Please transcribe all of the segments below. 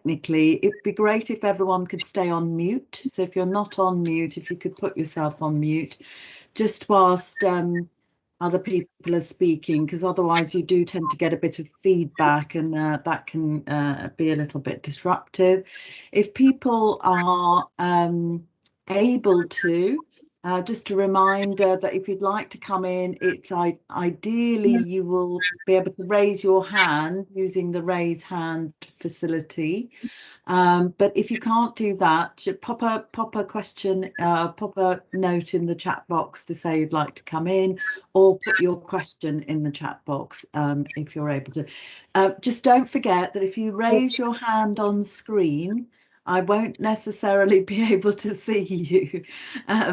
technically, it'd be great if everyone could stay on mute. So if you're not on mute, if you could put yourself on mute, just whilst other people are speaking, because otherwise you do tend to get a bit of feedback, and that can be a little bit disruptive. If people are able to, just a reminder that if you'd like to come in, it's ideally you will be able to raise your hand using the raise hand facility. But if you can't do that, pop a question, pop a note in the chat box to say you'd like to come in, or put your question in the chat box if you're able to. Just don't forget that if you raise your hand on screen, I won't necessarily be able to see you.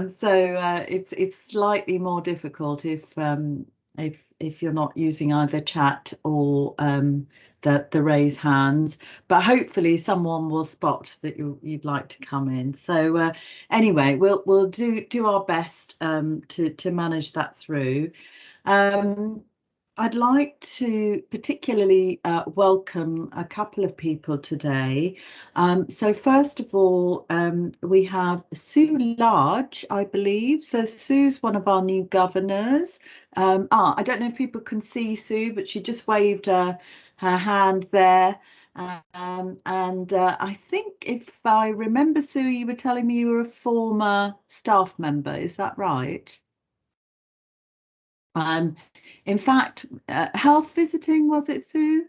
So it's slightly more difficult if you're not using either chat or the raise hands, but hopefully someone will spot that you'd like to come in. So anyway, we'll do our best to manage that through. I'd like to particularly welcome a couple of people today. So first of all, we have Sue Large, I believe. So Sue's one of our new governors. I don't know if people can see Sue, but she just waved her hand there. And I think if I remember, Sue, you were telling me you were a former staff member. Is that right? In fact, health visiting, was it, Sue,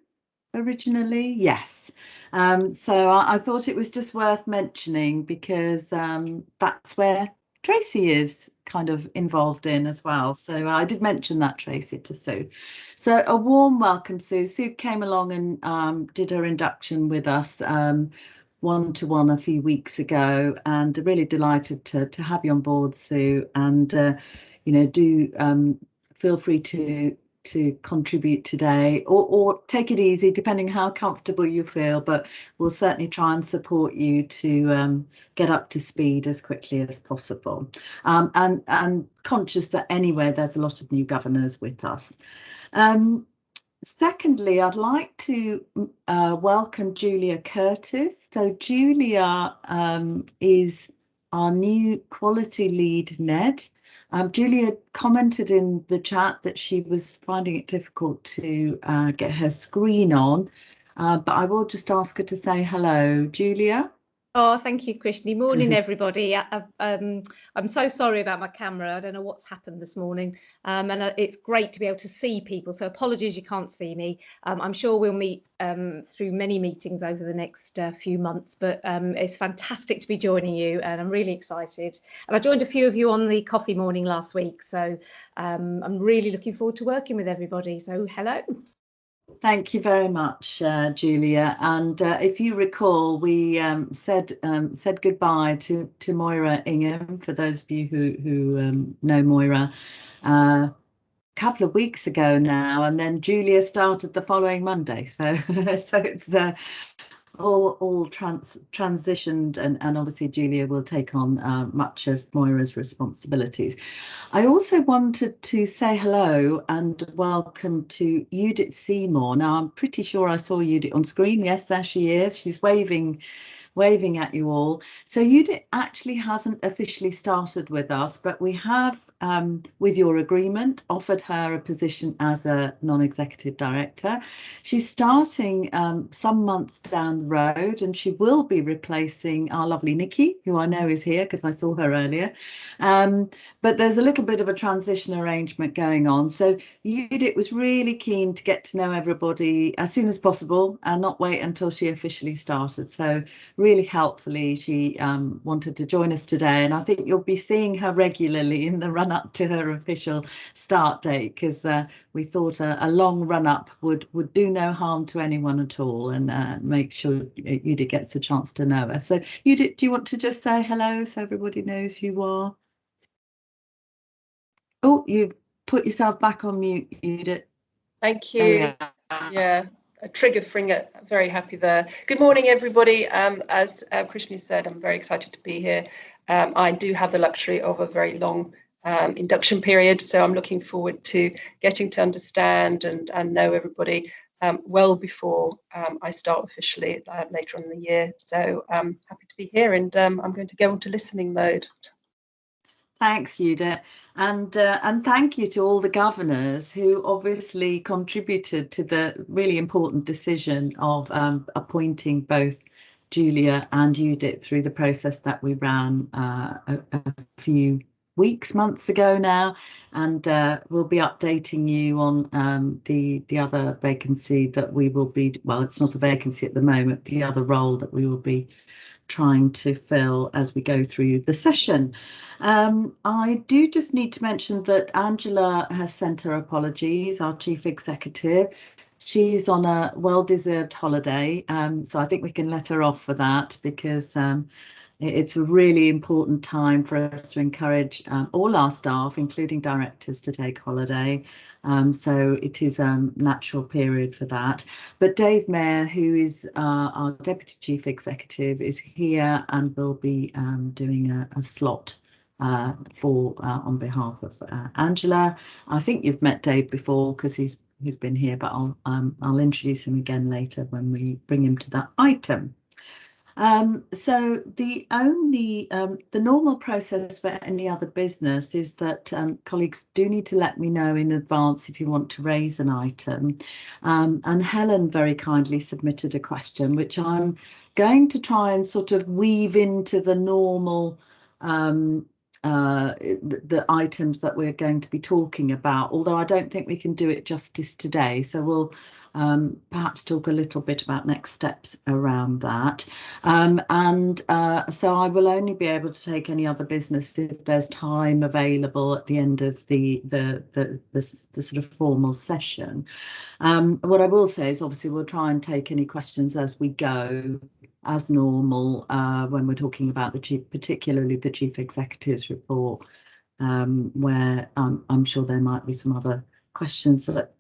originally? Yes. So I thought it was just worth mentioning because that's where Tracy is kind of involved in as well. So I did mention that, Tracy, to Sue. So a warm welcome, Sue. Sue came along and did her induction with us one-to-one a few weeks ago, and really delighted to have you on board, Sue. And you know, do feel free to contribute today, or take it easy, depending how comfortable you feel, but we'll certainly try and support you to get up to speed as quickly as possible. And conscious that anyway, there's a lot of new governors with us. Secondly, I'd like to welcome Julia Curtis. So Julia is our new quality lead, NED. Julia commented in the chat that she was finding it difficult to get her screen on, but I will just ask her to say hello. Julia? Oh, thank you, Krishni. Morning, everybody. I'm so sorry about my camera. I don't know what's happened this morning, and it's great to be able to see people. So apologies you can't see me. I'm sure we'll meet through many meetings over the next few months, but it's fantastic to be joining you, and I'm really excited. And I joined a few of you on the coffee morning last week, so I'm really looking forward to working with everybody. So hello. Thank you very much, Julia. And if you recall, we said goodbye to Moira Ingham, for those of you who know Moira, a couple of weeks ago now, and then Julia started the following Monday. So so it's all transitioned, and obviously Julia will take on much of Moira's responsibilities. I also wanted to say hello and welcome to Judith Seymour. Now, I'm pretty sure I saw Judith on screen. Yes, there she is. She's waving at you all. So Judith actually hasn't officially started with us, but we have, with your agreement, offered her a position as a non-executive director. She's starting some months down the road, and she will be replacing our lovely Nikki, who I know is here because I saw her earlier. But there's a little bit of a transition arrangement going on. So Judith was really keen to get to know everybody as soon as possible and not wait until she officially started. So really helpfully, she wanted to join us today, and I think you'll be seeing her regularly in the run-up to her official start date, because we thought a long run-up would do no harm to anyone at all, and make sure Judith gets a chance to know her. So Judith, do you want to just say hello so everybody knows who you are? Oh, you've put yourself back on mute, Judith. Thank you. Yeah, a trigger finger. Very happy there. Good morning, everybody. As Krishni said, I'm very excited to be here. I do have the luxury of a very long induction period, so I'm looking forward to getting to understand and know everybody. well before I start officially later on in the year. So I'm happy to be here, and I'm going to go into listening mode. Thanks, Judith, and thank you to all the governors who obviously contributed to the really important decision of appointing both Julia and Judith through the process that we ran a few months ago now, and we'll be updating you on the other vacancy that we will be, well, it's not a vacancy at the moment, the other role that we will be trying to fill as we go through the session. I do just need to mention that Angela has sent her apologies, our Chief Executive. She's on a well-deserved holiday, so I think we can let her off for that, because it's a really important time for us to encourage all our staff, including directors, to take holiday. So it is a natural period for that. But Dave Mayer, who is our Deputy Chief Executive, is here and will be doing a slot on behalf of Angela. I think you've met Dave before because he's been here, but I'll introduce him again later when we bring him to that item. So the normal process for any other business is that colleagues do need to let me know in advance if you want to raise an item. And Helen very kindly submitted a question, which I'm going to try and sort of weave into the normal the items that we're going to be talking about, although I don't think we can do it justice today. So we'll perhaps talk a little bit about next steps around that. So I will only be able to take any other business if there's time available at the end of the sort of formal session. What I will say is obviously we'll try and take any questions as we go, as normal, when we're talking about particularly the Chief Executive's report, where I'm sure there might be some other questions that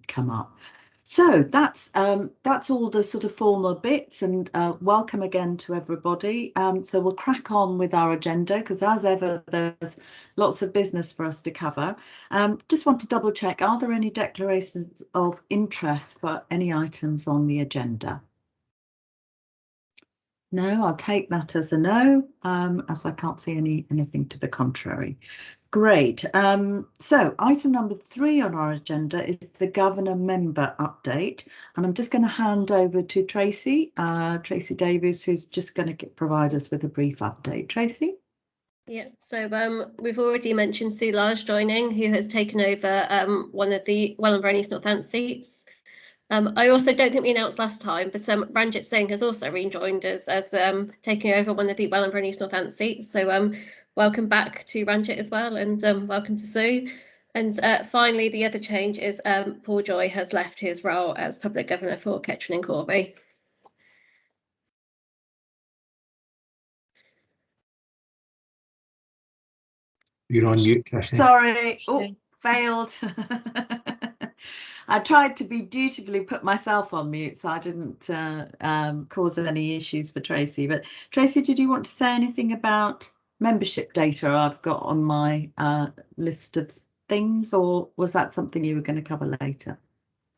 come up. So that's all the sort of formal bits, and welcome again to everybody. So we'll crack on with our agenda, because as ever there's lots of business for us to cover. Just want to double check, are there any declarations of interest for any items on the agenda? No, I'll take that as a no, as I can't see anything to the contrary. Great. So item number 3 on our agenda is the Governor Member Update, and I'm just going to hand over to Tracy Davies, who's just going to provide us with a brief update. Tracy? Yeah, so we've already mentioned Sue Large joining, who has taken over one of the Wellingborough and East Northants seats. I also don't think we announced last time, but Ranjit Singh has also rejoined us as taking over one of the Wellingborough and East Northants seats. So welcome back to Ranjit as well, and welcome to Sue. And finally, the other change is Paul Joy has left his role as Public Governor for Kettering and Corby. You're on mute, Kirsty. Sorry, failed. I tried to be dutifully put myself on mute, so I didn't cause any issues for Tracy. But Tracy, did you want to say anything about membership data I've got on my list of things, or was that something you were going to cover later?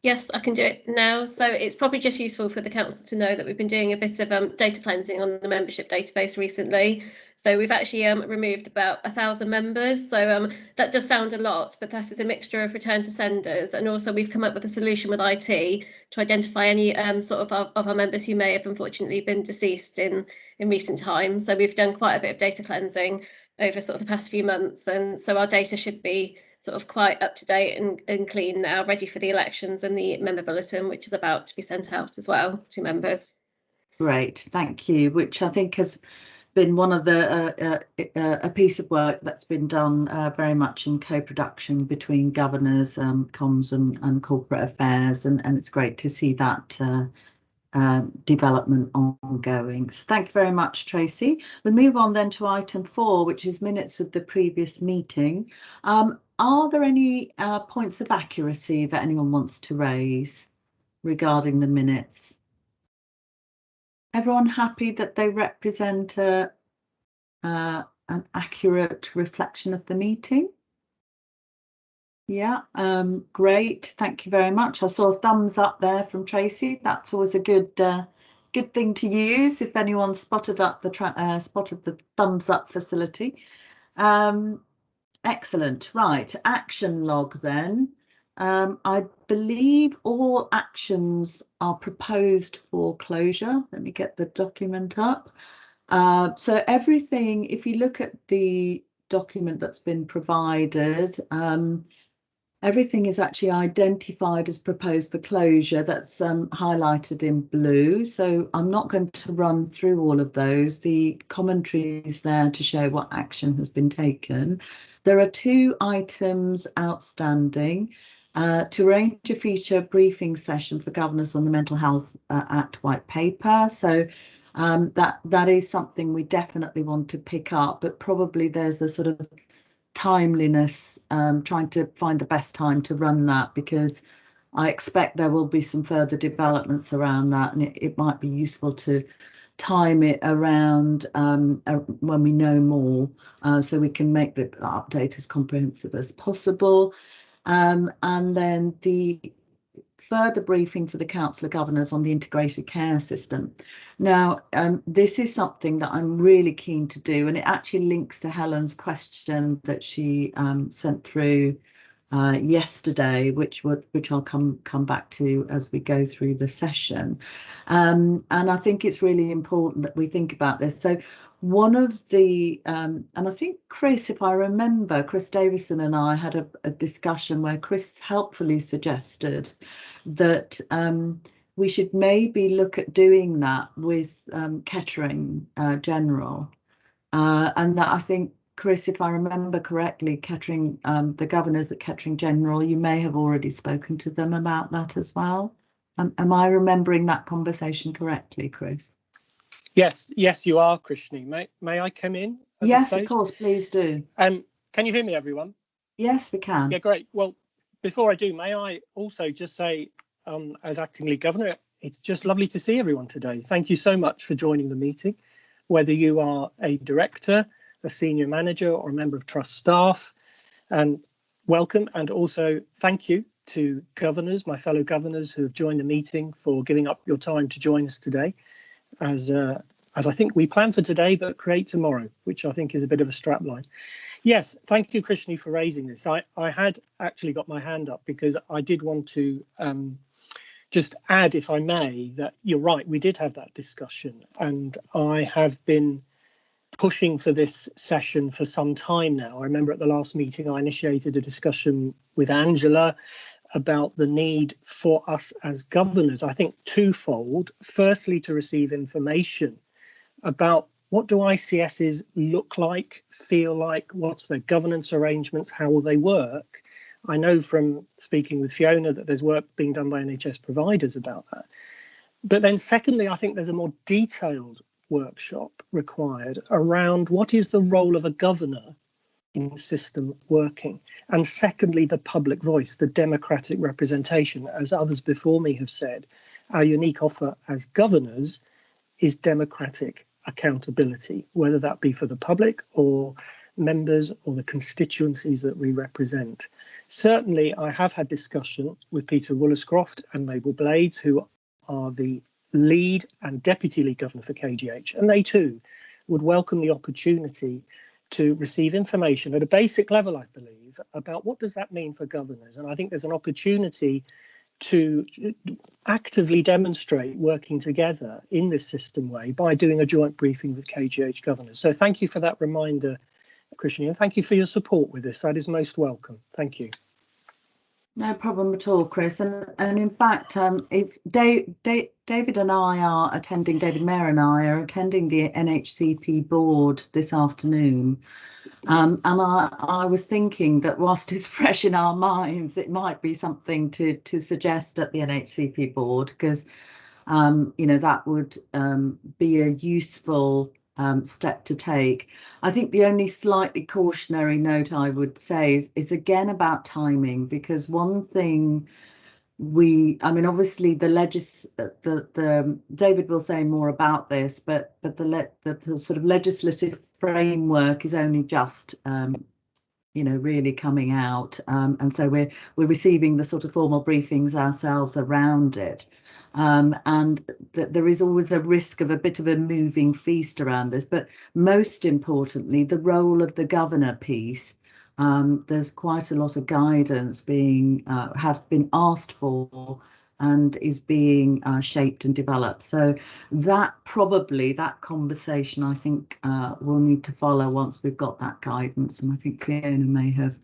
Yes, I can do it now. So it's probably just useful for the council to know that we've been doing a bit of data cleansing on the membership database recently. So we've actually removed about 1,000 members. So that does sound a lot, but that is a mixture of return to senders. And also we've come up with a solution with IT to identify any sort of our members who may have unfortunately been deceased in recent times. So we've done quite a bit of data cleansing over sort of the past few months. And so our data should be sort of quite up to date and clean now, ready for the elections and the member bulletin, which is about to be sent out as well to members. Great, thank you. Which I think has been one of the a piece of work that's been done very much in co-production between governors, comms and corporate affairs, and it's great to see that development ongoing. So thank you very much, Tracy. We'll move on then to item 4, which is minutes of the previous meeting. Are there any points of accuracy that anyone wants to raise regarding the minutes? Everyone happy that they represent an accurate reflection of the meeting? Yeah, great. Thank you very much. I saw a thumbs up there from Tracy. That's always a good thing to use if anyone spotted the thumbs up facility. Excellent. Right, action log then. I believe all actions are proposed for closure. Let me get the document up. So everything, if you look at the document that's been provided, everything is actually identified as proposed for closure. That's highlighted in blue. So I'm not going to run through all of those. The commentary is there to show what action has been taken. There are 2 items outstanding. To arrange a feature briefing session for governors on the Mental Health Act white paper. So that is something we definitely want to pick up, but probably there's a sort of timeliness, trying to find the best time to run that, because I expect there will be some further developments around that, and it might be useful to time it around when we know more, so we can make the update as comprehensive as possible. And then the further briefing for the Council of Governors on the integrated care system. Now, this is something that I'm really keen to do, and it actually links to Helen's question that she sent through yesterday, which I'll come back to as we go through the session. And I think it's really important that we think about this. So one of the, and I think Chris, if I remember, Chris Davison and I had a discussion where Chris helpfully suggested that we should maybe look at doing that with Kettering General, and that I think, Chris, if I remember correctly, Kettering, the governors at Kettering General, you may have already spoken to them about that as well. Am I remembering that conversation correctly, Chris? Yes, you are, Krishni. May I come in? Yes, of course, please do. Can you hear me, everyone? Yes, we can. Yeah, great. Well, before I do, may I also just say, as acting lead governor, it's just lovely to see everyone today. Thank you so much for joining the meeting, whether you are a director, a senior manager, or a member of trust staff. And welcome, and also thank you to governors, my fellow governors who have joined the meeting, for giving up your time to join us today, as I think we plan for today, but create tomorrow, which I think is a bit of a strapline. Yes, thank you, Krishni, for raising this. I had actually got my hand up because I did want to just add, if I may, that you're right, we did have that discussion, and I have been pushing for this session for some time now. I remember at the last meeting I initiated a discussion with Angela about the need for us as governors, I think twofold. Firstly, to receive information about what do ICSs look like, feel like, what's their governance arrangements, how will they work. I know from speaking with Fiona that there's work being done by NHS providers about that. But then secondly, I think there's a more detailed workshop required around what is the role of a governor in system working, and secondly, the public voice, the democratic representation. As others before me have said, our unique offer as governors is democratic accountability, whether that be for the public or members or the constituencies that we represent. Certainly, I have had discussion with Peter Woollerscroft and Mabel Blades, who are the lead and deputy lead governor for KGH, and they too would welcome the opportunity to receive information at a basic level, I believe, about what does that mean for governors. And I think there's an opportunity to actively demonstrate working together in this system way by doing a joint briefing with KGH governors. So thank you for that reminder, Krishni, and thank you for your support with this. That is most welcome. Thank you. No problem at all, Chris. And in fact, if David and I are attending, David Mayer and I are attending the NHCP board this afternoon. And I was thinking that whilst it's fresh in our minds, it might be something to suggest at the NHCP board, because that would be a useful step to take. I think the only slightly cautionary note I would say is again about timing, because one thing obviously the David will say more about this, but the sort of legislative framework is only just really coming out, and so we're receiving the sort of formal briefings ourselves around it. And there is always a risk of a bit of a moving feast around this, but most importantly, the role of the governor piece. There's quite a lot of guidance have been asked for and is being shaped and developed. So that conversation, I think, will need to follow once we've got that guidance. And I think Fiona may have,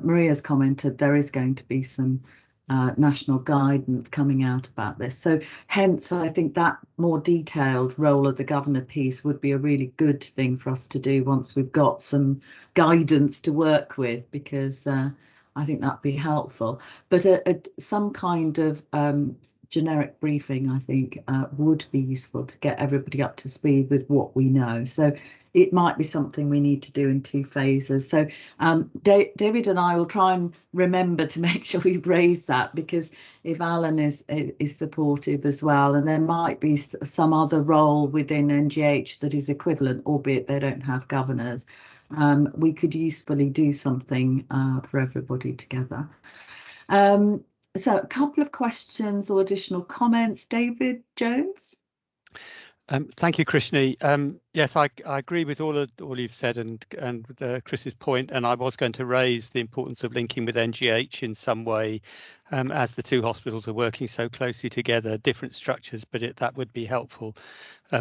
Maria's commented there is going to be some national guidance coming out about this. So hence, I think that more detailed role of the governor piece would be a really good thing for us to do once we've got some guidance to work with, because I think that'd be helpful. But some kind of generic briefing, I think, would be useful to get everybody up to speed with what we know. So it might be something we need to do in 2 phases. So David and I will try and remember to make sure we raise that, because if Alan is supportive as well, and there might be some other role within NGH that is equivalent, albeit they don't have governors, we could usefully do something for everybody together. So a couple of questions or additional comments. David Jones. Thank you, Krishni. Yes, I agree with all you've said and Chris's point, and I was going to raise the importance of linking with NGH in some way, as the 2 hospitals are working so closely together, different structures, but that would be helpful.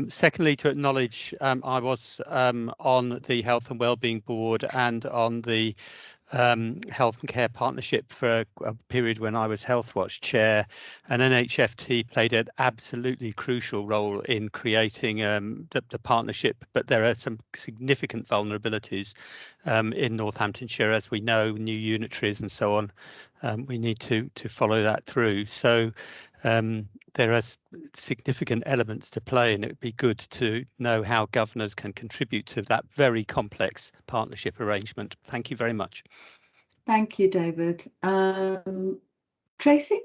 Secondly, to acknowledge I was on the Health and Wellbeing Board and on the Health and Care Partnership for a period when I was Healthwatch chair, and NHFT played an absolutely crucial role in creating the partnership, but there are some significant vulnerabilities in Northamptonshire, as we know, new unitaries and so on. We need to follow that through. So there are significant elements to play, and it would be good to know how governors can contribute to that very complex partnership arrangement. Thank you very much. Thank you, David. Tracy?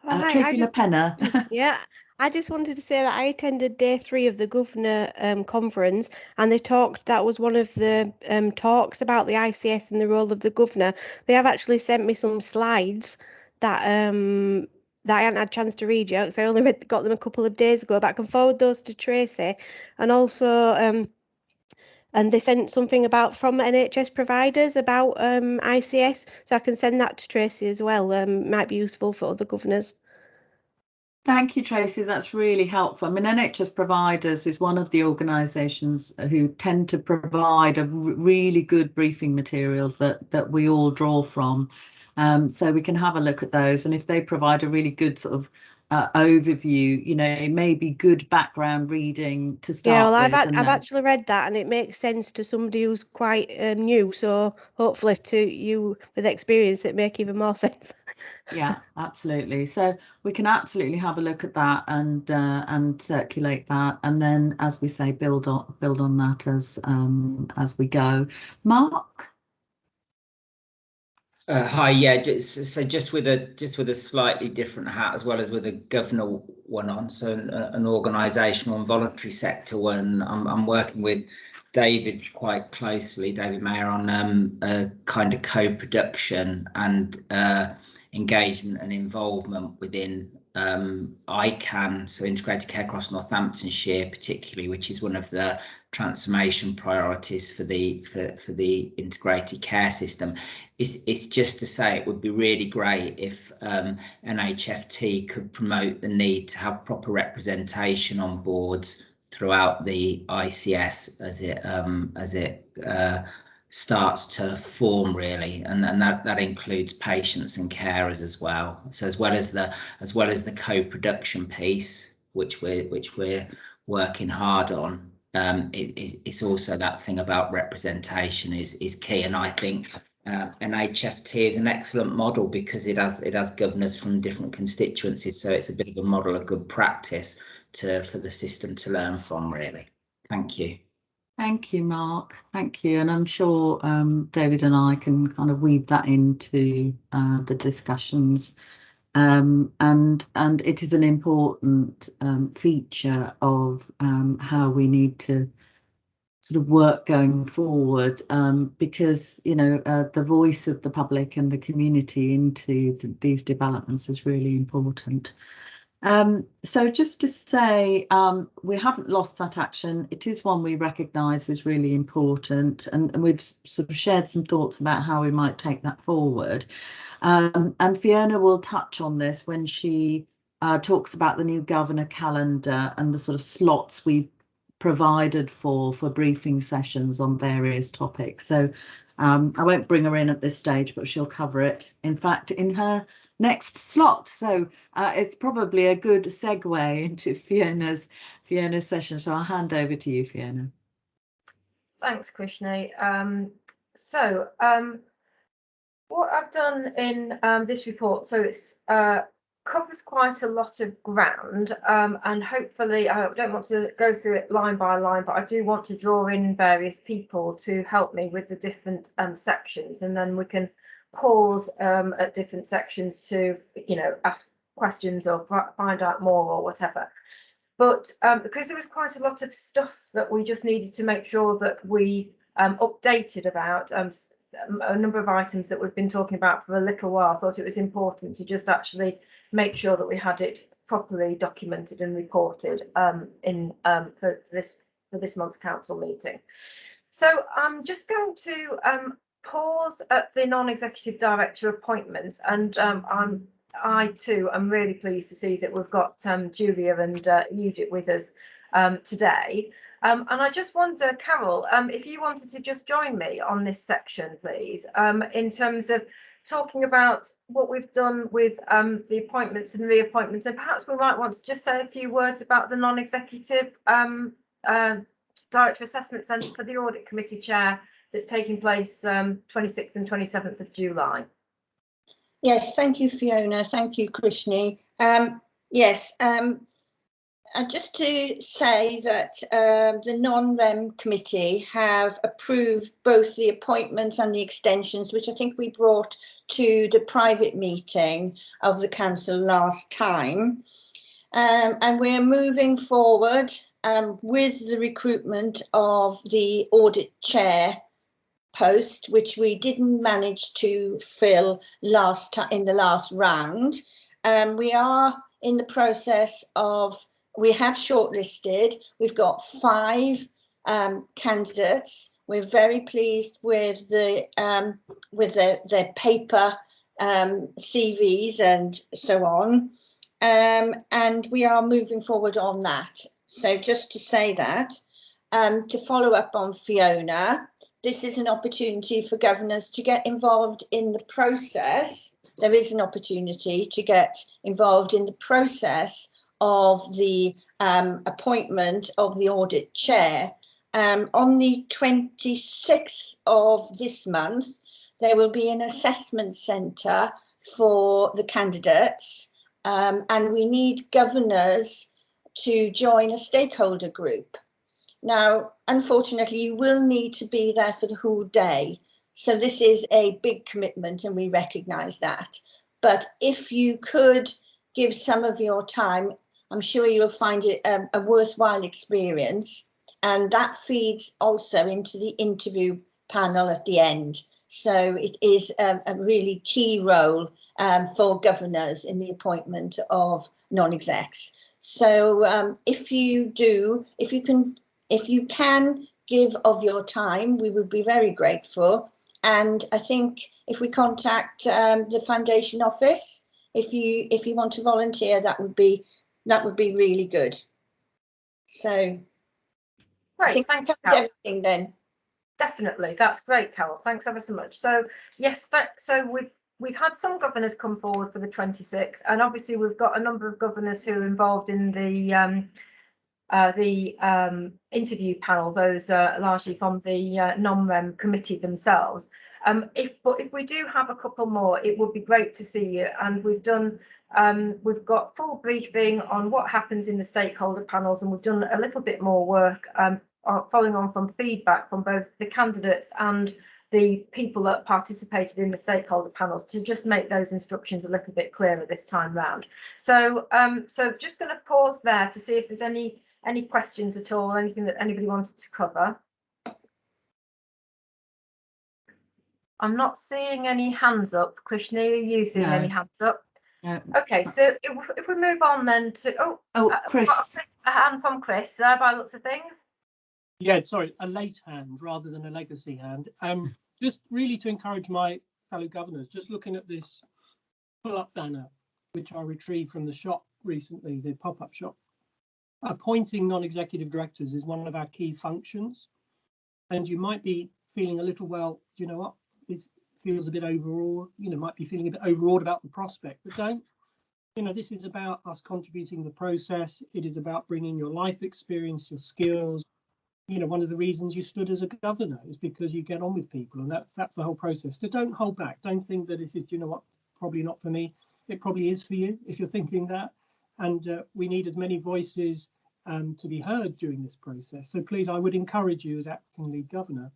Tracy LaPenna. Yeah, I just wanted to say that I attended day 3 of the governor conference, and that was one of the talks about the ICS and the role of the governor. They have actually sent me some slides that I hadn't had a chance to read yet, because I only got them a couple of days ago, but I can forward those to Tracy. And also and they sent something from NHS providers about ICS, so I can send that to Tracy as well. Might be useful for other governors. Thank you, Tracy. That's really helpful. I mean, NHS Providers is one of the organisations who tend to provide really good briefing materials that we all draw from. So we can have a look at those, and if they provide a really good sort of overview, it may be good background reading to start. Yeah, well, I've actually read that, and it makes sense to somebody who's quite new. So hopefully to you with experience, it make even more sense. Yeah, absolutely. So we can absolutely have a look at that and circulate that, and then, as we say, build on that as we go. Mark. Hi, yeah. Just with a slightly different hat, as well as with a governor one on. So an organisational and voluntary sector one. I'm working with David quite closely, David Mayer, on a kind of co-production and engagement and involvement within ICAN, so Integrated Care across Northamptonshire, particularly, which is one of the transformation priorities for the integrated care system. It's just to say it would be really great if NHFT could promote the need to have proper representation on boards throughout the ICS as it starts to form, really, and that includes patients and carers as well. So as well as the co-production piece, which we're working hard on, it's also that thing about representation is key. And I think NHFT is an excellent model because it has governors from different constituencies, so it's a bit of a model of good practice for the system to learn from, really. Thank you. Thank you, Mark. Thank you. And I'm sure David and I can kind of weave that into the discussions. And it is an important feature of how we need to sort of work going forward, because the voice of the public and the community into these developments is really important. So just to say, we haven't lost that action. It is one we recognise is really important, and we've sort of shared some thoughts about how we might take that forward. And Fiona will touch on this when she talks about the new governor calendar and the sort of slots we've provided for briefing sessions on various topics. So I won't bring her in at this stage, but she'll cover it, in fact, in her next slot. So it's probably a good segue into Fiona's session. So I'll hand over to you, Fiona. Thanks, Krishni. What I've done in this report, so it's covers quite a lot of ground, and hopefully I don't want to go through it line by line, but I do want to draw in various people to help me with the different sections, and then we can pause at different sections to ask questions or find out more or whatever. But because there was quite a lot of stuff that we just needed to make sure that we updated about, a number of items that we've been talking about for a little while, I thought it was important to just actually make sure that we had it properly documented and reported for this month's council meeting. So I'm just going to pause at the non-executive director appointments, and I too am really pleased to see that we've got Julia and Judith with us today. And I just wonder, Carol, if you wanted to just join me on this section, please, in terms of talking about what we've done with the appointments and reappointments, and perhaps we might want to just say a few words about the non-executive Director Assessment Centre for the Audit Committee Chair that's taking place 26th and 27th of July. Yes, thank you, Fiona. Thank you, Krishni. Just to say that the non-REM committee have approved both the appointments and the extensions, which I think we brought to the private meeting of the council last time. And we're moving forward with the recruitment of the audit chair post, which we didn't manage to fill in the last round. We are in the process of, we have shortlisted, we've got 5 candidates. We're very pleased with their paper CVs and so on. And we are moving forward on that. So just to say that, to follow up on Fiona, this is an opportunity for governors to get involved in the process. There is an opportunity to get involved in the process of the appointment of the audit chair. On the 26th of this month, there will be an assessment centre for the candidates, and we need governors to join a stakeholder group. Now, unfortunately, you will need to be there for the whole day. So this is a big commitment and we recognise that. But if you could give some of your time, I'm sure you'll find it a worthwhile experience. And that feeds also into the interview panel at the end. So it is a really key role for governors in the appointment of non-execs. So if you can give of your time, we would be very grateful. And I think if we contact the foundation office, if you want to volunteer, that would be really good. So great, thank you, Carol. Everything then. Definitely, that's great, Carol. Thanks ever so much. So yes, so we've had some governors come forward for the 26th, and obviously we've got a number of governors who are involved in the interview panel, those largely from the non-REM committee themselves. If we do have a couple more, it would be great to see you. And we've got full briefing on what happens in the stakeholder panels, and we've done a little bit more work following on from feedback from both the candidates and the people that participated in the stakeholder panels to just make those instructions a little bit clearer this time round. So just going to pause there to see if there's any questions at all, anything that anybody wanted to cover. I'm not seeing any hands up. Krishna, are you seeing any hands up? No. Okay, so if we move on then to Chris. A hand from Chris by lots of things. Yeah, sorry, a late hand rather than a legacy hand. Just really to encourage my fellow governors, just looking at this pull-up banner, which I retrieved from the shop recently, the pop-up shop. Appointing non-executive directors is one of our key functions, and you might be feeling a little, well, you know what, this feels a bit overawed, might be feeling a bit overawed about the prospect, but don't, this is about us contributing the process. It is about bringing your life experience, your skills. One of the reasons you stood as a governor is because you get on with people, and that's the whole process. So don't hold back. Don't think that this is, probably not for me. It probably is for you if you're thinking that. And we need as many voices to be heard during this process. So please, I would encourage you as acting lead governor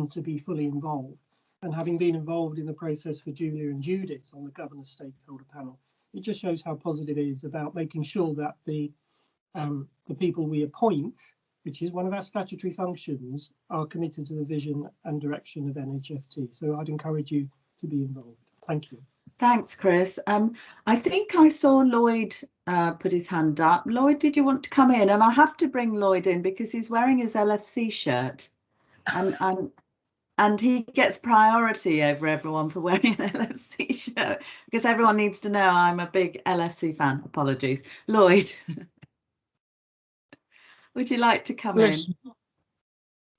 to be fully involved. And having been involved in the process for Julia and Judith on the governor's stakeholder panel, it just shows how positive it is about making sure that the people we appoint, which is one of our statutory functions, are committed to the vision and direction of NHFT. So I'd encourage you to be involved. Thank you. Thanks, Chris. I think I saw Lloyd put his hand up. Lloyd, did you want to come in? And I have to bring Lloyd in because he's wearing his LFC shirt, and he gets priority over everyone for wearing an LFC shirt because everyone needs to know I'm a big LFC fan. Apologies. Lloyd, would you like to come in?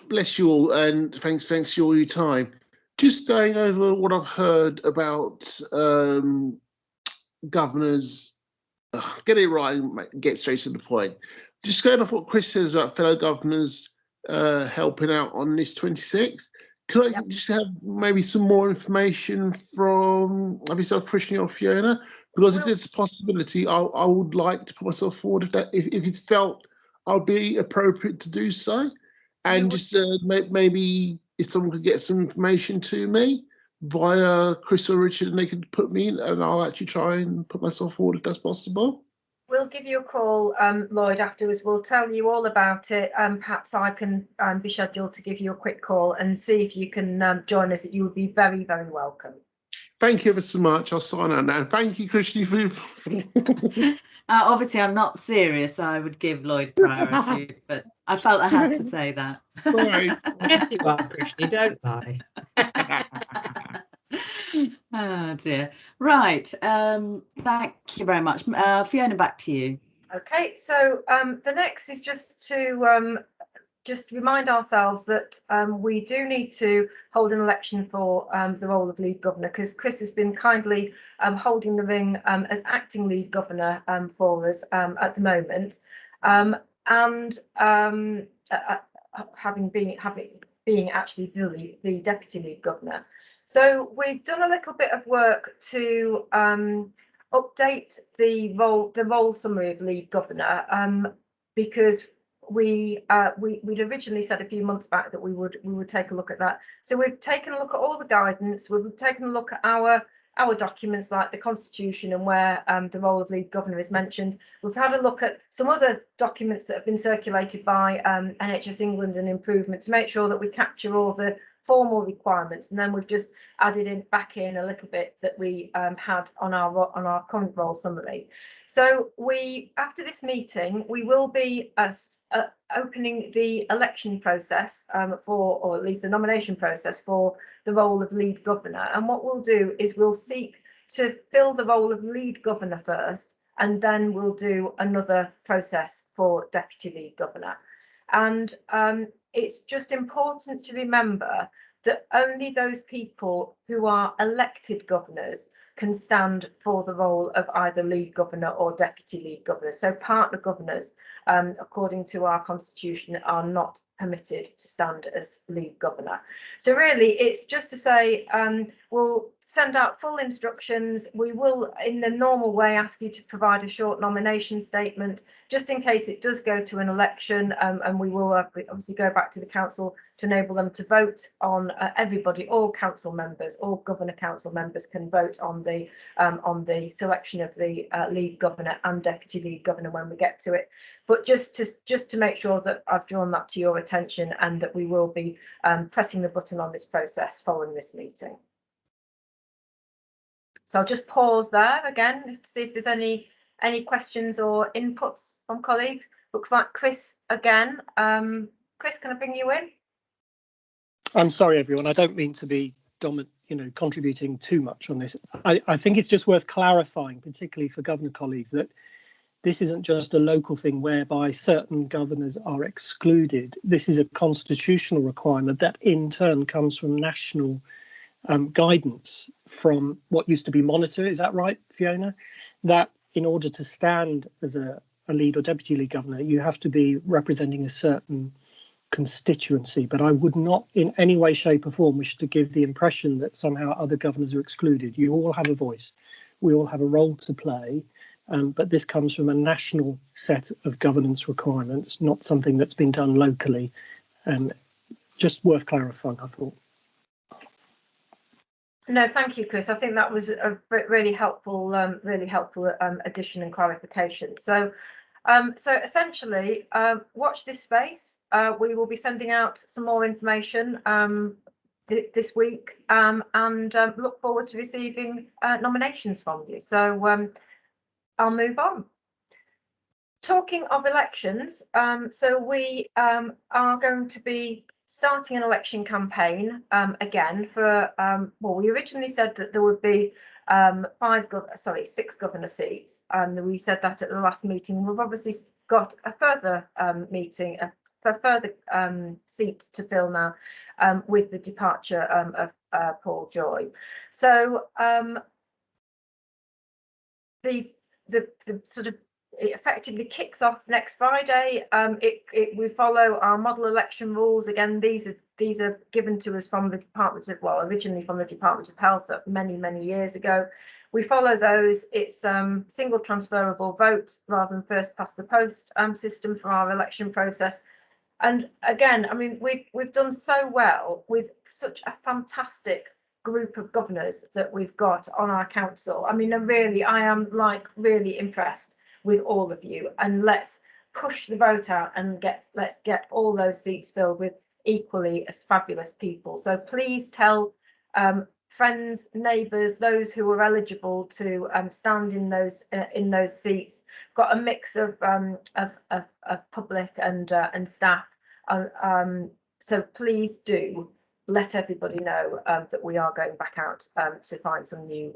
Bless you all, and thanks for all your time. Just going over what I've heard about governors, get it right and get straight to the point. Just going off what Chris says about fellow governors helping out on this 26th, could I just have maybe some more information from yourself, Krishna or Fiona? Because if there's a possibility, I would like to put myself forward if it's felt I'll be appropriate to do so. And just maybe if someone could get some information to me via Chris or Richard, and they could put me in, and I'll actually try and put myself forward if that's possible. We'll give you a call, Lloyd, afterwards. We'll tell you all about it. Perhaps I can be scheduled to give you a quick call and see if you can join us. You would be very, very welcome. Thank you ever so much. I'll sign out now. Thank you, Krishna. Obviously, I'm not serious. I would give Lloyd priority, but I felt I had to say that. Sorry. Yes, you are, Krishna. Don't lie. Oh dear. Right. Thank you very much. Fiona, back to you. Okay. So the next is just to just remind ourselves that we do need to hold an election for the role of lead governor, because Chris has been kindly holding the ring as acting lead governor for us at the moment, and being actually the deputy lead governor. So we've done a little bit of work to update the role summary of lead governor, because we'd originally said a few months back that we would take a look at that. So we've taken a look at all the guidance. We've taken a look at our documents like the Constitution and where the role of lead governor is mentioned. We've had a look at some other documents that have been circulated by NHS England and Improvement to make sure that we capture all the formal requirements, and then we've just added back in a little bit that we had on our current role summary. So after this meeting, we will be opening the election process or at least the nomination process for the role of lead governor. And what we'll do is we'll seek to fill the role of lead governor first, and then we'll do another process for deputy lead governor. And it's just important to remember that only those people who are elected governors can stand for the role of either lead governor or deputy lead governor. So partner governors, according to our constitution, are not permitted to stand as lead governor. So really, it's just to say we'll send out full instructions. We will, in the normal way, ask you to provide a short nomination statement, just in case it does go to an election, and we will obviously go back to the council to enable them to vote on everybody. All council members, all governor council members can vote on the selection of the lead governor and deputy lead governor when we get to it. But just to make sure that I've drawn that to your attention, and that we will be pressing the button on this process following this meeting. So I'll just pause there again to see if there's any questions or inputs from colleagues. Looks like Chris again. Chris, can I bring you in? I'm sorry, everyone. I don't mean to be contributing too much on this. I think it's just worth clarifying, particularly for governor colleagues, that this isn't just a local thing whereby certain governors are excluded. This is a constitutional requirement that in turn comes from national guidance from what used to be Monitor. Is that right, Fiona? That in order to stand as a lead or deputy lead governor, you have to be representing a certain constituency. But I would not in any way, shape or form wish to give the impression that somehow other governors are excluded. You all have a voice. We all have a role to play. But this comes from a national set of governance requirements, not something that's been done locally. Just worth clarifying, I thought. No, thank you, Chris. I think that was a really helpful addition and clarification. So essentially, watch this space. We will be sending out some more information this week, and look forward to receiving nominations from you. So I'll move on. Talking of elections, so we are going to be starting an election campaign again for well, we originally said that there would be 6 governor seats, and we said that at the last meeting. We've obviously got a further meeting, a further seat to fill now with the departure of Paul Joy. So the sort of, it effectively kicks off next Friday. We follow our model election rules. Again, these are given to us from the Department of, well, originally from the Department of Health many years ago. We follow those. It's single transferable vote rather than first past the post system for our election process. And again, I mean, we've done so well with such a fantastic group of governors that we've got on our council. I mean, I am really impressed with all of you, and let's push the vote out and let's get all those seats filled with equally as fabulous people. So please tell friends, neighbours, those who are eligible to stand in those seats. Got a mix of public and staff. So please do let everybody know that we are going back out to find some new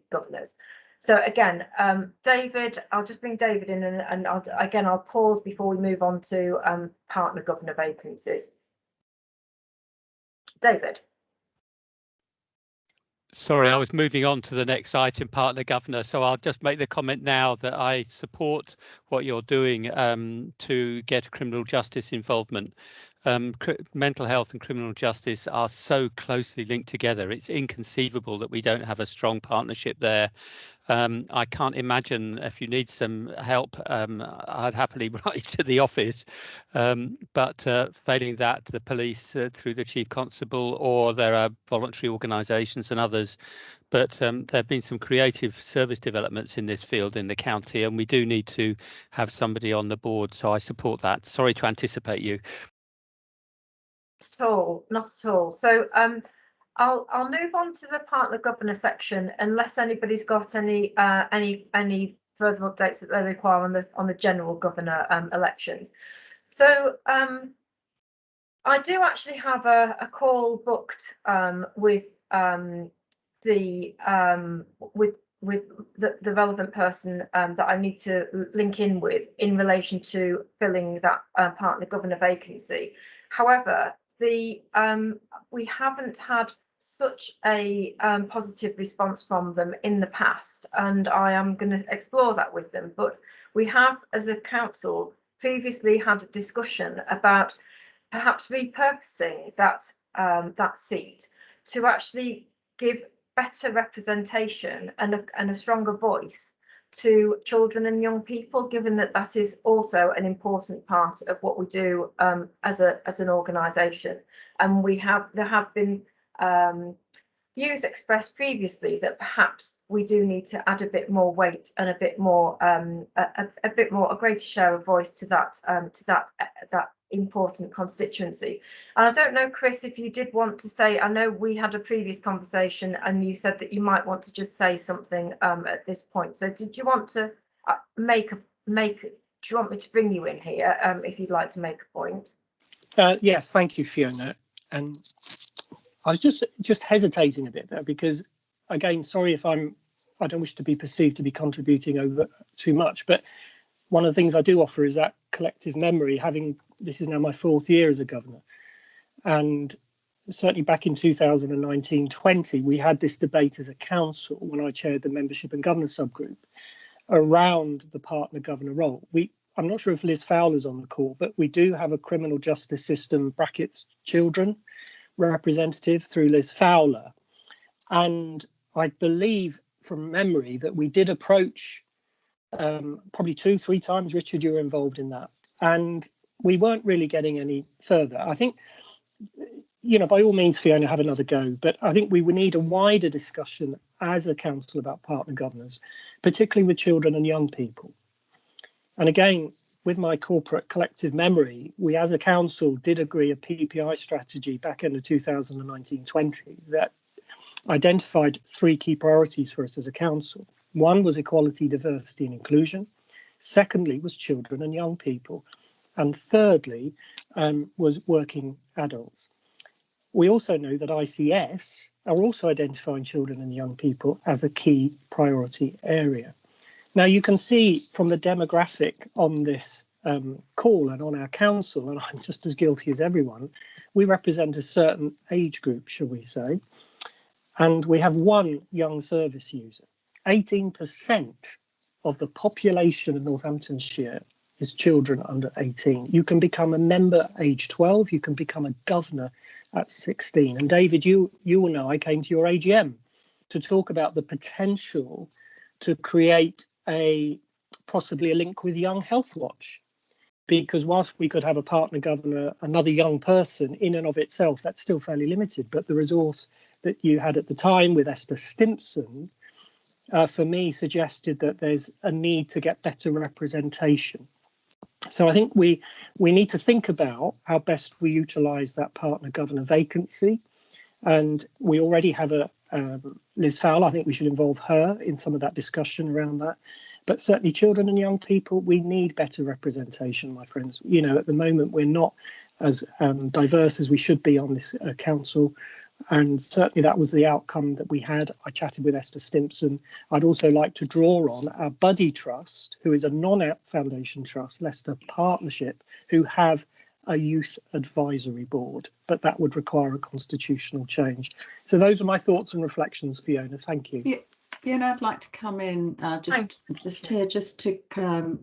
governors. So again, David, I'll just bring David in, and I'll pause before we move on to partner governor vacancies. David. Sorry, I was moving on to the next item, partner governor. So I'll just make the comment now that I support what you're doing to get criminal justice involvement. Mental health and criminal justice are so closely linked together. It's inconceivable that we don't have a strong partnership there. I can't imagine, if you need some help, I'd happily write to the office, but failing that, the police through the chief constable, or there are voluntary organisations and others. But there have been some creative service developments in this field in the county, and we do need to have somebody on the board. So I support that. Sorry to anticipate you. Not at all. So I'll move on to the partner governor section, unless anybody's got any further updates that they require on the general governor elections. So I do actually have a call booked with the relevant person that I need to link in with in relation to filling that partner governor vacancy. However, we haven't had such a positive response from them in the past, and I am going to explore that with them. But we have, as a council, previously had a discussion about perhaps repurposing that seat to actually give better representation and a stronger voice to children and young people, given that that is also an important part of what we do as an organisation. And there have been views expressed previously that perhaps we do need to add a bit more weight and a greater share of voice to that important constituency. And I don't know, Chris, if you did want to say, I know we had a previous conversation and you said that you might want to just say something at this point. So did you want to do you want me to bring you in here if you'd like to make a point? Yes, thank you, Fiona. And I was just hesitating a bit there because, again, sorry if I don't wish to be perceived to be contributing over too much, but one of the things I do offer is that collective memory, this is now my 4th year as a governor. And certainly back in 2019-20, we had this debate as a council when I chaired the membership and governance subgroup around the partner governor role. I'm not sure if Liz Fowler's on the call, but we do have a criminal justice system brackets children representative through Liz Fowler. And I believe from memory that we did approach probably 2-3 times. Richard, you were involved in that, and we weren't really getting any further. I think, by all means, Fiona, have another go, but I think we would need a wider discussion as a council about partner governors, particularly with children and young people. And again, with my corporate collective memory, we as a council did agree a PPI strategy back in 2019-20 that identified 3 key priorities for us as a council. One was equality, diversity and inclusion. Secondly was children and young people. And thirdly was working adults. We also know that ICS are also identifying children and young people as a key priority area. Now, you can see from the demographic on this call and on our council, and I'm just as guilty as everyone, we represent a certain age group, shall we say, and we have 1 young service user. 18% of the population of Northamptonshire is children under 18. You can become a member at age 12, you can become a governor at 16. And David, you will know I came to your AGM to talk about the potential to create possibly a link with Young Health Watch, because whilst we could have a partner governor, another young person in and of itself, that's still fairly limited. But the resource that you had at the time with Esther Stimpson, for me, suggested that there's a need to get better representation. So I think we need to think about how best we utilise that partner governor vacancy. And we already have Liz Fowler. I think we should involve her in some of that discussion around that. But certainly children and young people, we need better representation, my friends. At the moment, we're not as diverse as we should be on this council. And certainly that was the outcome that we had. I chatted with Esther Stimpson. I'd also like to draw on our Buddy Trust, who is a non-foundation trust, Leicester Partnership, who have a youth advisory board, but that would require a constitutional change. So those are my thoughts and reflections, Fiona. Thank you. Yeah, Fiona, I'd like to come in just to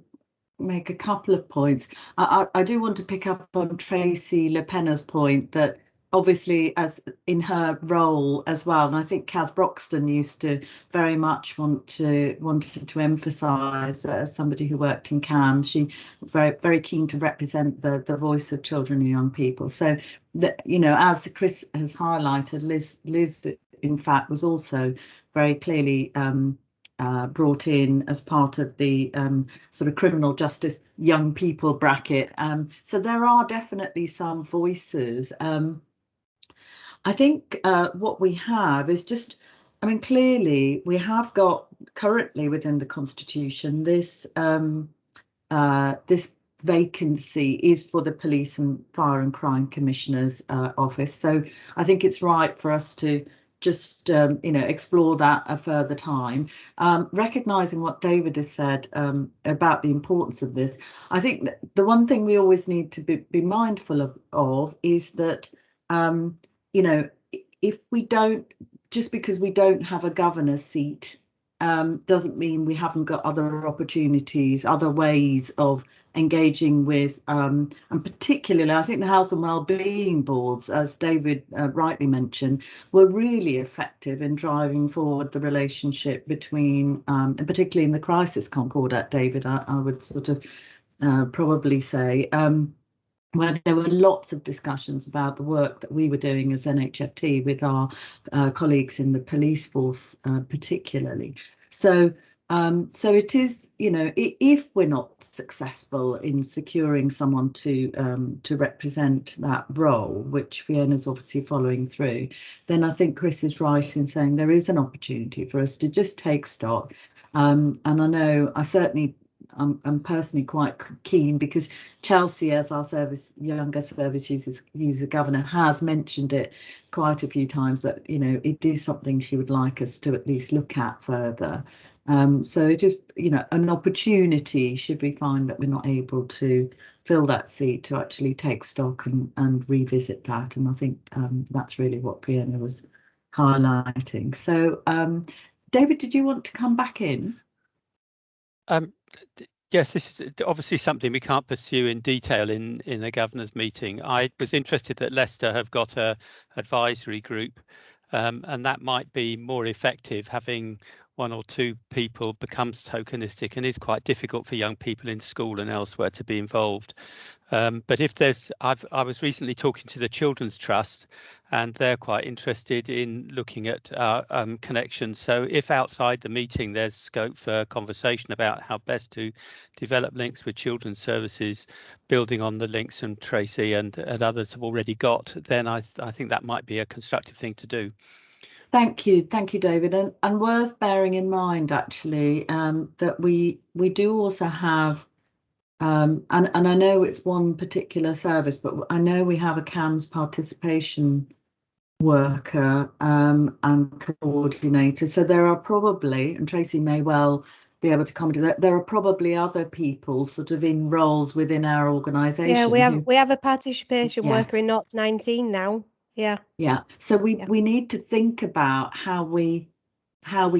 make a couple of points. I do want to pick up on Tracy Le Penna's point that obviously as in her role as well, and I think Kaz Broxton used to very much wanted to emphasise as somebody who worked in CAN, she very keen to represent the voice of children and young people. So that, as Chris has highlighted, Liz in fact was also very clearly brought in as part of the sort of criminal justice young people bracket. So there are definitely some voices. I think what we have is just, clearly we have got currently within the Constitution this this vacancy is for the Police and Fire and Crime Commissioner's office. So I think it's right for us to just explore that a further time, recognising what David has said about the importance of this. I think that the one thing we always need to be mindful of is that if we don't, just because we don't have a governor's seat doesn't mean we haven't got other opportunities, other ways of engaging with, and particularly I think the health and wellbeing boards, as David rightly mentioned, were really effective in driving forward the relationship between, and particularly in the crisis concordat, David, I would sort of probably say, where there were lots of discussions about the work that we were doing as NHFT with our colleagues in the police force, particularly. So it is, you know, if we're not successful in securing someone to represent that role, which Fiona's obviously following through, then I think Chris is right in saying there is an opportunity for us to just take stock. And I know I'm personally quite keen, because Chelsea, as our younger service user governor, has mentioned it quite a few times, that, you know, it is something she would like us to at least look at further. So it is, you know, an opportunity, should we find that we're not able to fill that seat, to actually take stock and revisit that. And I think that's really what Fiona was highlighting. So David, did you want to come back in? Yes, this is obviously something we can't pursue in detail in the governor's meeting. I was interested that Leicester have got a advisory group, and that might be more effective. Having one or two people becomes tokenistic and is quite difficult for young people in school and elsewhere to be involved. But if there's, I was recently talking to the Children's Trust, and they're quite interested in looking at connections. So if outside the meeting there's scope for conversation about how best to develop links with children's services, building on the links and Tracy and others have already got, then I think that might be a constructive thing to do. Thank you, David, and worth bearing in mind actually that we do also have. And I know it's one particular service, but I know we have a CAMS participation worker and coordinator. So there are probably, and Tracy may well be able to comment on that, there are probably other people sort of in roles within our organisation. Yeah, we have a participation worker in 0-19 now. Yeah. Yeah. So we need to think about how we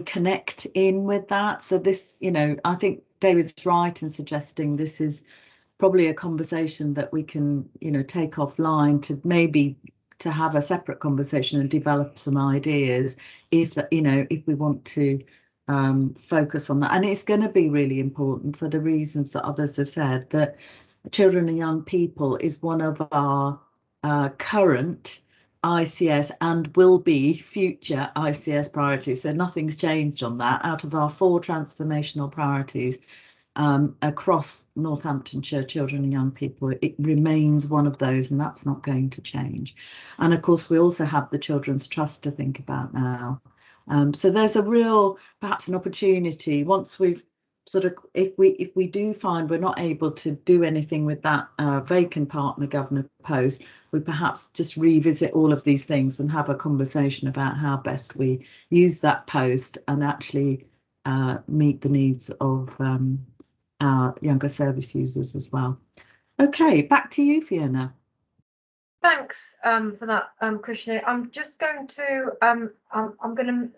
connect in with that. So this, you know, I think David's right in suggesting this is probably a conversation that we can, you know, take offline to maybe to have a separate conversation and develop some ideas if, you know, if we want to focus on that. And it's going to be really important for the reasons that others have said, that children and young people is one of our current ICS and will be future ICS priorities. So nothing's changed on that. Out of our 4 transformational priorities across Northamptonshire, children and young people, it remains one of those, and that's not going to change. And of course, we also have the Children's Trust to think about now. So there's a real, perhaps an opportunity once we've sort of, if we do find we're not able to do anything with that vacant partner governor post, we perhaps just revisit all of these things and have a conversation about how best we use that post and actually meet the needs of our younger service users as well. Okay, back to you, Fiona. Thanks for that, Krishna. I'm just going to I'm going to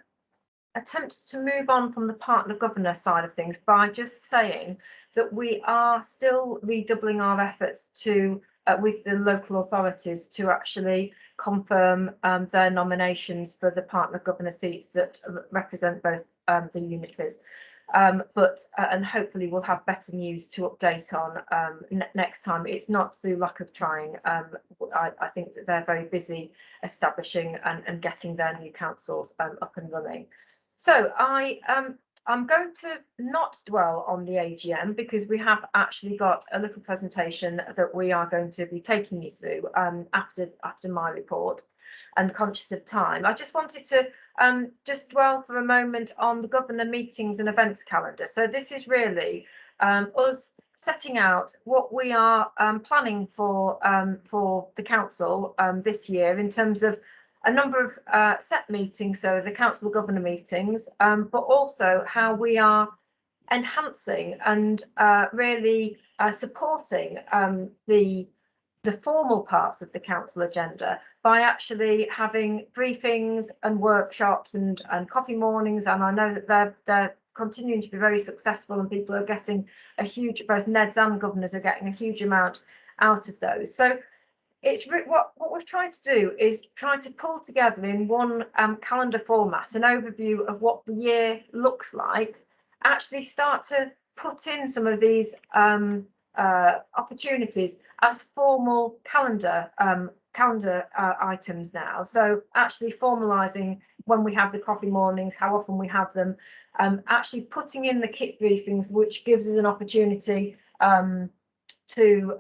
attempt to move on from the partner governor side of things by just saying that we are still redoubling our efforts to with the local authorities to actually confirm their nominations for the partner governor seats that represent both the unitaries. And hopefully we'll have better news to update on next time. It's not through lack of trying. I think that they're very busy establishing and getting their new councils up and running. So I'm going to not dwell on the AGM because we have actually got a little presentation that we are going to be taking you through after my report. And conscious of time, I just wanted to just dwell for a moment on the governor meetings and events calendar. So this is really us setting out what we are planning for the council this year in terms of a number of set meetings, so the council governor meetings, but also how we are enhancing and really supporting the the formal parts of the council agenda by actually having briefings and workshops and coffee mornings, and I know that they're continuing to be very successful, and people are getting a huge, both NEDs and governors are getting a huge amount out of those. So it's what we're trying to do is try to pull together in one calendar format an overview of what the year looks like, actually start to put in some of these opportunities as formal calendar items now. So actually formalising when we have the coffee mornings, how often we have them, actually putting in the kit briefings, which gives us an opportunity to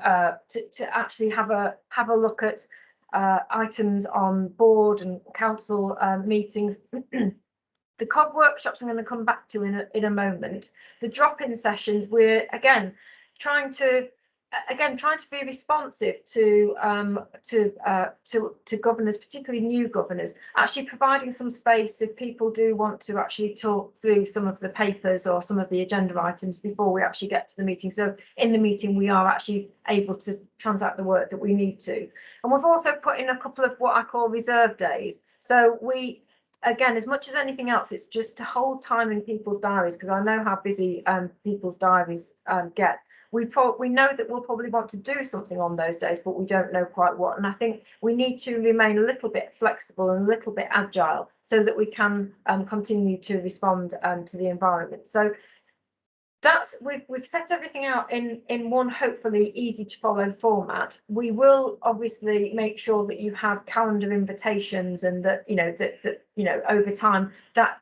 actually have a look at items on board and council meetings. The COG workshops I'm going to come back to in a moment. The drop-in sessions, we're again trying to be responsive to governors, particularly new governors, actually providing some space if people do want to actually talk through some of the papers or some of the agenda items before we actually get to the meeting. So in the meeting we are actually able to transact the work that we need to. And we've also put in a couple of what I call reserve days. So we, again, as much as anything else, it's just to hold time in people's diaries, because I know how busy people's diaries get. We know that we'll probably want to do something on those days, but we don't know quite what. And I think we need to remain a little bit flexible and a little bit agile so that we can continue to respond to the environment. So that's we've set everything out in one hopefully easy to follow format. We will obviously make sure that you have calendar invitations, and that over time that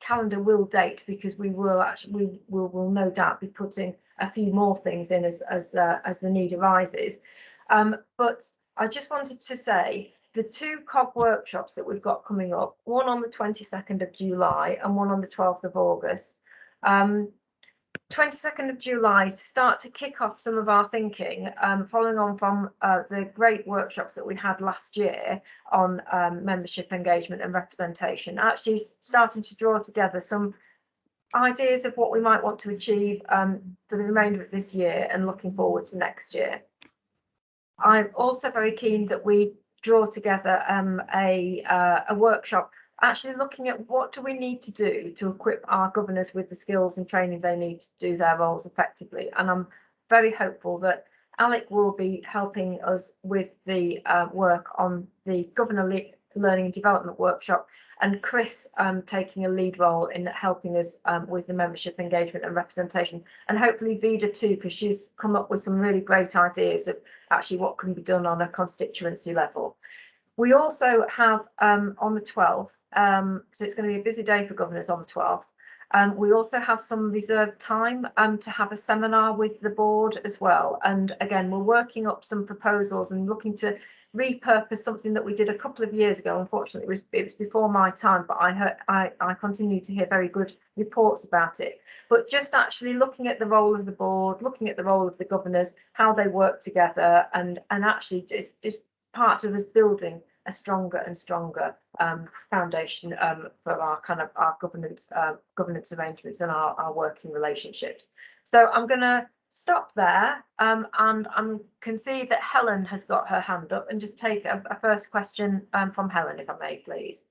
calendar will date, because we will no doubt be putting a few more things in as the need arises. But I just wanted to say the two COG workshops that we've got coming up, one on the 22nd of July and one on the 12th of August. 22nd of July is to start to kick off some of our thinking, following on from the great workshops that we had last year on membership engagement and representation, actually starting to draw together some ideas of what we might want to achieve for the remainder of this year and looking forward to next year. I'm also very keen that we draw together a workshop actually looking at what do we need to do to equip our governors with the skills and training they need to do their roles effectively. And I'm very hopeful that Alec will be helping us with the work on the Governor Learning and Development Workshop, and Chris taking a lead role in helping us with the membership engagement and representation, and hopefully Vida too, because she's come up with some really great ideas of actually what can be done on a constituency level. We also have on the 12th, so it's going to be a busy day for governors on the 12th. We also have some reserved time to have a seminar with the board as well. And again, we're working up some proposals and looking to repurpose something that we did a couple of years ago. Unfortunately, it was before my time, but I continue to hear very good reports about it. But just actually looking at the role of the board, looking at the role of the governors, how they work together, and actually just part of us building a stronger and stronger foundation for our governance arrangements and our working relationships. So I'm going to stop there, and I can see that Helen has got her hand up, and just take a first question from Helen, if I may, please.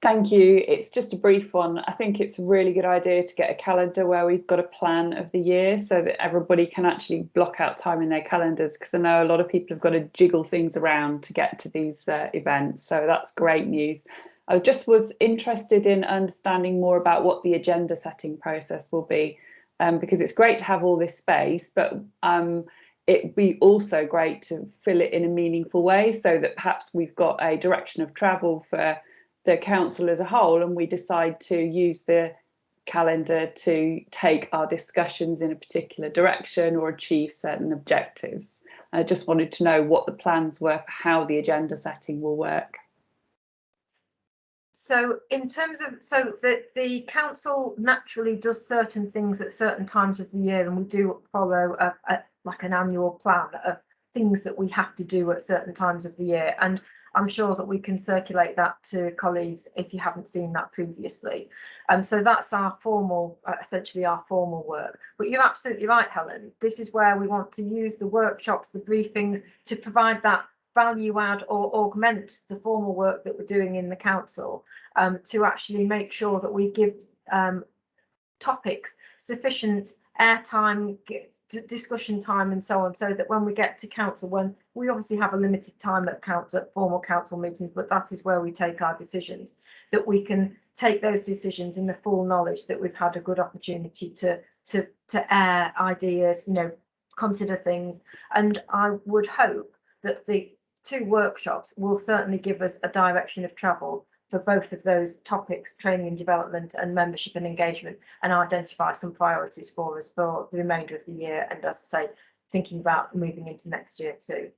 Thank you. It's just a brief one. I think it's a really good idea to get a calendar where we've got a plan of the year so that everybody can actually block out time in their calendars, because I know a lot of people have got to jiggle things around to get to these events. So that's great news. I just was interested in understanding more about what the agenda setting process will be, because it's great to have all this space, but it'd be also great to fill it in a meaningful way, so that perhaps we've got a direction of travel for the council as a whole, and we decide to use the calendar to take our discussions in a particular direction or achieve certain objectives. I just wanted to know what the plans were for how the agenda setting will work. So in terms of, the council naturally does certain things at certain times of the year, and we do follow like an annual plan of things that we have to do at certain times of the year. And I'm sure that we can circulate that to colleagues if you haven't seen that previously. So that's our formal, essentially our formal work. But you're absolutely right, Helen. This is where we want to use the workshops, the briefings, to provide that value add or augment the formal work that we're doing in the council, to actually make sure that we give topics sufficient airtime, discussion time and so on, so that when we get to council, when we obviously have a limited time at formal council meetings, but that is where we take our decisions, that we can take those decisions in the full knowledge that we've had a good opportunity to air ideas, consider things. And I would hope that the 2 workshops will certainly give us a direction of travel for both of those topics, training and development and membership and engagement, and identify some priorities for us for the remainder of the year, and, as I say, thinking about moving into next year too.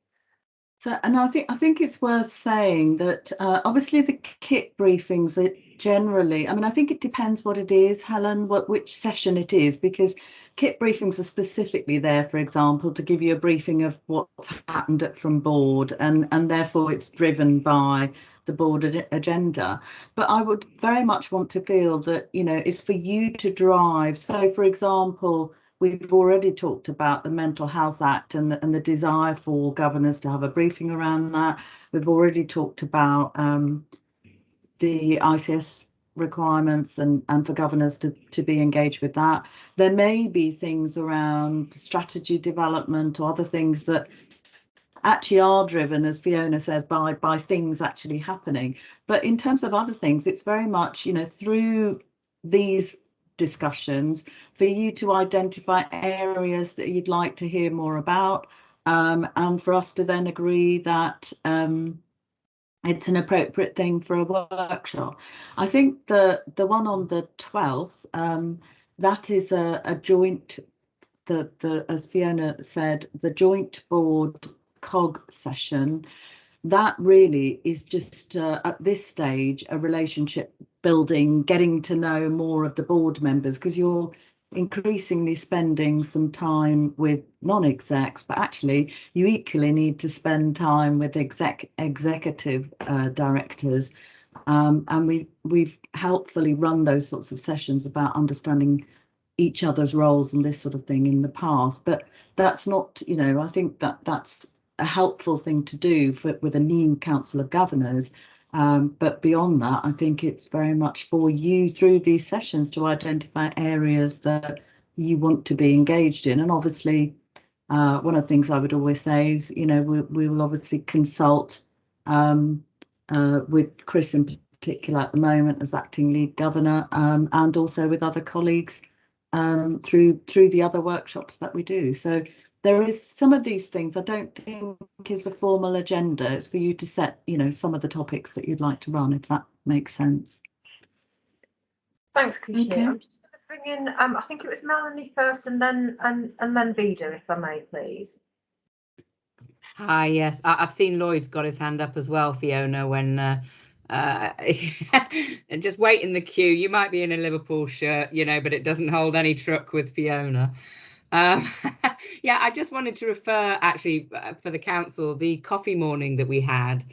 So, and I think it's worth saying that obviously the kit briefings are generally, I think it depends what it is, Helen, which session it is, because kit briefings are specifically there, for example, to give you a briefing of what's happened from board, and therefore it's driven by the board agenda. But I would very much want to feel that, it's for you to drive. So, for example, we've already talked about the Mental Health Act and the desire for governors to have a briefing around that. We've already talked about the ICS requirements and for governors to be engaged with that. There may be things around strategy development or other things that actually are driven, as Fiona says, by things actually happening. But in terms of other things, it's very much, through these discussions for you to identify areas that you'd like to hear more about, and for us to then agree that it's an appropriate thing for a workshop. I think the one on the 12th, that is a joint, as Fiona said, the joint board COG session. That really is just at this stage a relationship building, getting to know more of the board members, because you're increasingly spending some time with non-execs, but actually you equally need to spend time with executive directors, and we've helpfully run those sorts of sessions about understanding each other's roles and this sort of thing in the past. But that's not, I think that's a helpful thing to do with a new Council of Governors. But beyond that, I think it's very much for you through these sessions to identify areas that you want to be engaged in. And obviously, one of the things I would always say is, we will obviously consult with Chris in particular at the moment as acting lead governor, and also with other colleagues through the other workshops that we do. So there is some of these things I don't think is a formal agenda. It's for you to set, some of the topics that you'd like to run, if that makes sense. Thanks, Krishna. Okay. I'm just going to bring in, I think it was Melanie first, and then Vida, if I may, please. Hi, yes, I've seen Lloyd's got his hand up as well, Fiona, when just wait in the queue. You might be in a Liverpool shirt, but it doesn't hold any truck with Fiona. Yeah, I just wanted to refer actually for the council, the coffee morning that we had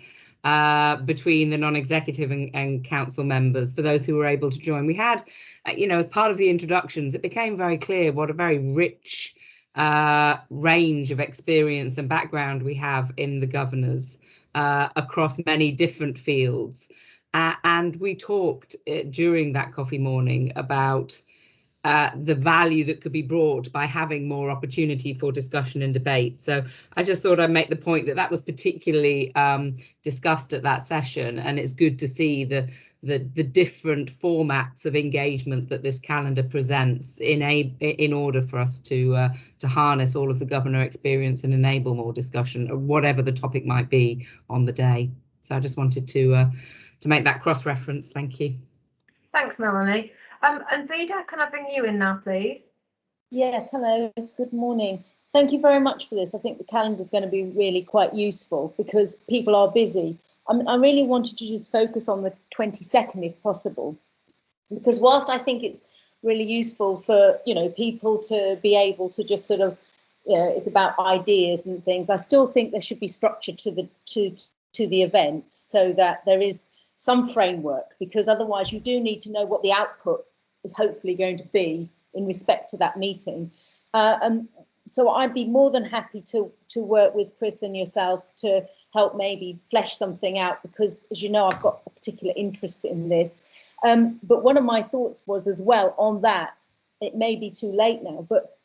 between the non-executive and council members, for those who were able to join. We had, as part of the introductions, it became very clear what a very rich range of experience and background we have in the governors across many different fields. And we talked during that coffee morning about the value that could be brought by having more opportunity for discussion and debate. So I just thought I'd make the point that was particularly discussed at that session, and it's good to see the different formats of engagement that this calendar presents in order for us to harness all of the governor experience and enable more discussion, whatever the topic might be on the day. So I just wanted to make that cross-reference. Thank you. Thanks, Melanie. And Vida, can I bring you in now, please? Yes, hello, good morning. Thank you very much for this. I think the calendar is going to be really quite useful because people are busy. I really wanted to just focus on the 22nd if possible, because whilst I think it's really useful for, people to be able to just sort of, it's about ideas and things, I still think there should be structure to to the event so that there is some framework, because otherwise you do need to know what the output is hopefully going to be in respect to that meeting. And so I'd be more than happy to work with Chris and yourself to help maybe flesh something out, because as you know, I've got a particular interest in this. But one of my thoughts was as well on that, it may be too late now, but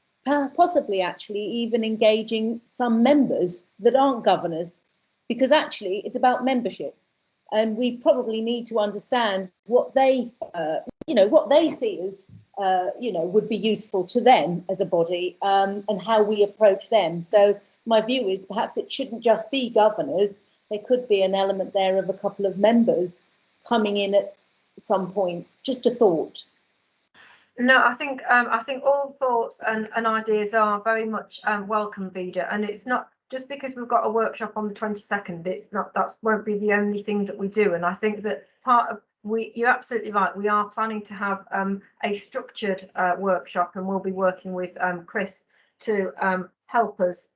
possibly actually even engaging some members that aren't governors, because actually it's about membership. And we probably need to understand what they, what they see as, would be useful to them as a body, and how we approach them. So my view is perhaps it shouldn't just be governors. There could be an element there of a couple of members coming in at some point. Just a thought. No, I think all thoughts and ideas are very much welcome, Vida, and it's not just because we've got a workshop on the 22nd. It's not, that won't be the only thing that we do. And I think that part of you're absolutely right. We are planning to have a structured workshop, and we'll be working with Chris to help us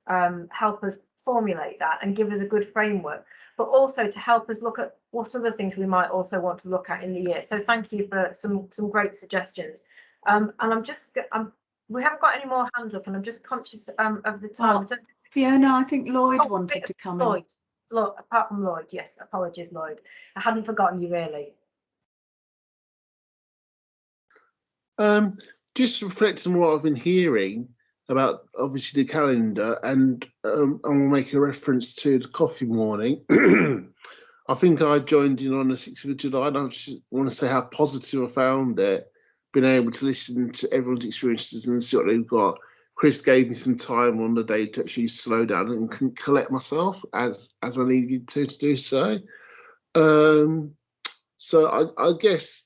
formulate that and give us a good framework, but also to help us look at what other things we might also want to look at in the year. So thank you for some great suggestions. And we haven't got any more hands up, and I'm just conscious of the time. Well, Fiona, I think Lloyd wanted to come in. Look, apart from Lloyd, yes, apologies, Lloyd. I hadn't forgotten you, really. Just reflecting on what I've been hearing about, obviously, the calendar, and I'll make a reference to the coffee morning. I think I joined in on the 6th of July, and I just want to say how positive I found it, being able to listen to everyone's experiences and see what they've got. Chris gave me some time on the day to actually slow down and collect myself as I needed to do so. So I guess,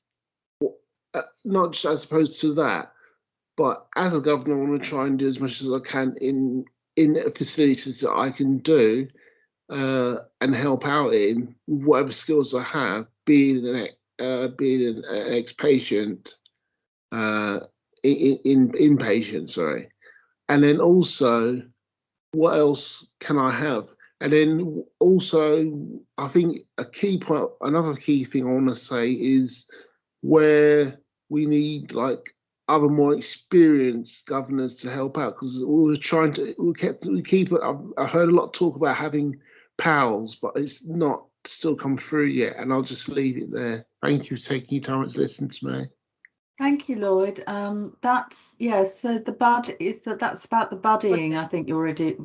not just as opposed to that, but as a governor, I want to try and do as much as I can in facilities that I can do and help out in whatever skills I have, being an ex-patient, inpatient, sorry. And then also, what else can I have? And then also, I think another key thing I want to say is where we need like other more experienced governors to help out, because I heard a lot of talk about having pals, but it's not still come through yet. And I'll just leave it there. Thank you for taking your time to listen to me. Thank you, Lloyd. That's, yes, so the budget is that's about the buddying, I think you're already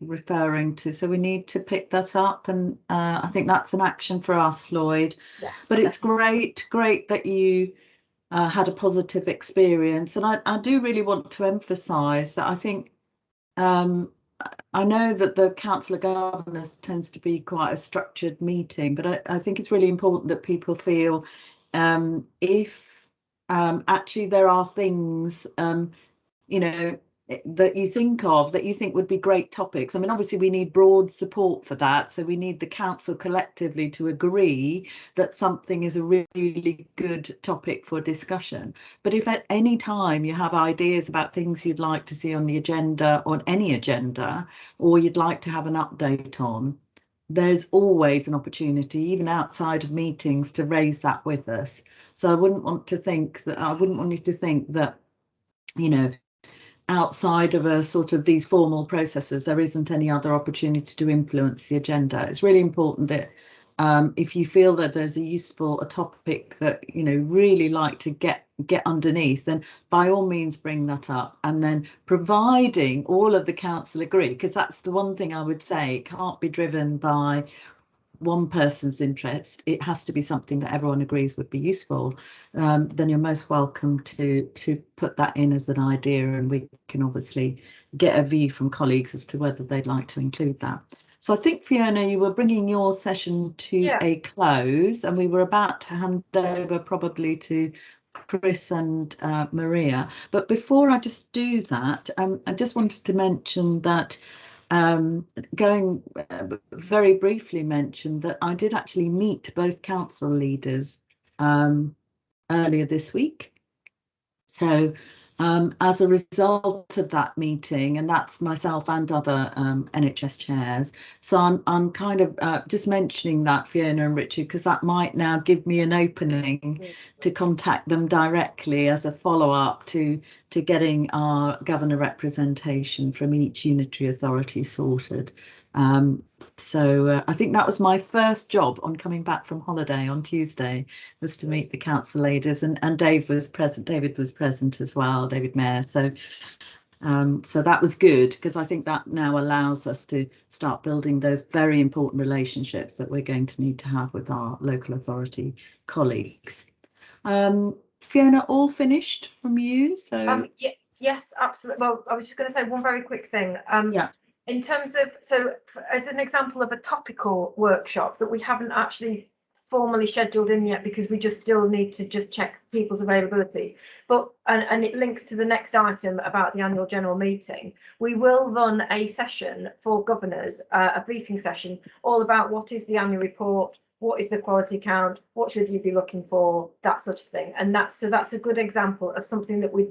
referring to. So we need to pick that up, and I think that's an action for us, Lloyd. Yes, but it's great that you had a positive experience. And I do really want to emphasise that I think I know that the Council of Governors tends to be quite a structured meeting, but I think it's really important that people feel if actually there are things that you think of that you think would be great topics. I mean, obviously we need broad support for that, so we need the council collectively to agree that something is a really good topic for discussion. But if at any time you have ideas about things you'd like to see on the agenda, on any agenda, or you'd like to have an update on, there's always an opportunity, even outside of meetings, to raise that with us. So I wouldn't want you to think that, outside of a sort of these formal processes, there isn't any other opportunity to influence the agenda. It's really important that if you feel that there's a topic that really like to get underneath, then by all means bring that up. And then providing all of the council agree, because that's the one thing I would say, it can't be driven by one person's interest, it has to be something that everyone agrees would be useful. Then you're most welcome to put that in as an idea, and we can obviously get a view from colleagues as to whether they'd like to include that. So I think, Fiona, you were bringing your session to a close, and we were about to hand over probably to Chris and Maria. But before I just do that, I just wanted to mention that very briefly mention that I did actually meet both council leaders earlier this week. So As a result of that meeting, and that's myself and other NHS chairs. So I'm kind of just mentioning that, Fiona and Richard, because that might now give me an opening to contact them directly as a follow-up to getting our governor representation from each unitary authority sorted. So I think that was my first job on coming back from holiday on Tuesday, was to meet the council leaders, and David was present as well, David Mayer. So so that was good, because I think that now allows us to start building those very important relationships that we're going to need to have with our local authority colleagues. Fiona, all finished from you? So yes, absolutely. Well, I was just going to say one very quick thing. Yeah. In terms of, so as an example of a topical workshop that we haven't actually formally scheduled in yet, because we just still need to just check people's availability, but and it links to the next item about the annual general meeting. We will run a session for governors, a briefing session, all about what is the annual report, what is the quality count, what should you be looking for, that sort of thing. And that's a good example of something that we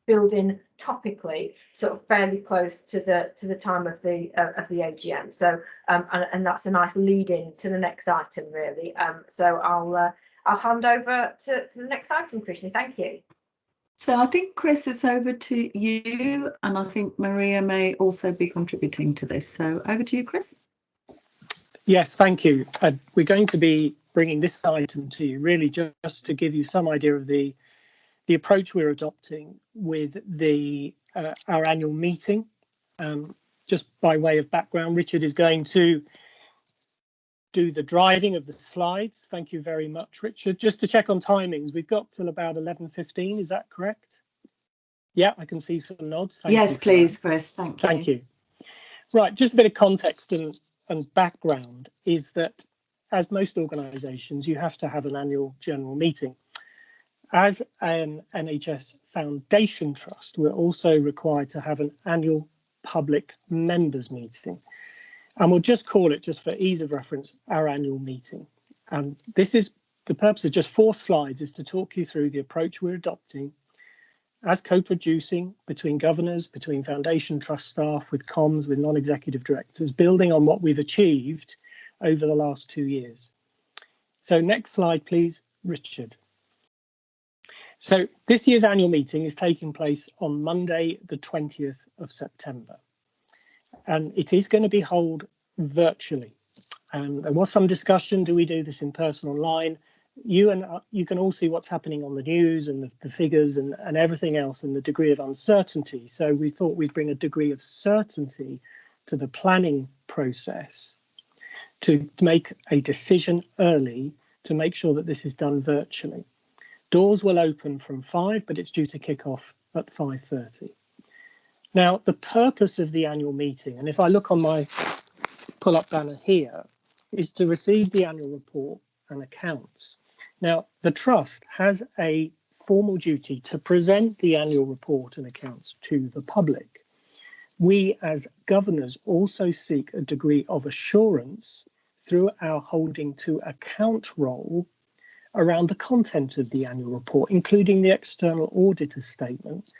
build in topically, sort of fairly close to the time of the AGM. So and that's a nice lead in to the next item, really. So I'll hand over to the next item, Krishni. Thank you. So I think, Chris, it's over to you, and I think Maria may also be contributing to this. So over to you, Chris. Yes, thank you. We're going to be bringing this item to you really just to give you some idea of the approach we're adopting with our annual meeting. Just by way of background, Richard is going to do the driving of the slides. Thank you very much, Richard. Just to check on timings, we've got till about 11:15, is that correct? Yeah, I can see some nods. Yes, please, Chris. Thank you. Thank you. Right, just a bit of context and background is that, as most organisations, you have to have an annual general meeting. As an NHS Foundation Trust, we're also required to have an annual public members meeting. And we'll just call it, just for ease of reference, our annual meeting. And this is the purpose of just 4 slides, is to talk you through the approach we're adopting as co-producing between governors, between Foundation Trust staff, with comms, with non-executive directors, building on what we've achieved over the last 2 years. So next slide, please, Richard. So this year's annual meeting is taking place on Monday, the 20th of September. And it is going to be held virtually. There was some discussion, do we do this in person, online? You can all see what's happening on the news and the figures and everything else, and the degree of uncertainty. So we thought we'd bring a degree of certainty to the planning process to make a decision early to make sure that this is done virtually. Doors will open from 5, but it's due to kick off at 5:30. Now, the purpose of the annual meeting, and if I look on my pull-up banner here, is to receive the annual report and accounts. Now, the Trust has a formal duty to present the annual report and accounts to the public. We, as governors, also seek a degree of assurance through our holding to account role around the content of the annual report, including the external auditor's statement,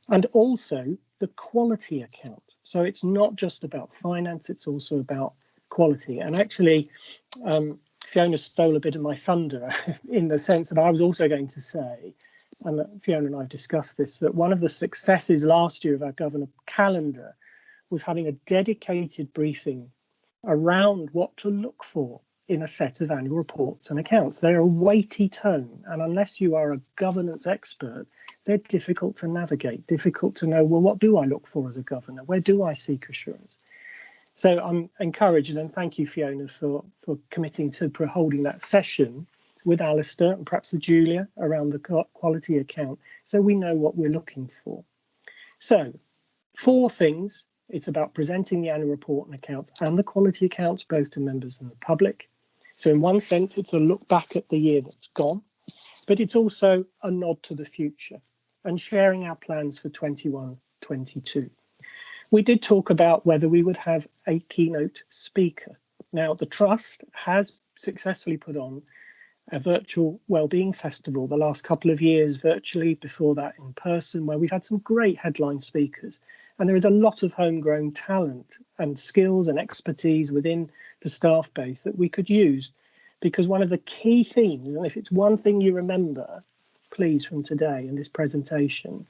and also the quality account. So it's not just about finance, it's also about quality. And actually, Fiona stole a bit of my thunder in the sense that I was also going to say, and Fiona and I have discussed this, that one of the successes last year of our governor calendar was having a dedicated briefing around what to look for in a set of annual reports and accounts. They're a weighty tome, and unless you are a governance expert, they're difficult to navigate, difficult to know, well, what do I look for as a governor? Where do I seek assurance? So I'm encouraged, and thank you, Fiona, for committing to holding that session with Alistair and perhaps with Julia around the quality account, so we know what we're looking for. So 4 things. It's about presenting the annual report and accounts and the quality accounts, both to members and the public. So in one sense, it's a look back at the year that's gone, but it's also a nod to the future and sharing our plans for 21-22. We did talk about whether we would have a keynote speaker. Now, the Trust has successfully put on a virtual wellbeing festival the last couple of years virtually, before that in person, where we've had some great headline speakers. And there is a lot of homegrown talent and skills and expertise within the staff base that we could use, because one of the key themes, and if it's one thing you remember, please, from today in this presentation,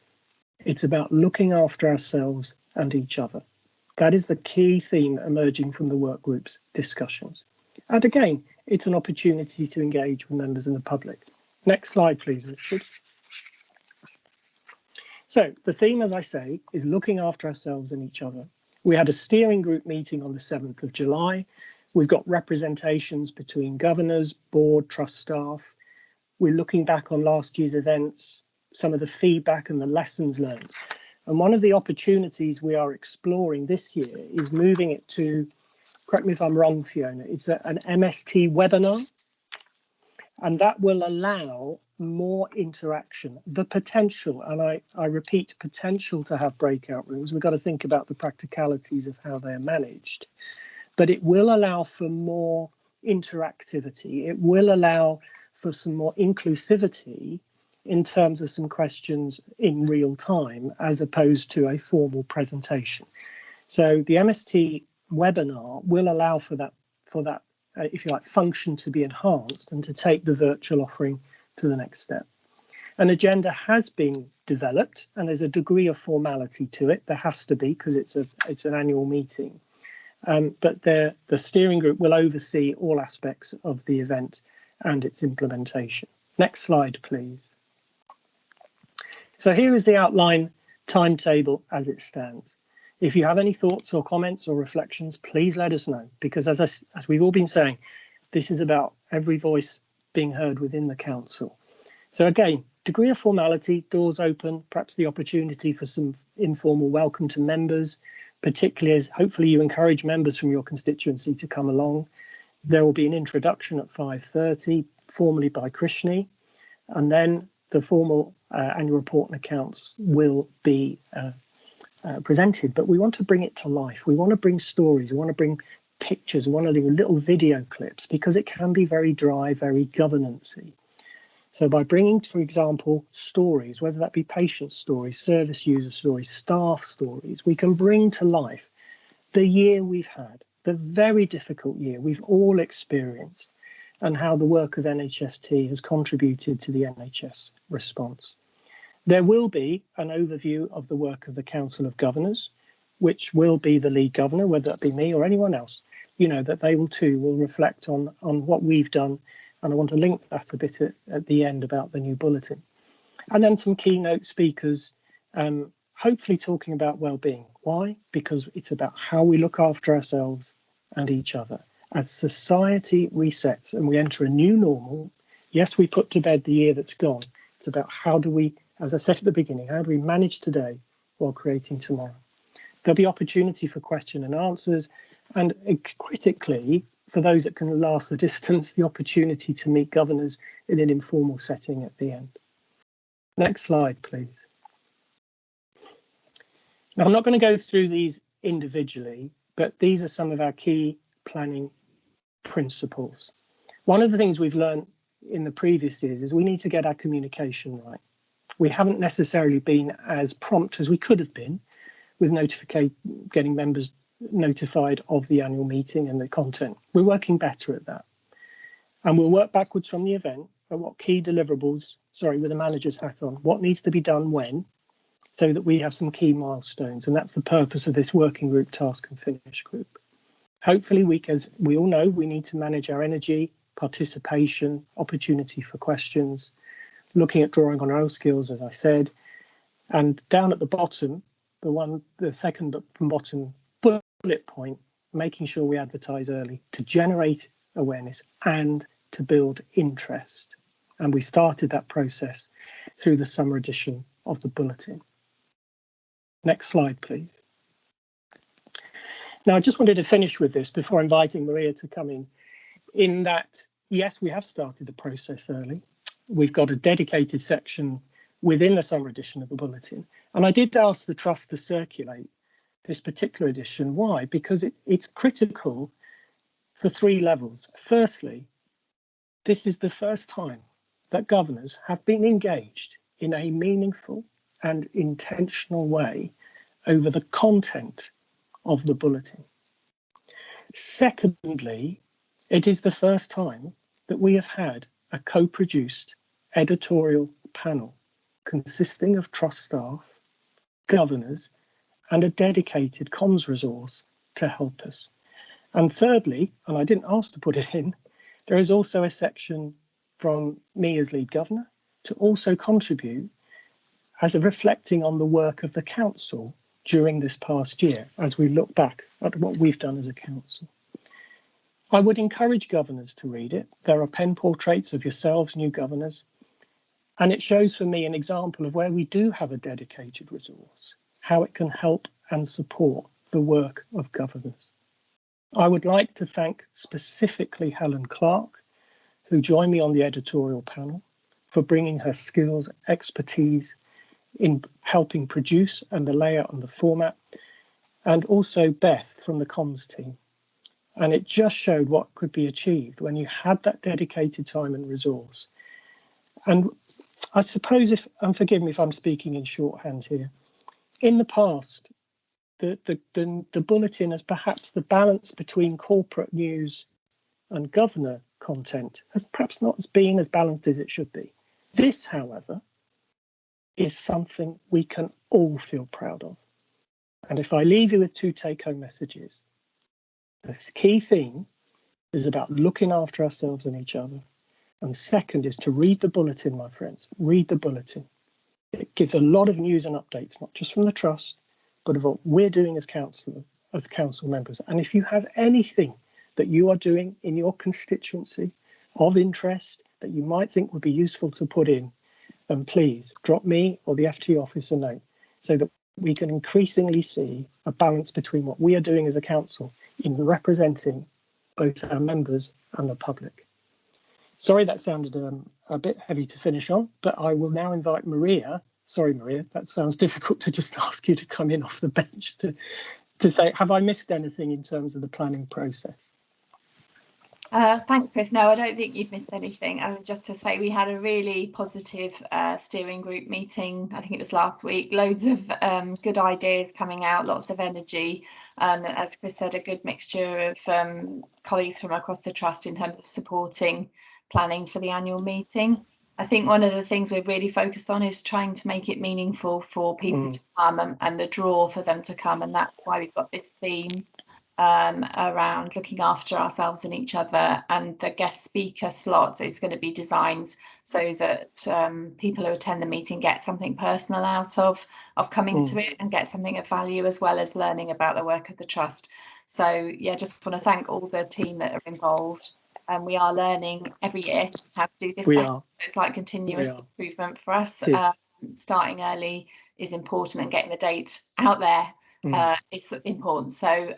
it's about looking after ourselves and each other. That is the key theme emerging from the work group's discussions. And again, it's an opportunity to engage with members of the public. Next slide, please, Richard. So the theme, as I say, is looking after ourselves and each other. We had a steering group meeting on the 7th of July. We've got representations between governors, board, trust staff. We're looking back on last year's events, some of the feedback and the lessons learned. And one of the opportunities we are exploring this year is moving it to, correct me if I'm wrong, Fiona, it's an MST webinar. And that will allow more interaction, the potential, and I repeat, potential to have breakout rooms. We've got to think about the practicalities of how they're managed. But it will allow for more interactivity. It will allow for some more inclusivity in terms of some questions in real time, as opposed to a formal presentation. So the MST webinar will allow for that, if you like, function to be enhanced and to take the virtual offering to the next step. An agenda has been developed, and there's a degree of formality to it. There has to be, because it's an annual meeting. But the steering group will oversee all aspects of the event and its implementation. Next slide, please. So here is the outline timetable as it stands. If you have any thoughts or comments or reflections, please let us know, because as we've all been saying, this is about every voice being heard within the council. So again, degree of formality, doors open, perhaps the opportunity for some informal welcome to members, particularly as hopefully you encourage members from your constituency to come along. There will be an introduction at 5:30, formally by Krishni, and then the formal annual report and accounts will be presented. But we want to bring it to life. We want to bring stories. We want to bring pictures. We want to do little video clips, because it can be very dry, very governance-y. So by bringing, for example, stories, whether that be patient stories, service user stories, staff stories, we can bring to life the year we've had, the very difficult year we've all experienced, and how the work of NHFT has contributed to the NHS response. There will be an overview of the work of the Council of Governors, which will be the lead governor, whether that be me or anyone else, you know, that they will too will reflect on what we've done. And I want to link that a bit at the end about the new bulletin. And then some keynote speakers, hopefully talking about well-being. Why? Because it's about how we look after ourselves and each other. As society resets and we enter a new normal, yes, we put to bed the year that's gone. It's about how do we, as I said at the beginning, how do we manage today while creating tomorrow? There'll be opportunity for question and answers, and critically, for those that can last the distance, the opportunity to meet governors in an informal setting at the end. Next slide, please. Now, I'm not going to go through these individually, but these are some of our key planning principles. One of the things we've learned in the previous years is we need to get our communication right. We haven't necessarily been as prompt as we could have been with getting members notified of the annual meeting and the content. We're working better at that. And we'll work backwards from the event at what key deliverables, with the manager's hat on, what needs to be done when, so that we have some key milestones. And that's the purpose of this working group task and finish group. Hopefully, as we all know, we need to manage our energy, participation, opportunity for questions, looking at drawing on our own skills, as I said. And down at the bottom, the second from bottom bullet point, making sure we advertise early to generate awareness and to build interest. And we started that process through the summer edition of the bulletin. Next slide, please. Now, I just wanted to finish with this before inviting Maria to come in that, yes, we have started the process early. We've got a dedicated section within the summer edition of the bulletin. And I did ask the Trust to circulate this particular edition. Why? Because it's critical for three levels. Firstly, this is the first time that governors have been engaged in a meaningful and intentional way over the content of the bulletin. Secondly, it is the first time that we have had a co-produced editorial panel consisting of trust staff, governors, and a dedicated comms resource to help us. And thirdly, and I didn't ask to put it in, there is also a section from me as lead governor to also contribute as a reflecting on the work of the council during this past year as we look back at what we've done as a council. I would encourage governors to read it. There are pen portraits of yourselves, new governors, and it shows for me an example of where we do have a dedicated resource, how it can help and support the work of governors. I would like to thank specifically Helen Clark, who joined me on the editorial panel, for bringing her skills, expertise in helping produce and the layout and the format, and also Beth from the comms team. And it just showed what could be achieved when you had that dedicated time and resource. And I suppose, and forgive me if I'm speaking in shorthand here, in the past, the bulletin as perhaps the balance between corporate news and governor content has perhaps not been as balanced as it should be. This, however, is something we can all feel proud of. And if I leave you with two take-home messages, the key theme is about looking after ourselves and each other. And second is to read the bulletin, my friends. Read the bulletin. It gives a lot of news and updates, not just from the trust, but of what we're doing as council members. And if you have anything that you are doing in your constituency of interest that you might think would be useful to put in, then please drop me or the FT office a note so that we can increasingly see a balance between what we are doing as a council in representing both our members and the public. Sorry, that sounded a bit heavy to finish on, but I will now invite Maria. Sorry, Maria, that sounds difficult to just ask you to come in off the bench to say, have I missed anything in terms of the planning process? Thanks, Chris. No, I don't think you've missed anything. Just to say, we had a really positive steering group meeting. I think it was last week. Loads of good ideas coming out, lots of energy. As Chris said, a good mixture of colleagues from across the trust in terms of supporting planning for the annual meeting. I think one of the things we're really focused on is trying to make it meaningful for people to come and the draw for them to come. And that's why we've got this theme around looking after ourselves and each other, and the guest speaker slots is going to be designed so that people who attend the meeting get something personal out of coming to it and get something of value, as well as learning about the work of the trust. So yeah, just want to thank all the team that are involved, and we are learning every year how to do this. It's like continuous improvement for us. Starting early is important, and getting the date out there is important. So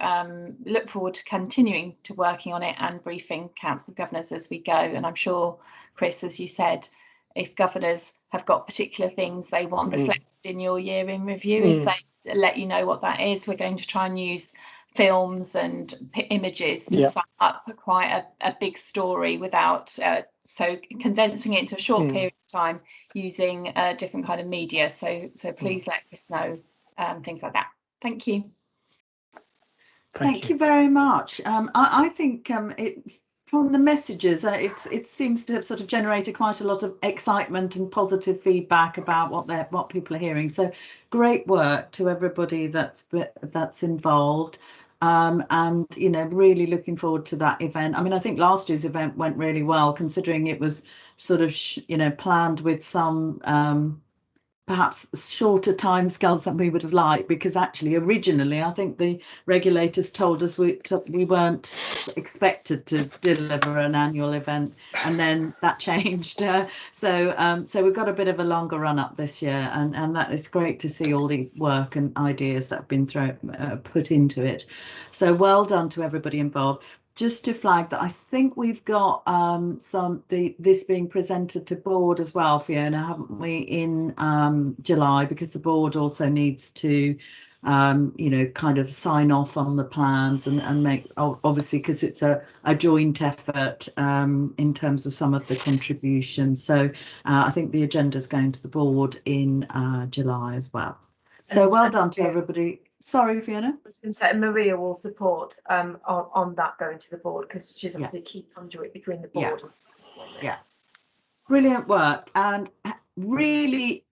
look forward to continuing to working on it and briefing council governors as we go. And I'm sure, Chris, as you said, if governors have got particular things they want reflected in your year in review, if they let you know what that is, we're going to try and use films and images to sum up quite a big story without so condensing it into a short period of time using a different kind of media. So please let Chris know things like that. Thank you. Thank you very much. I think from the messages, it seems to have sort of generated quite a lot of excitement and positive feedback about what people are hearing. So great work to everybody that's involved. And you know, really looking forward to that event. I mean, I think last year's event went really well, considering it was sort of planned with some perhaps shorter timescales than we would have liked, because actually originally I think the regulators told us we weren't expected to deliver an annual event, and then that changed. So we've got a bit of a longer run up this year, and that is great to see all the work and ideas that have been put into it. So well done to everybody involved. Just to flag that I think we've got this being presented to board as well, Fiona, haven't we, in July, because the board also needs to you know, kind of sign off on the plans and make, obviously, because it's a joint effort in terms of some of the contributions. So I think the agenda is going to the board in July as well. So well done to everybody. Sorry, Fiona. I was going to say Maria will support on that going to the board, because she's obviously a key conduit between the board and yeah. Brilliant work, and really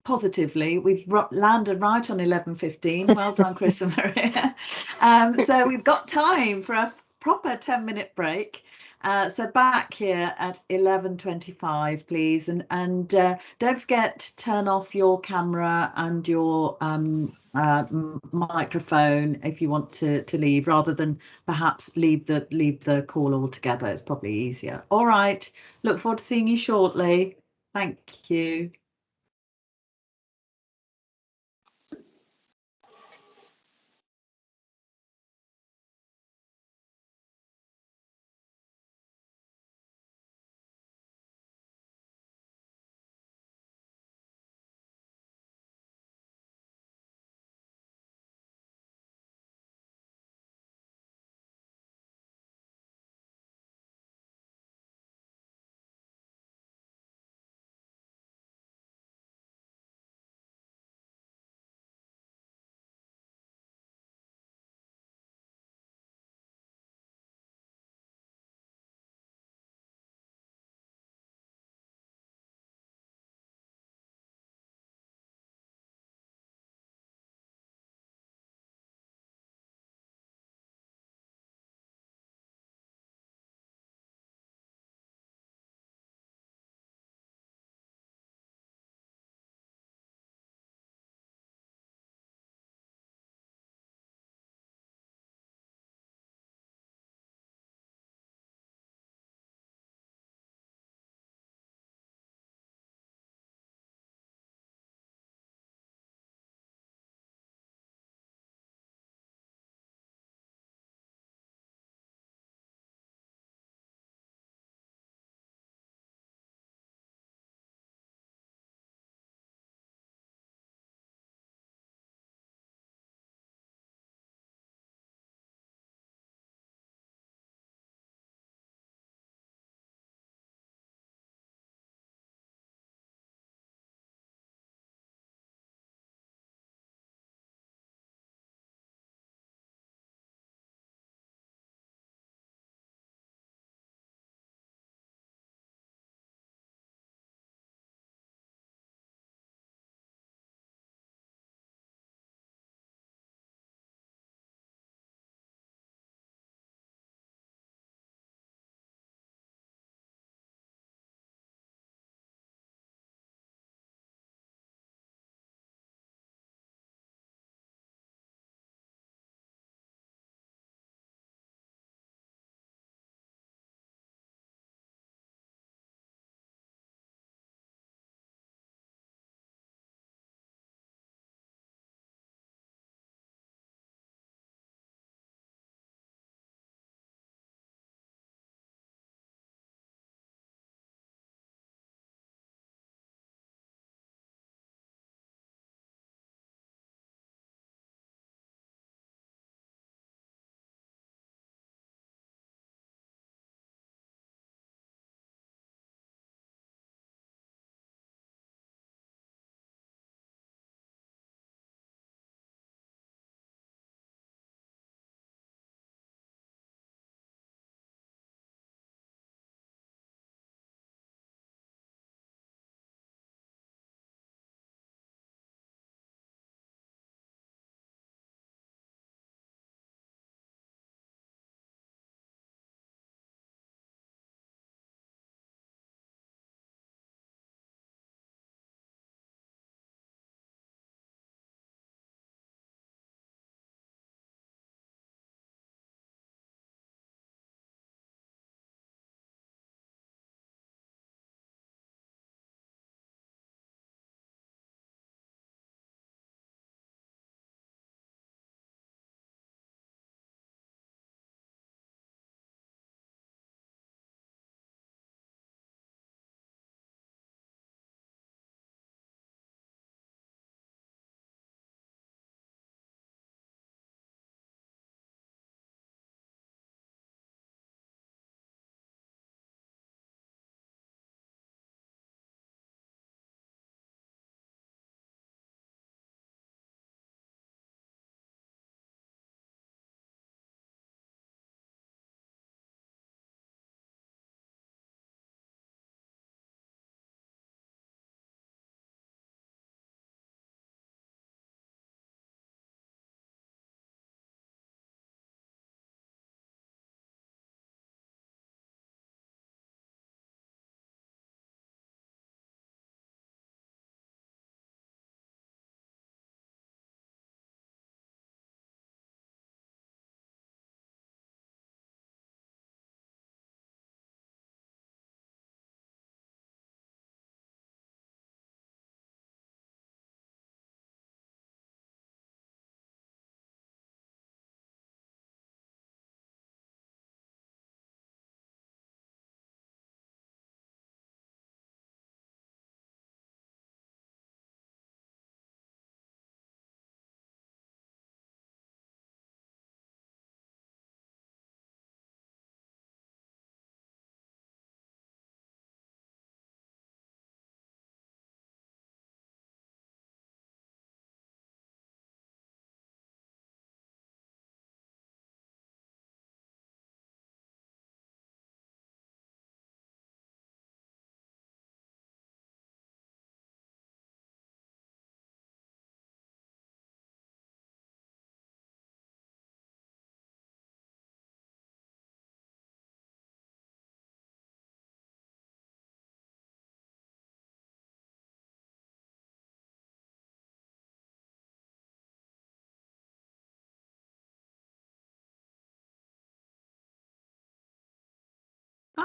positively, we've landed right on 11:15. Well done, Chris and Maria. So we've got time for a proper 10-minute break. So back here at 11:25, please, and don't forget to turn off your camera and your microphone if you want to leave, rather than perhaps leave the call altogether. It's probably easier. All right. Look forward to seeing you shortly. Thank you.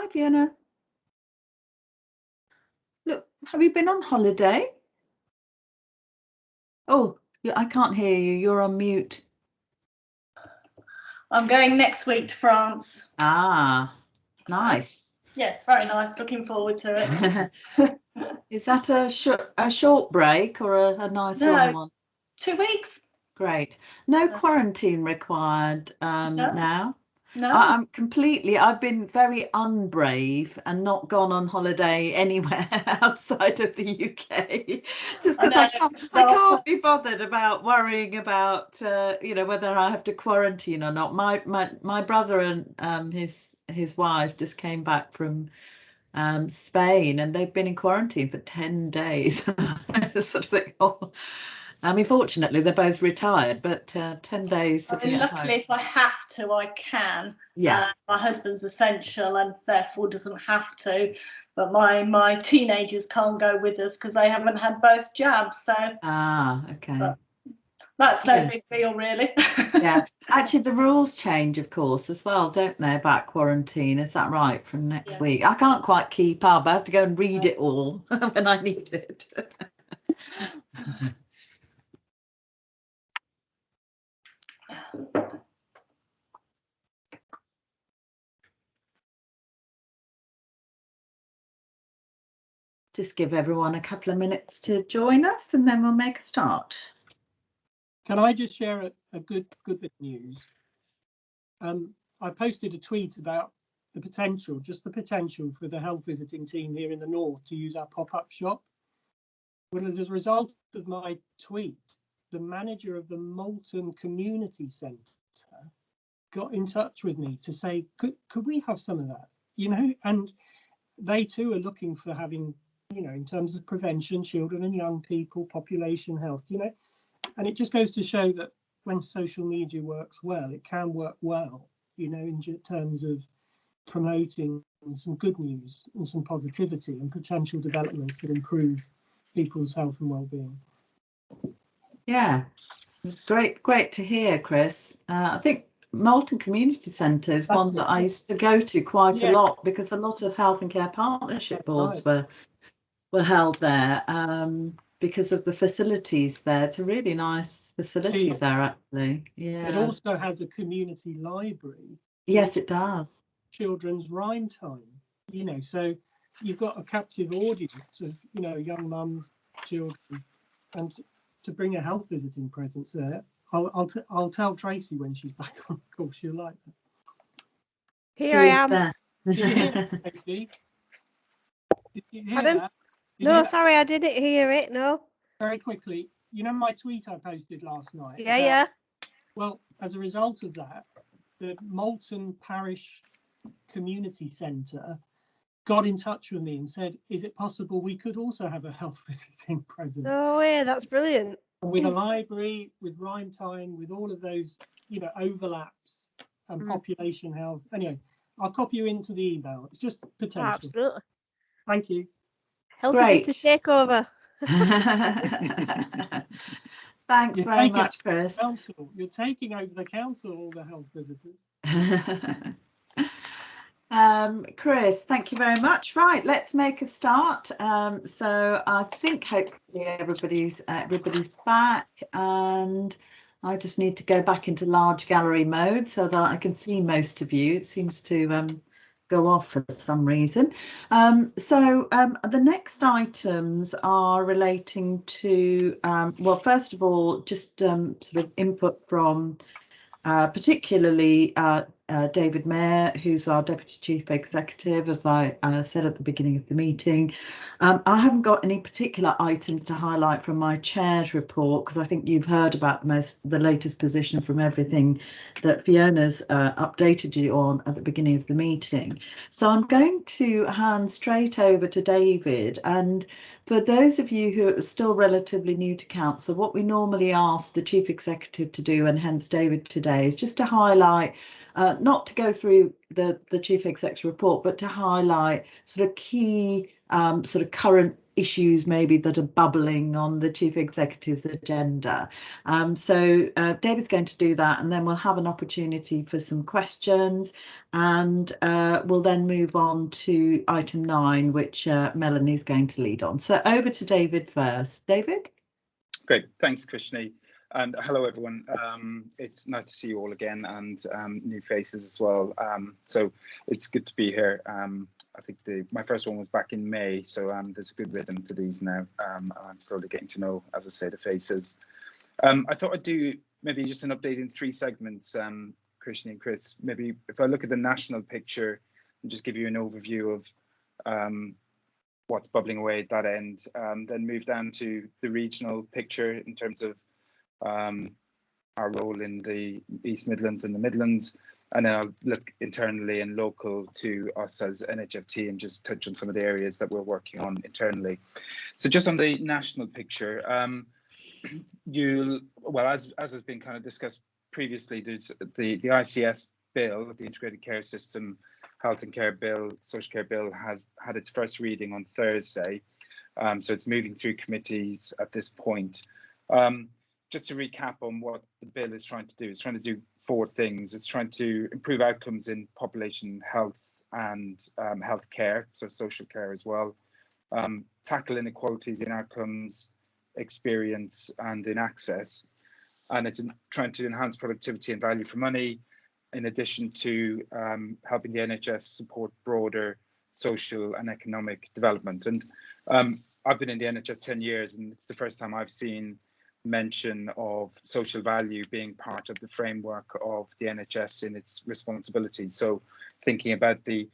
Hi, Fiona. Look, have you been on holiday? Oh, I can't hear you. You're on mute. I'm going next week to France. Ah, nice. Yes, very nice. Looking forward to it. Is that a short break or a nice long one? 2 weeks. Great. No quarantine required now. No. I've been very unbrave and not gone on holiday anywhere outside of the UK, just because I can't be bothered about worrying about whether I have to quarantine or not. My brother and his wife just came back from Spain, and they've been in quarantine for 10 days. Sort of thing. I mean, fortunately, they're both retired, but 10 days sitting at home. Luckily, if I have to, I can. Yeah. My husband's essential and therefore doesn't have to. But my teenagers can't go with us because they haven't had both jabs. So. Ah, okay. But that's no big deal, really. Yeah. Actually, the rules change, of course, as well, don't they, about quarantine? Is that right, from next week? I can't quite keep up. I have to go and read it all when I need it. Just give everyone a couple of minutes to join us, and then we'll make a start. Can I just share a good bit of news? I posted a tweet about the potential for the health visiting team here in the north to use our pop-up shop. Well, as a result of my tweet, the manager of the Malton Community Centre got in touch with me to say, could we have some of that? And they too are looking for having, in terms of prevention, children and young people, population health, and it just goes to show that when social media works well, it can work well, in terms of promoting some good news and some positivity and potential developments that improve people's health and well-being. Yeah, it's great to hear, Chris. I think Malton Community Centre is one that I used to go to quite a lot, because a lot of health and care partnership boards were held there because of the facilities there. It's a really nice facility there, actually. Yeah. It also has a community library. Yes, it does. Children's rhyme time, so you've got a captive audience of, young mums, children, and to bring a health visiting presence there. I'll tell Tracy when she's back on call. She'll like that. Here I am. Did you hear that, Tracy? Did you hear that? No, sorry, I didn't hear it. No. Very quickly, my tweet I posted last night. Yeah. Well, as a result of that, the Malton Parish Community Centre got in touch with me and said, is it possible we could also have a health visiting presence? No way, that's brilliant. With a library, with rhyme time, with all of those, overlaps and population health. Anyway, I'll copy you into the email. It's just potential. Absolutely. Thank you. Healthy to take over. Thanks very much, Chris. Council. You're taking over the council, all the health visitors. Chris, thank you very much. Right, let's make a start. So I think hopefully everybody's back, and I just need to go back into large gallery mode so that I can see most of you. It seems to go off for some reason. So the next items are relating to, well, first of all, just sort of input from particularly David Mayer, who's our Deputy Chief Executive, as I said at the beginning of the meeting. I haven't got any particular items to highlight from my chair's report, because I think you've heard about the latest position from everything that Fiona's updated you on at the beginning of the meeting. So I'm going to hand straight over to David. And for those of you who are still relatively new to council, what we normally ask the Chief Executive to do, and hence David today, is just to highlight, not to go through the Chief Executive's report, but to highlight sort of key sort of current issues maybe that are bubbling on the Chief Executive's agenda. So David's going to do that, and then we'll have an opportunity for some questions, and we'll then move on to item 9, which Melanie's going to lead on. So over to David first. David? Great, thanks, Krishni. And hello, everyone. It's nice to see you all again, and new faces as well. So it's good to be here. I think my first one was back in May, so there's a good rhythm to these now. I'm slowly getting to know, as I say, the faces. I thought I'd do maybe just an update in 3 segments, Krishni and Chris. Maybe if I look at the national picture and just give you an overview of what's bubbling away at that end, then move down to the regional picture in terms of our role in the East Midlands and the Midlands, and then I'll look internally and local to us as NHFT and just touch on some of the areas that we're working on internally. So just on the national picture, well, as has been kind of discussed previously, there's the ICS bill, the Integrated Care System, Health and Care Bill, Social Care Bill has had its first reading on Thursday. So it's moving through committees at this point. Just to recap on what the bill is trying to do, it's trying to do 4 things. It's trying to improve outcomes in population health and healthcare, so social care as well, tackle inequalities in outcomes, experience and in access, and it's trying to enhance productivity and value for money, in addition to helping the NHS support broader social and economic development. And I've been in the NHS 10 years, and it's the first time I've seen mention of social value being part of the framework of the NHS in its responsibilities. So thinking about the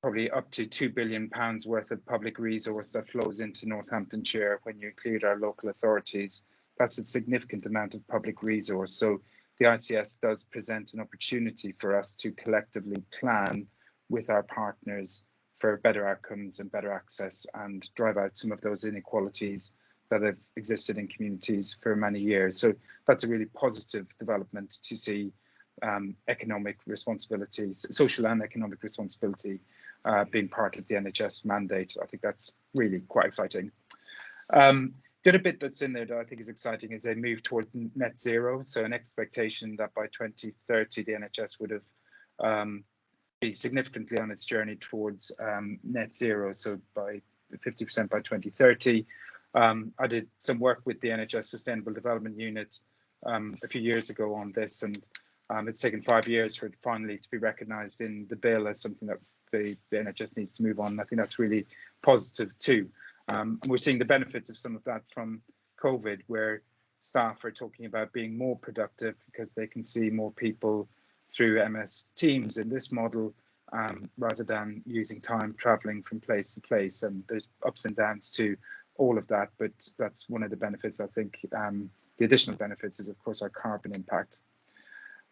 probably up to £2 billion worth of public resource that flows into Northamptonshire when you include our local authorities, that's a significant amount of public resource. So the ICS does present an opportunity for us to collectively plan with our partners for better outcomes and better access, and drive out some of those inequalities that have existed in communities for many years. So that's a really positive development to see economic responsibilities, social and economic responsibility being part of the NHS mandate. I think that's really quite exciting. The other bit that's in there that I think is exciting is a move towards net zero. So an expectation that by 2030, the NHS would have be significantly on its journey towards net zero. So by 50% by 2030. I did some work with the NHS Sustainable Development Unit a few years ago on this, and it's taken 5 years for it finally to be recognised in the bill as something that the NHS needs to move on. I think that's really positive too. We're seeing the benefits of some of that from COVID, where staff are talking about being more productive because they can see more people through MS Teams in this model, rather than using time travelling from place to place. And there's ups and downs to all of that, but that's one of the benefits. I think the additional benefits is, of course, our carbon impact.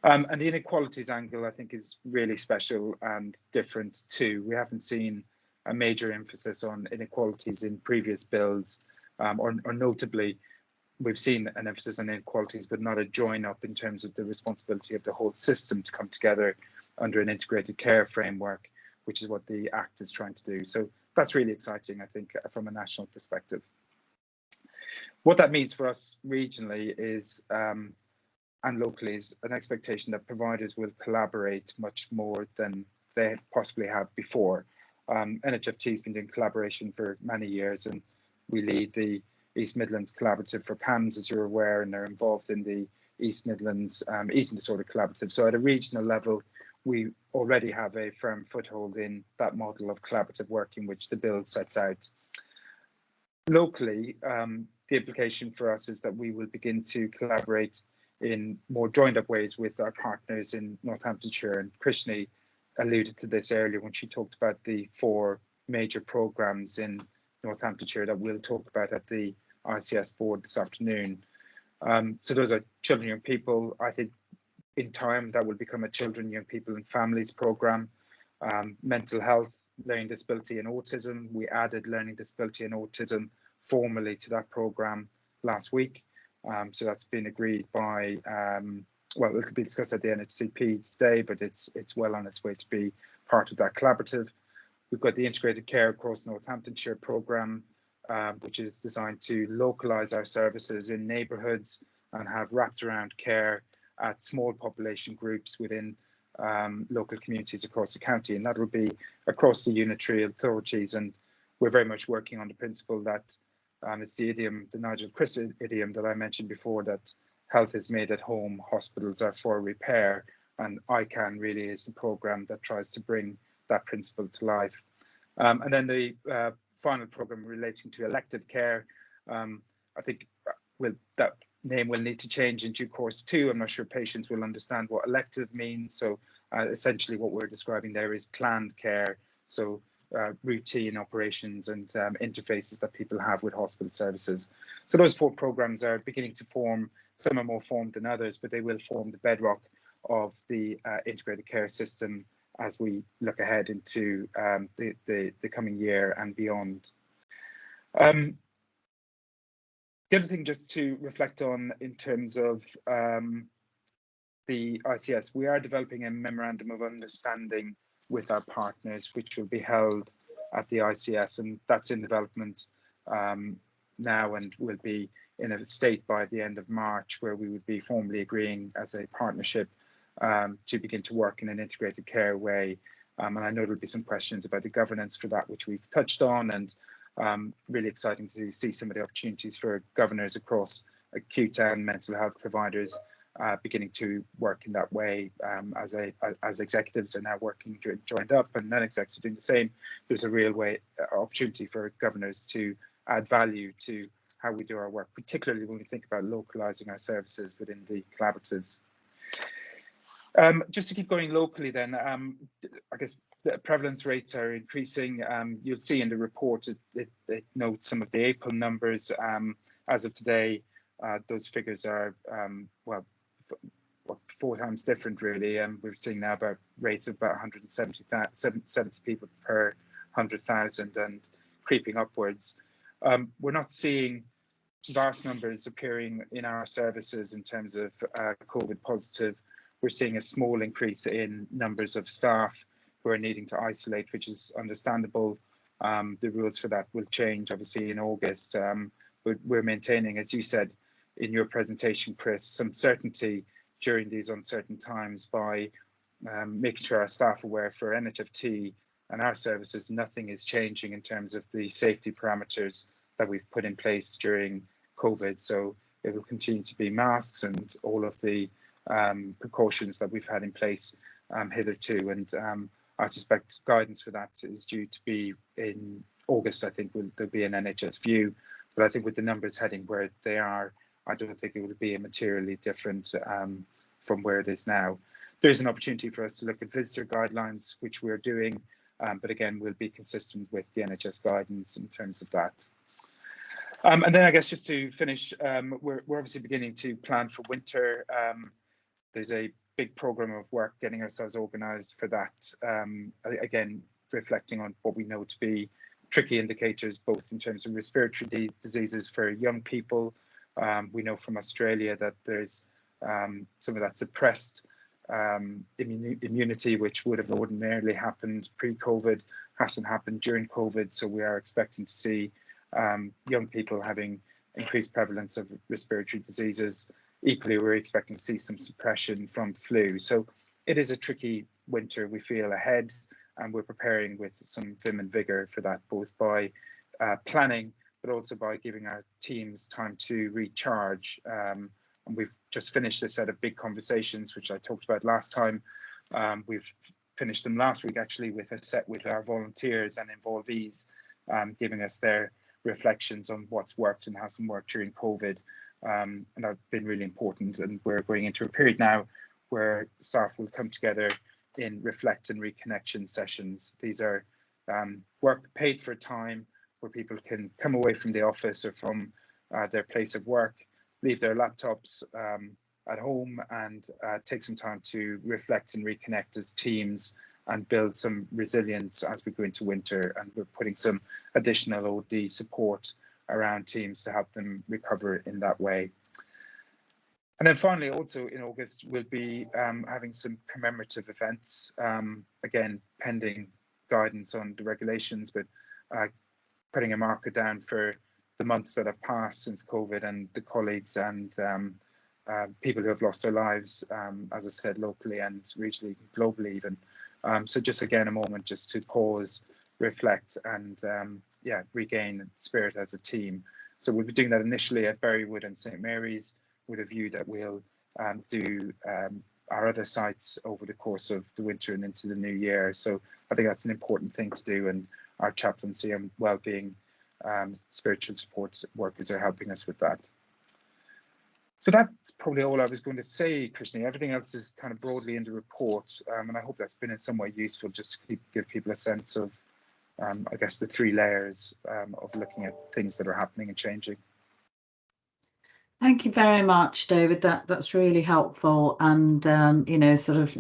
And the inequalities angle, I think, is really special and different too. We haven't seen a major emphasis on inequalities in previous bills, or notably, we've seen an emphasis on inequalities, but not a join up in terms of the responsibility of the whole system to come together under an integrated care framework, which is what the Act is trying to do. So that's really exciting, I think, from a national perspective. What that means for us regionally is, and locally, is an expectation that providers will collaborate much more than they possibly have before. NHFT has been doing collaboration for many years, and we lead the East Midlands Collaborative for PAMS, as you're aware, and are involved in the East Midlands Eating Disorder Collaborative. So at a regional level, we already have a firm foothold in that model of collaborative working, which the bill sets out. Locally, the implication for us is that we will begin to collaborate in more joined up ways with our partners in Northamptonshire, and Krishni alluded to this earlier when she talked about the 4 major programmes in Northamptonshire that we'll talk about at the ICS board this afternoon. So those are children, young people. I think in time that will become a children, young people and families programme. Mental health, learning disability and autism. We added learning disability and autism formally to that programme last week. So that's been agreed by, well, it'll be discussed at the NHCP today, but it's well on its way to be part of that collaborative. We've got the Integrated Care Across Northamptonshire programme which is designed to localise our services in neighbourhoods and have wrapped around care at small population groups within local communities across the county, and that will be across the unitary authorities. And we're very much working on the principle that it's the idiom, the Nigel Chris idiom that I mentioned before, that health is made at home, hospitals are for repair, and ICANN really is the programme that tries to bring that principle to life. And then the final programme relating to elective care, I think that name will need to change in due course too. I'm not sure patients will understand what elective means. So essentially what we're describing there is planned care. So routine operations and interfaces that people have with hospital services. So those 4 programs are beginning to form. Some are more formed than others, but they will form the bedrock of the integrated care system as we look ahead into the coming year and beyond. The other thing just to reflect on in terms of the ICS, we are developing a Memorandum of Understanding with our partners, which will be held at the ICS, and that's in development now and will be in a state by the end of March, where we would be formally agreeing as a partnership to begin to work in an integrated care way. And I know there'll be some questions about the governance for that, which we've touched on, and really exciting to see some of the opportunities for governors across acute and mental health providers beginning to work in that way as executives are now working joined up and non-execs are doing the same. There's a real opportunity for governors to add value to how we do our work, particularly when we think about localising our services within the collaboratives. Just to keep going locally then, I guess the prevalence rates are increasing. You'll see in the report it notes some of the April numbers. As of today, those figures are, well, 4 times different really. We're seeing now about rates of about 170 people per 100,000 and creeping upwards. We're not seeing vast numbers appearing in our services in terms of COVID positive. We're seeing a small increase in numbers of staff who are needing to isolate, which is understandable. The rules for that will change obviously in August. We're maintaining, as you said in your presentation, Chris, some certainty during these uncertain times by making sure our staff are aware for NHFT and our services, nothing is changing in terms of the safety parameters that we've put in place during COVID. So it will continue to be masks and all of the precautions that we've had in place hitherto. And I suspect guidance for that is due to be in August. I think there'll be an NHS view, but I think with the numbers heading where they are, I don't think it would be a materially different from where it is now. There's an opportunity for us to look at visitor guidelines, which we're doing, but again, we'll be consistent with the NHS guidance in terms of that. And then I guess just to finish, we're obviously beginning to plan for winter. There's a big program of work getting ourselves organised for that. Again, reflecting on what we know to be tricky indicators, both in terms of respiratory diseases for young people. We know from Australia that there's some of that suppressed immunity, which would have ordinarily happened pre-COVID, hasn't happened during COVID. So we are expecting to see young people having increased prevalence of respiratory diseases. Equally, we're expecting to see some suppression from flu. So it is a tricky winter we feel ahead, and we're preparing with some vim and vigour for that, both by planning, but also by giving our teams time to recharge. And we've just finished a set of big conversations, which I talked about last time. We've finished them last week, actually, with a set with our volunteers and involvees, giving us their reflections on what's worked and hasn't worked during COVID. And that's been really important. And we're going into a period now where staff will come together in reflect and reconnection sessions. These are work paid for time where people can come away from the office or from their place of work, leave their laptops at home and take some time to reflect and reconnect as teams and build some resilience as we go into winter. And we're putting some additional OD support around teams to help them recover in that way. And then finally, also in August, we'll be having some commemorative events, again, pending guidance on the regulations, but putting a marker down for the months that have passed since COVID, and the colleagues and people who have lost their lives, as I said, locally and regionally, globally even. So just again, a moment just to pause, reflect, and yeah, regain spirit as a team. So we'll be doing that initially at Berrywood and St Mary's, with a view that we'll do our other sites over the course of the winter and into the new year. So I think that's an important thing to do, and our chaplaincy and wellbeing spiritual support workers are helping us with that. So that's probably all I was going to say, Krishni. Everything else is kind of broadly in the report, and I hope that's been in some way useful, just to give people a sense of, I guess, the three layers of looking at things that are happening and changing. Thank you very much, David. That's really helpful, and you know, sort of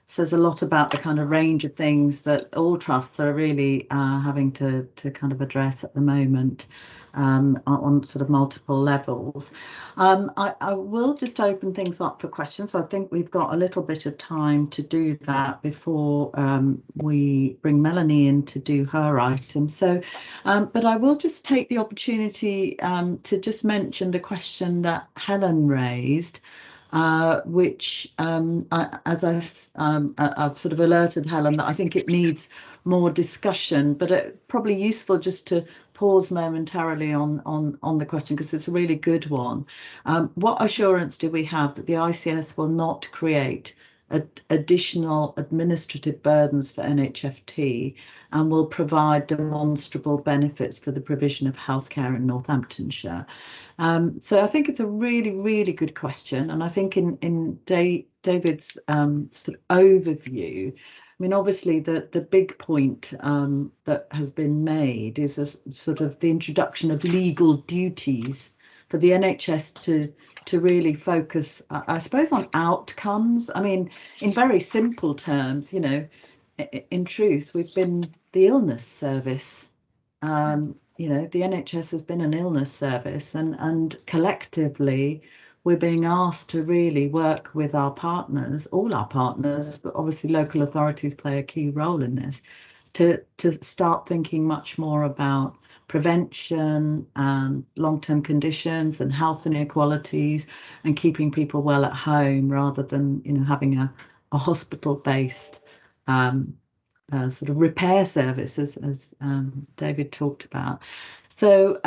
says a lot about the kind of range of things that all trusts are really having to kind of address at the moment, on sort of multiple levels. I will just open things up for questions. I think we've got a little bit of time to do that before we bring Melanie in to do her item. So, but I will just take the opportunity to just mention the question that Helen raised, which as I've sort of alerted Helen that I think it needs more discussion, but it probably useful just to pause momentarily on the question, because it's a really good one. What assurance do we have that the ICS will not create additional administrative burdens for NHFT and will provide demonstrable benefits for the provision of healthcare in Northamptonshire? So I think it's a really, really good question. And I think in David's sort of overview, I mean, obviously the big point that has been made is a sort of the introduction of legal duties for the NHS to really focus, I suppose, on outcomes. I mean, in very simple terms, you know, in truth, we've been the illness service. You know, the NHS has been an illness service, and collectively we're being asked to really work with our partners, all our partners, but obviously local authorities play a key role in this, to start thinking much more about prevention and long-term conditions and health inequalities and keeping people well at home, rather than, you know, having a hospital-based sort of repair service, as David talked about. So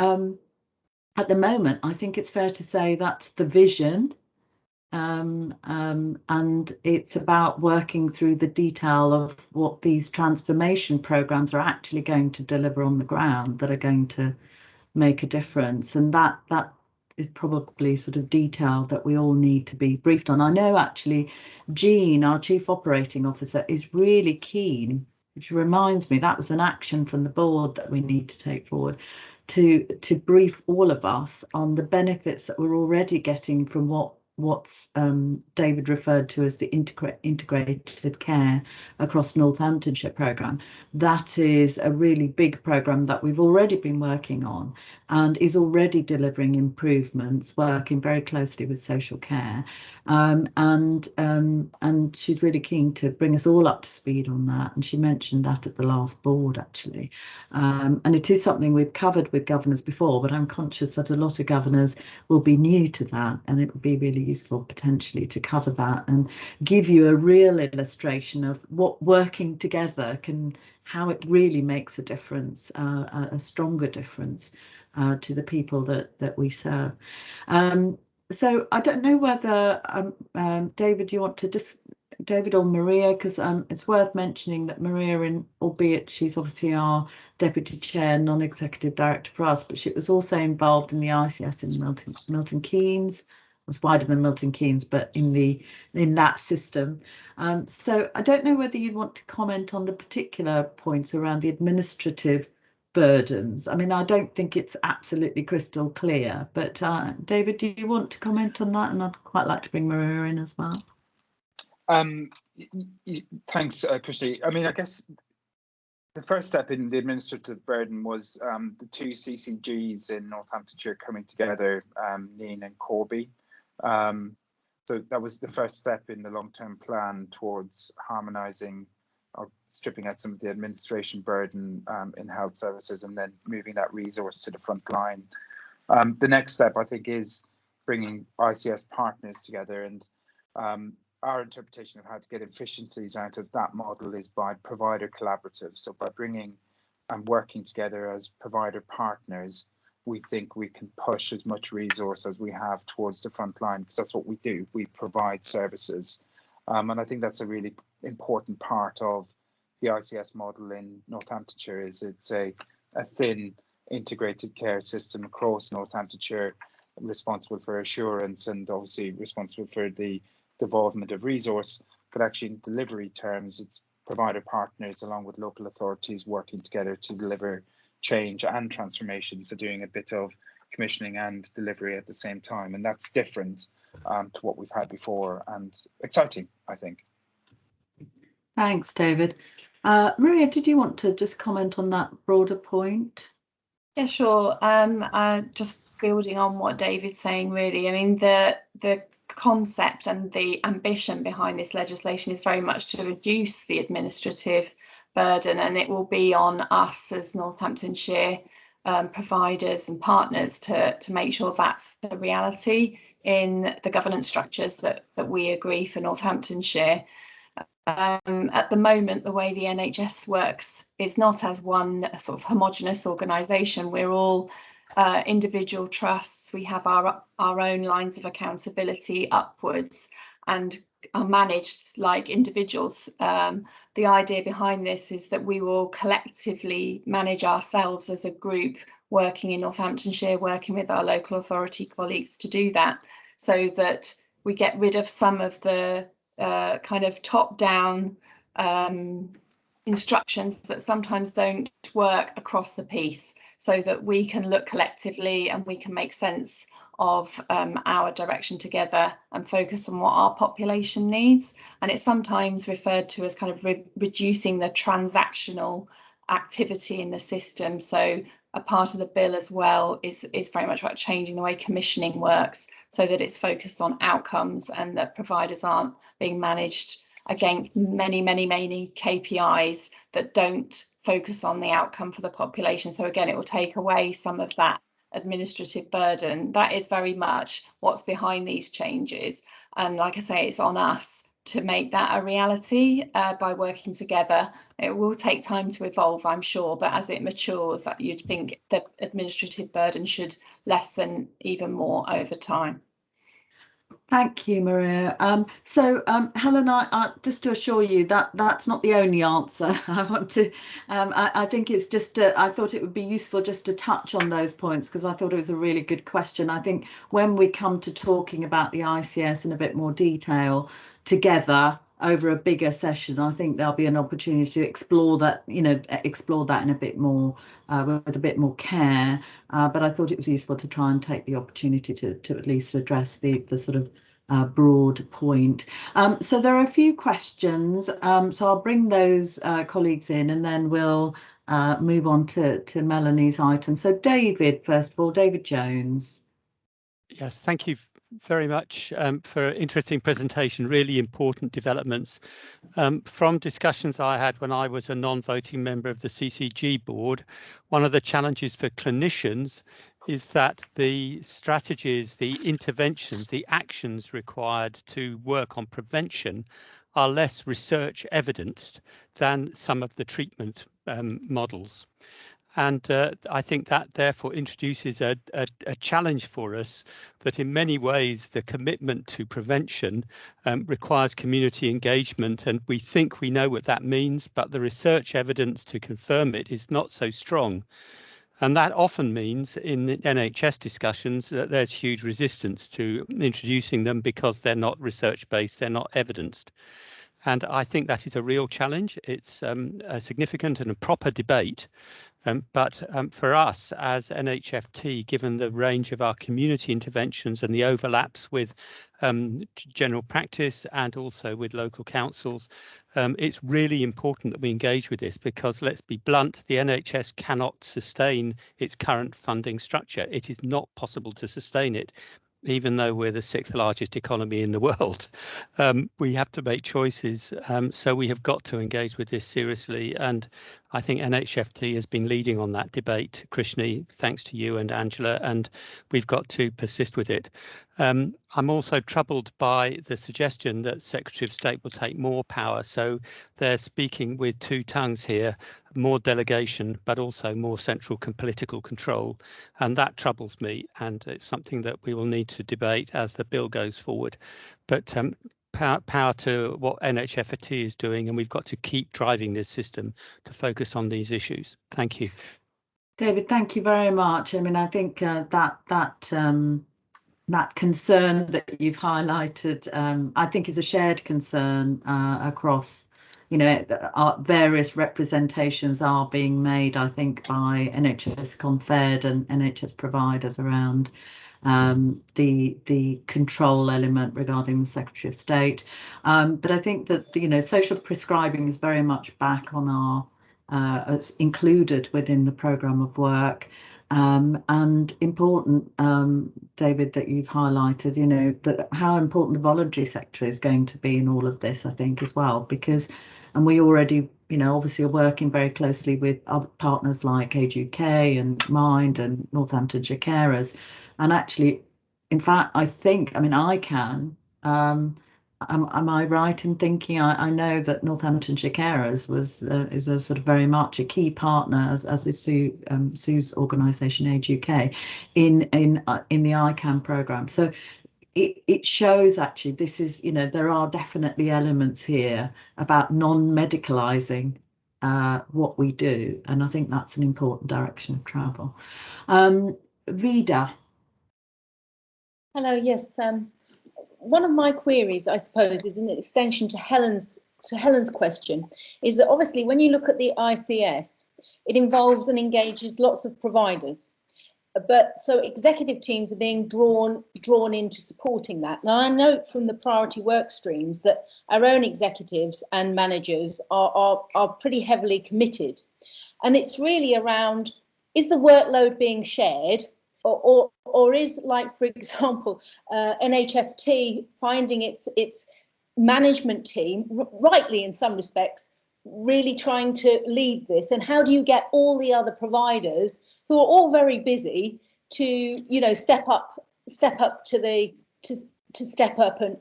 at the moment, I think it's fair to say that's the vision, and it's about working through the detail of what these transformation programs are actually going to deliver on the ground, that are going to make a difference, and that is probably sort of detail that we all need to be briefed on. I know actually Jean, our Chief Operating Officer, is really keen, which reminds me that was an action from the board that we need to take forward, to brief all of us on the benefits that we're already getting from what's David referred to as the integrated care across Northamptonshire programme. That is a really big programme that we've already been working on and is already delivering improvements, working very closely with social care, and she's really keen to bring us all up to speed on that, and she mentioned that at the last board actually, and it is something we've covered with governors before, but I'm conscious that a lot of governors will be new to that, and it would be really useful potentially to cover that and give you a real illustration of what working together can, how it really makes a difference, a stronger difference to the people that we serve. So I don't know whether David, you want to just, David or Maria, because it's worth mentioning that Maria, albeit she's obviously our deputy chair, non-executive director for us, but she was also involved in the ICS in Milton Keynes. It was wider than Milton Keynes, but in that system. So I don't know whether you'd want to comment on the particular points around the administrative burdens. I mean, I don't think it's absolutely crystal clear, but David, do you want to comment on that? And I'd quite like to bring Maria in as well. Thanks, Christy. I mean, I guess the first step in the administrative burden was the two CCGs in Northamptonshire coming together, Neen and Corby. So that was the first step in the long-term plan towards harmonising or stripping out some of the administration burden in health services and then moving that resource to the front line. The next step, I think, is bringing ICS partners together, and our interpretation of how to get efficiencies out of that model is by provider collaborative. So by bringing and working together as provider partners, we think we can push as much resource as we have towards the front line, because that's what we do. We provide services. And I think that's a really important part of the ICS model in Northamptonshire. Is it's a thin integrated care system across Northamptonshire, responsible for assurance and obviously responsible for the devolvement of resource, but actually in delivery terms, it's provider partners along with local authorities working together to deliver change and transformation, so doing a bit of commissioning and delivery at the same time, and that's different to what we've had before and exciting, I think. Thanks, David. Maria, did you want to just comment on that broader point? Yeah, sure. Just building on what David's saying, really. I mean, the concept and the ambition behind this legislation is very much to reduce the administrative burden, and it will be on us as Northamptonshire providers and partners to make sure that's the reality in the governance structures that we agree for Northamptonshire. At the moment, the way the NHS works is not as one sort of homogenous organisation. We're all individual trusts. We have our own lines of accountability upwards and are managed like individuals. The idea behind this is that we will collectively manage ourselves as a group working in Northamptonshire, working with our local authority colleagues to do that, so that we get rid of some of the kind of top-down instructions that sometimes don't work across the piece, so that we can look collectively and we can make sense of our direction together and focus on what our population needs. And it's sometimes referred to as kind of reducing the transactional activity in the system. So a part of the bill as well is very much about changing the way commissioning works, so that it's focused on outcomes and that providers aren't being managed against many KPIs that don't focus on the outcome for the population. So again, it will take away some of that administrative burden. That is very much what's behind these changes. And like I say, it's on us to make that a reality by working together. It will take time to evolve, I'm sure, but as it matures, you'd think the administrative burden should lessen even more over time. Thank you, Maria. Helen, I just to assure you that that's not the only answer. I want to. I think it's just. I thought it would be useful just to touch on those points, because I thought it was a really good question. I think when we come to talking about the ICS in a bit more detail together over a bigger session, I think there'll be an opportunity to explore that. Explore that in a bit more with a bit more care. But I thought it was useful to try and take the opportunity to at least address the sort of broad point. So there are a few questions. So I'll bring those colleagues in, and then we'll move on to Melanie's item. So David, first of all, David Jones. Yes, thank you very much for an interesting presentation, really important developments. From discussions I had when I was a non-voting member of the CCG board, one of the challenges for clinicians is that the strategies, the interventions, the actions required to work on prevention are less research evidenced than some of the treatment models. And I think that therefore introduces a challenge for us, that in many ways the commitment to prevention requires community engagement, and we think we know what that means, but the research evidence to confirm it is not so strong. And that often means in the NHS discussions that there's huge resistance to introducing them because they're not research based, they're not evidenced. And I think that is a real challenge. It's a significant and a proper debate. But for us as NHFT, given the range of our community interventions and the overlaps with general practice and also with local councils, it's really important that we engage with this, because let's be blunt, the NHS cannot sustain its current funding structure. It is not possible to sustain it even though we're the 6th largest economy in the world. We have to make choices. So we have got to engage with this seriously. And I think NHFT has been leading on that debate, Krishni, thanks to you and Angela, and we've got to persist with it. I'm also troubled by the suggestion that Secretary of State will take more power. So they're speaking with two tongues here, more delegation, but also more central political control. And that troubles me. And it's something that we will need to debate as the bill goes forward. But power to what NHFT is doing, and we've got to keep driving this system to focus on these issues. Thank you. David, thank you very much. I mean, I think that concern that you've highlighted, I think is a shared concern across, you know, various representations are being made, I think, by NHS Confed and NHS providers around the control element regarding the Secretary of State. But I think that, you know, social prescribing is very much back on our, it's included within the programme of work. And important, David, that you've highlighted, you know, that how important the voluntary sector is going to be in all of this, I think, as well, because, and we already, you know, obviously are working very closely with other partners like Age UK and Mind and Northamptonshire Carers. And actually, in fact, I think, I mean, I can, am I right in thinking, I know that Northamptonshire Carers is a sort of very much a key partner, as is Sue's organisation Age UK, in the ICANN programme. So it shows actually this is, you know, there are definitely elements here about non-medicalising what we do, and I think that's an important direction of travel. Vida. Hello, yes. One of my queries, I suppose, is an extension to Helen's question, is that obviously when you look at the ICS, it involves and engages lots of providers, but so executive teams are being drawn into supporting that. Now, I note from the priority work streams that our own executives and managers are pretty heavily committed, and it's really around, is the workload being shared? Or is, like, for example, NHFT finding its management team, rightly in some respects, really trying to lead this? And how do you get all the other providers, who are all very busy, to, you know, step up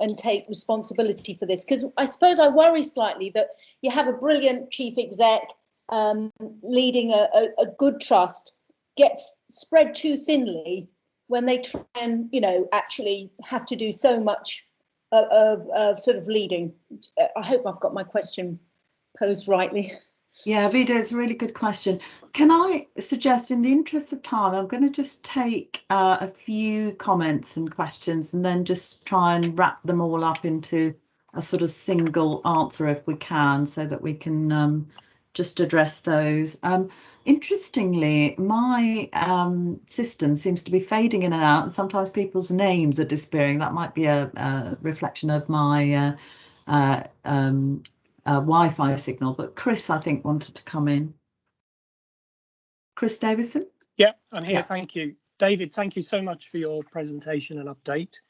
and take responsibility for this? Because I suppose I worry slightly that you have a brilliant chief exec leading a good trust, gets spread too thinly when they try and, you know, actually have to do so much of sort of leading. I hope I've got my question posed rightly. Yeah, Vida, it's a really good question. Can I suggest, in the interest of time, I'm going to just take a few comments and questions and then just try and wrap them all up into a sort of single answer if we can, so that we can just address those. Interestingly, my system seems to be fading in and out, and sometimes people's names are disappearing. That might be a reflection of my Wi-Fi signal. But Chris, I think, wanted to come in. Chris Davison? Yeah, I'm here. Yeah. Thank you. David, thank you so much for your presentation and update.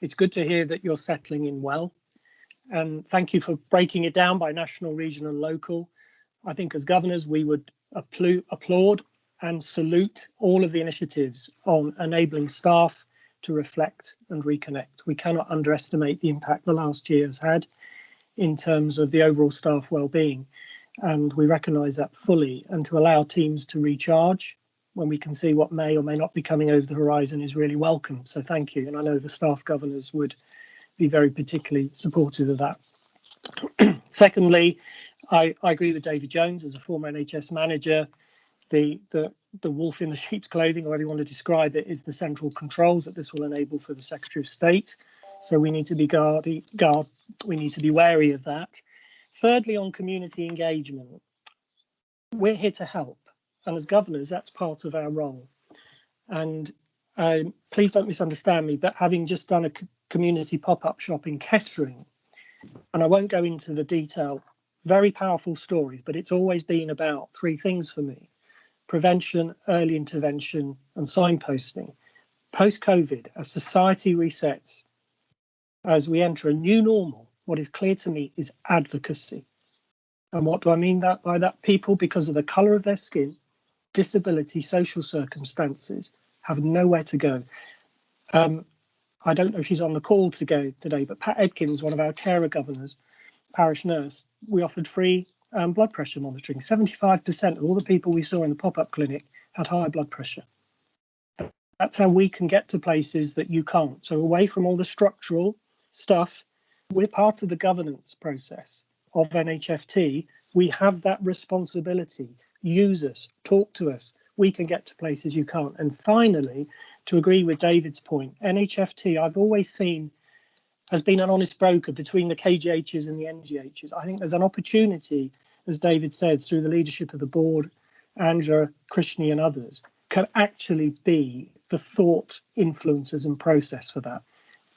It's good to hear that you're settling in well. And thank you for breaking it down by national, regional, and local. I think as governors, we would applaud and salute all of the initiatives on enabling staff to reflect and reconnect. We cannot underestimate the impact the last year has had in terms of the overall staff well-being, and we recognise that fully. And to allow teams to recharge when we can see what may or may not be coming over the horizon is really welcome. So thank you, and I know the staff governors would be very particularly supportive of that. Secondly, I agree with David Jones. As a former NHS manager, the wolf in the sheep's clothing, or however you want to describe it, is the central controls that this will enable for the Secretary of State. So we need to be we need to be wary of that. Thirdly, on community engagement, we're here to help, and as governors, that's part of our role. And please don't misunderstand me, but having just done a community pop-up shop in Kettering, and I won't go into the detail, very powerful stories, but it's always been about three things for me: prevention, early intervention, and signposting. post-COVID, as society resets, as we enter a new normal, what is clear to me is advocacy. And what do I mean by that? People, because of the colour of their skin, disability, social circumstances, have nowhere to go. I don't know if she's on the call today, but Pat Edkins, one of our carer governors, parish nurse, we offered free blood pressure monitoring. 75% of all the people we saw in the pop-up clinic had high blood pressure. That's how we can get to places that you can't. So away from all the structural stuff, we're part of the governance process of NHFT. We have that responsibility. Use us, talk to us. We can get to places you can't. And finally, to agree with David's point, NHFT, I've always seen, has been an honest broker between the KGHs and the NGHs. I think there's an opportunity, as David said, through the leadership of the board, Angela, Krishni and others, can actually be the thought influencers and process for that.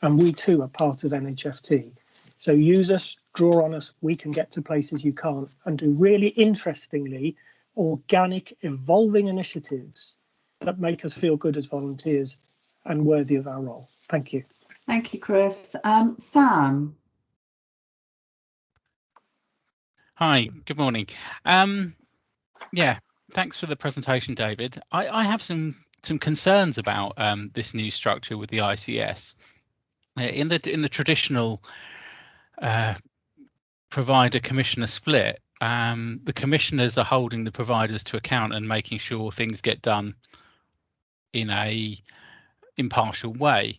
And we too are part of NHFT. So use us, draw on us, we can get to places you can't, and do really interestingly, organic, evolving initiatives that make us feel good as volunteers and worthy of our role. Thank you. Thank you, Chris. Sam. Hi, good morning. Yeah, thanks for the presentation, David. I have some concerns about this new structure with the ICS. In the traditional provider commissioner split, the commissioners are holding the providers to account and making sure things get done in a impartial way.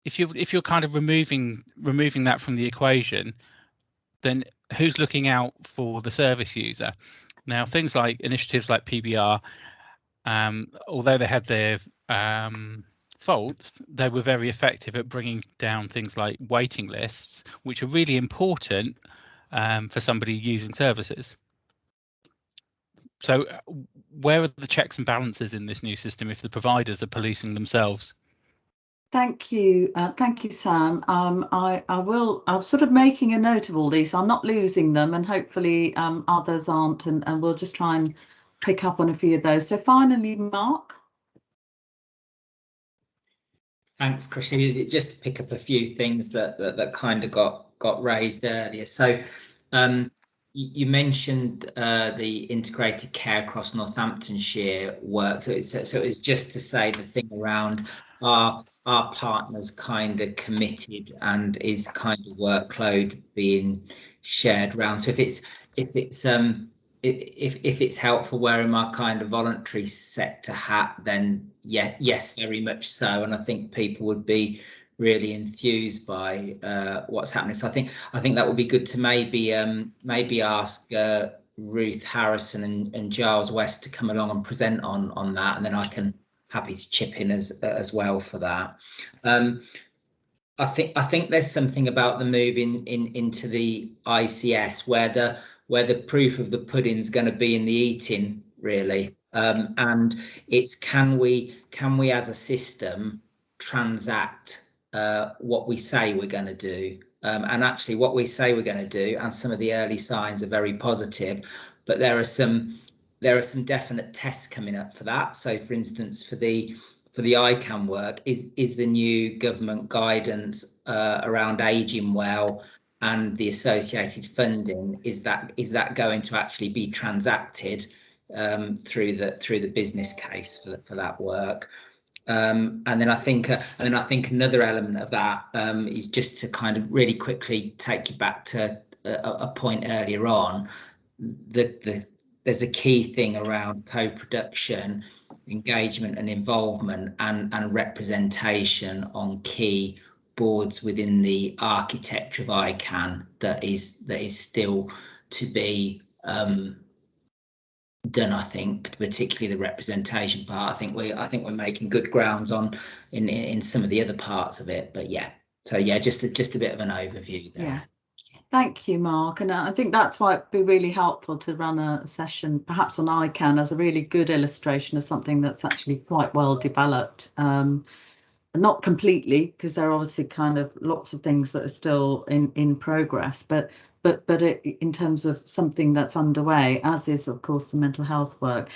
If you're kind of removing that from the equation, then who's looking out for the service user? Now, things like initiatives like PBR, although they had their faults, they were very effective at bringing down things like waiting lists, which are really important for somebody using services. So where are the checks and balances in this new system if the providers are policing themselves? Thank you, Sam. I'm sort of making a note of all these. I'm not losing them, and hopefully others aren't, and we'll just try and pick up on a few of those. So finally, Mark. Thanks, Krishni. Just to pick up a few things that kind of got raised earlier. So you mentioned the integrated care across Northamptonshire work. So it's just to say the thing around our partners kind of committed and is kind of workload being shared around. So if it's helpful wearing my kind of voluntary sector hat, then yes, very much so. And I think people would be really enthused by what's happening. So I think that would be good to maybe ask Ruth Harrison and Giles West to come along and present on that, and then I can happy to chip in as well for that. I think there's something about the move into the ICS where the proof of the pudding's going to be in the eating, really, and it's can we as a system transact what we say we're going to do, and actually what we say we're going to do, and some of the early signs are very positive, but there are some definite tests coming up for that. So for instance, for the ICANN work, is the new government guidance around ageing well and the associated funding, is that going to actually be transacted through the business case for that work? And then I think another element of that is just to kind of really quickly take you back to a point earlier on. There's a key thing around co-production, engagement and involvement, and representation on key boards within the architecture of ICANN that is still to be done. I think particularly the representation part. I think we're making good grounds on in some of the other parts of it. But yeah, so yeah, just a bit of an overview there. Yeah. Thank you, Mark. And I think that's why it'd be really helpful to run a session, perhaps on ICANN, as a really good illustration of something that's actually quite well developed. Not completely, because there are obviously kind of lots of things that are still in progress, but in terms of something that's underway, as is of course the mental health work.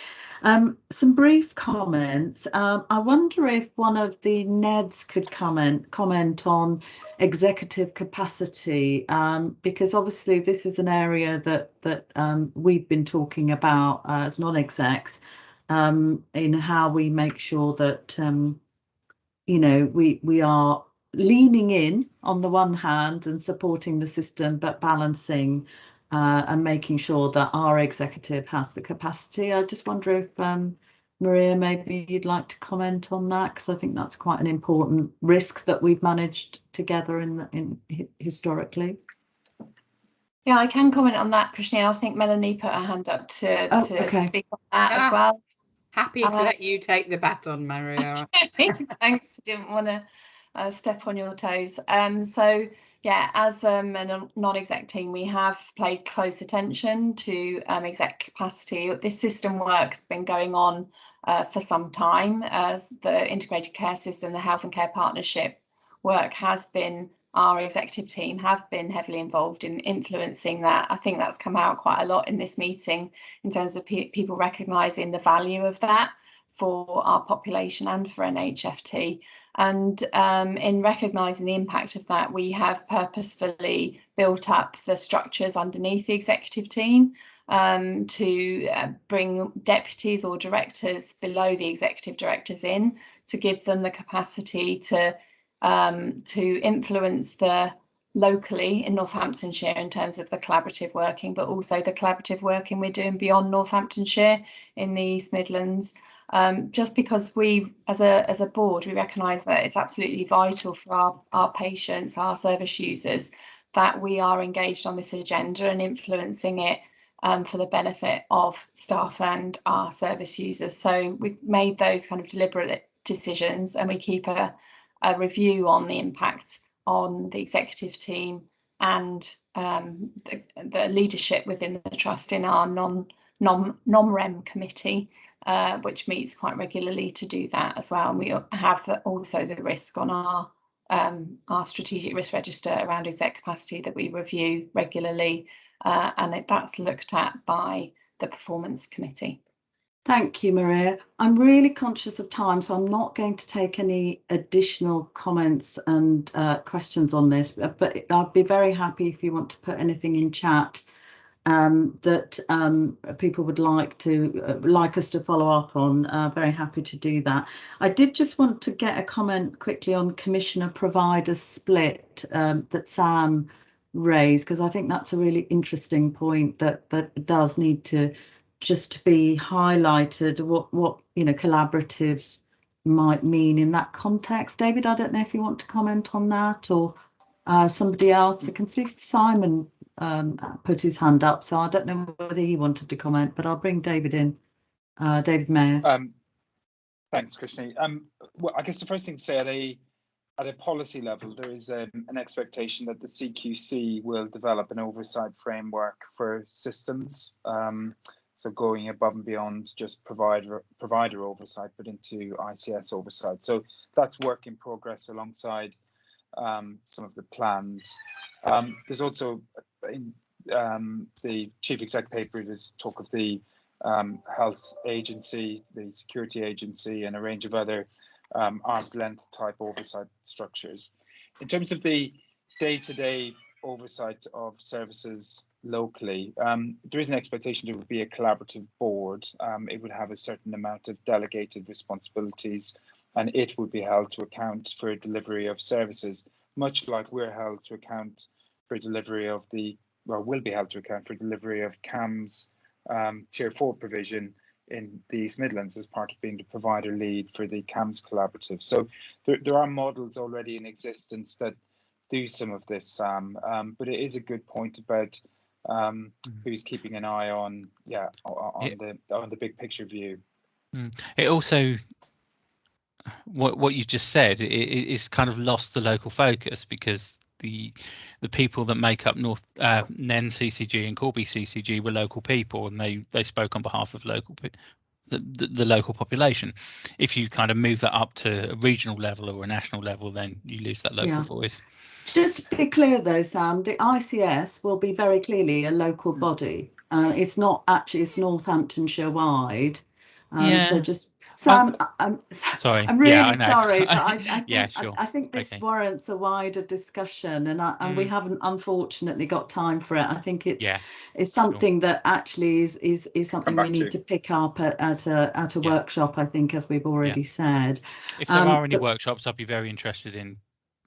Some brief comments. I wonder if one of the NEDs could comment on executive capacity, because obviously this is an area that we've been talking about as non-execs, in how we make sure that you know, we are leaning in on the one hand and supporting the system, but balancing and making sure that our executive has the capacity. I just wonder if Maria, maybe you'd like to comment on that, because I think that's quite an important risk that we've managed together in historically. Yeah, I can comment on that, Christine. I think Melanie put her hand up to okay. speak on that as well. Happy to let you take the baton, Maria. Thanks. Didn't want to step on your toes. So yeah, as a non-exec team, we have paid close attention to exec capacity. This system work's been going on for some time, as the integrated care system, the health and care partnership work has been. Our executive team have been heavily involved in influencing that. I think that's come out quite a lot in this meeting in terms of people recognising the value of that for our population and for NHFT. And in recognising the impact of that, we have purposefully built up the structures underneath the executive team to bring deputies or directors below the executive directors in, to give them the capacity to influence the locally in Northamptonshire in terms of the collaborative working, but also the collaborative working we're doing beyond Northamptonshire in the East Midlands. Just because we, as a board, we recognise that it's absolutely vital for our patients, our service users, that we are engaged on this agenda and influencing it for the benefit of staff and our service users. So we've made those kind of deliberate decisions, and we keep a review on the impact on the executive team and the leadership within the trust in our non-REM committee, which meets quite regularly to do that as well. And we have also the risk on our strategic risk register around exec capacity that we review regularly, and that's looked at by the performance committee. Thank you, Maria. I'm really conscious of time, so I'm not going to take any additional comments and questions on this, but I'd be very happy if you want to put anything in chat that people would like us to follow up on. Very happy to do that. I did just want to get a comment quickly on Commissioner Provider split that Sam raised, because I think that's a really interesting point that does need to just be highlighted, what you know, collaboratives might mean in that context. David, I don't know if you want to comment on that, or somebody else. I can see Simon put his hand up, so I don't know whether he wanted to comment, but I'll bring David in. David Mayer. Thanks, Christine. Well, I guess the first thing to say at a policy level, there is an expectation that the CQC will develop an oversight framework for systems. So going above and beyond just provider oversight, but into ICS oversight. So that's work in progress alongside some of the plans. There's also in the Chief Exec paper, there's talk of the Health Agency, the Security Agency, and a range of other arm's length type oversight structures. In terms of the day-to-day oversight of services locally, there is an expectation there would be a collaborative board. It would have a certain amount of delegated responsibilities, and it would be held to account for delivery of services, much like we're held to account for delivery of will be held to account for delivery of CAMS Tier 4 provision in the East Midlands as part of being the provider lead for the CAMS collaborative. So there are models already in existence that do some of this, Sam, but it is a good point about who's keeping an eye on the big picture view. It also, what you just said, it's kind of lost the local focus, because the people that make up North NEN CCG and Corby CCG were local people, and they spoke on behalf of local the local population. If you kind of move that up to a regional level or a national level, then you lose that local voice. Just to be clear though, Sam, the ICS will be very clearly a local body. It's not actually, it's Northamptonshire wide. So just, Sam, sorry. I'm really I know. sorry, but I think, yeah, sure. I think this warrants a wider discussion, and we haven't unfortunately got time for it. I think it's something that actually is something we need to pick up at a workshop, I think, as we've already said. If there are any workshops, I'd be very interested in.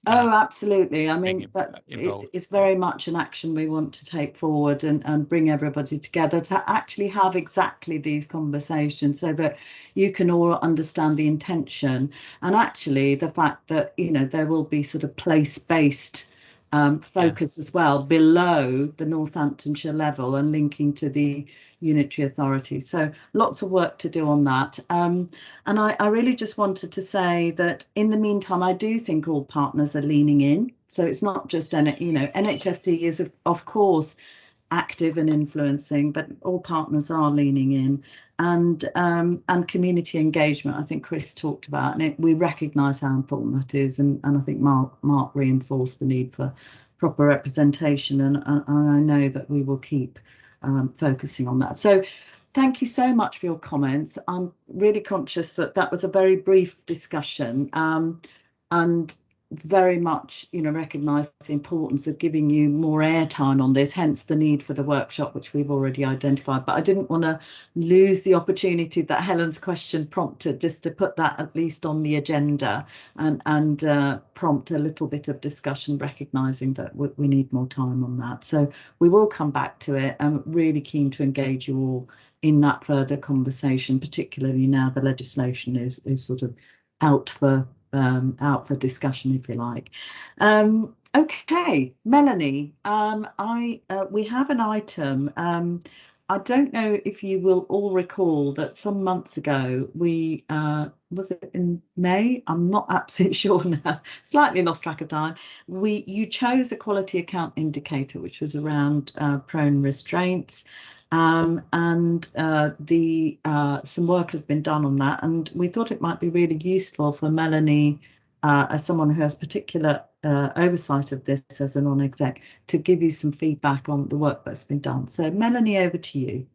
Oh, absolutely. I mean, it's very much an action we want to take forward and bring everybody together to actually have exactly these conversations so that you can all understand the intention, and actually the fact that, you know, there will be sort of place-based focus as well below the Northamptonshire level and linking to the unitary authority. So lots of work to do on that. And I really just wanted to say that in the meantime, I do think all partners are leaning in. So it's not just, you know, NHFT is of course active and influencing, but all partners are leaning in, and community engagement, I think Chris talked about, and we recognise how important that is, and I think Mark reinforced the need for proper representation, and I know that we will keep focusing on that. So thank you so much for your comments. I'm really conscious that that was a very brief discussion, and very much, you know, recognise the importance of giving you more airtime on this, hence the need for the workshop, which we've already identified. But I didn't want to lose the opportunity that Helen's question prompted, just to put that at least on the agenda and prompt a little bit of discussion, recognising that we need more time on that. So we will come back to it. I'm really keen to engage you all in that further conversation, particularly now the legislation is sort of out for discussion, if you like. Okay, Melanie, we have an item. I don't know if you will all recall that some months ago we was it in May? I'm not absolutely sure now. Slightly lost track of time. You chose a quality account indicator, which was around prone restraints. Some work has been done on that, and we thought it might be really useful for Melanie, as someone who has particular oversight of this as a non-exec, to give you some feedback on the work that's been done. So Melanie, over to you.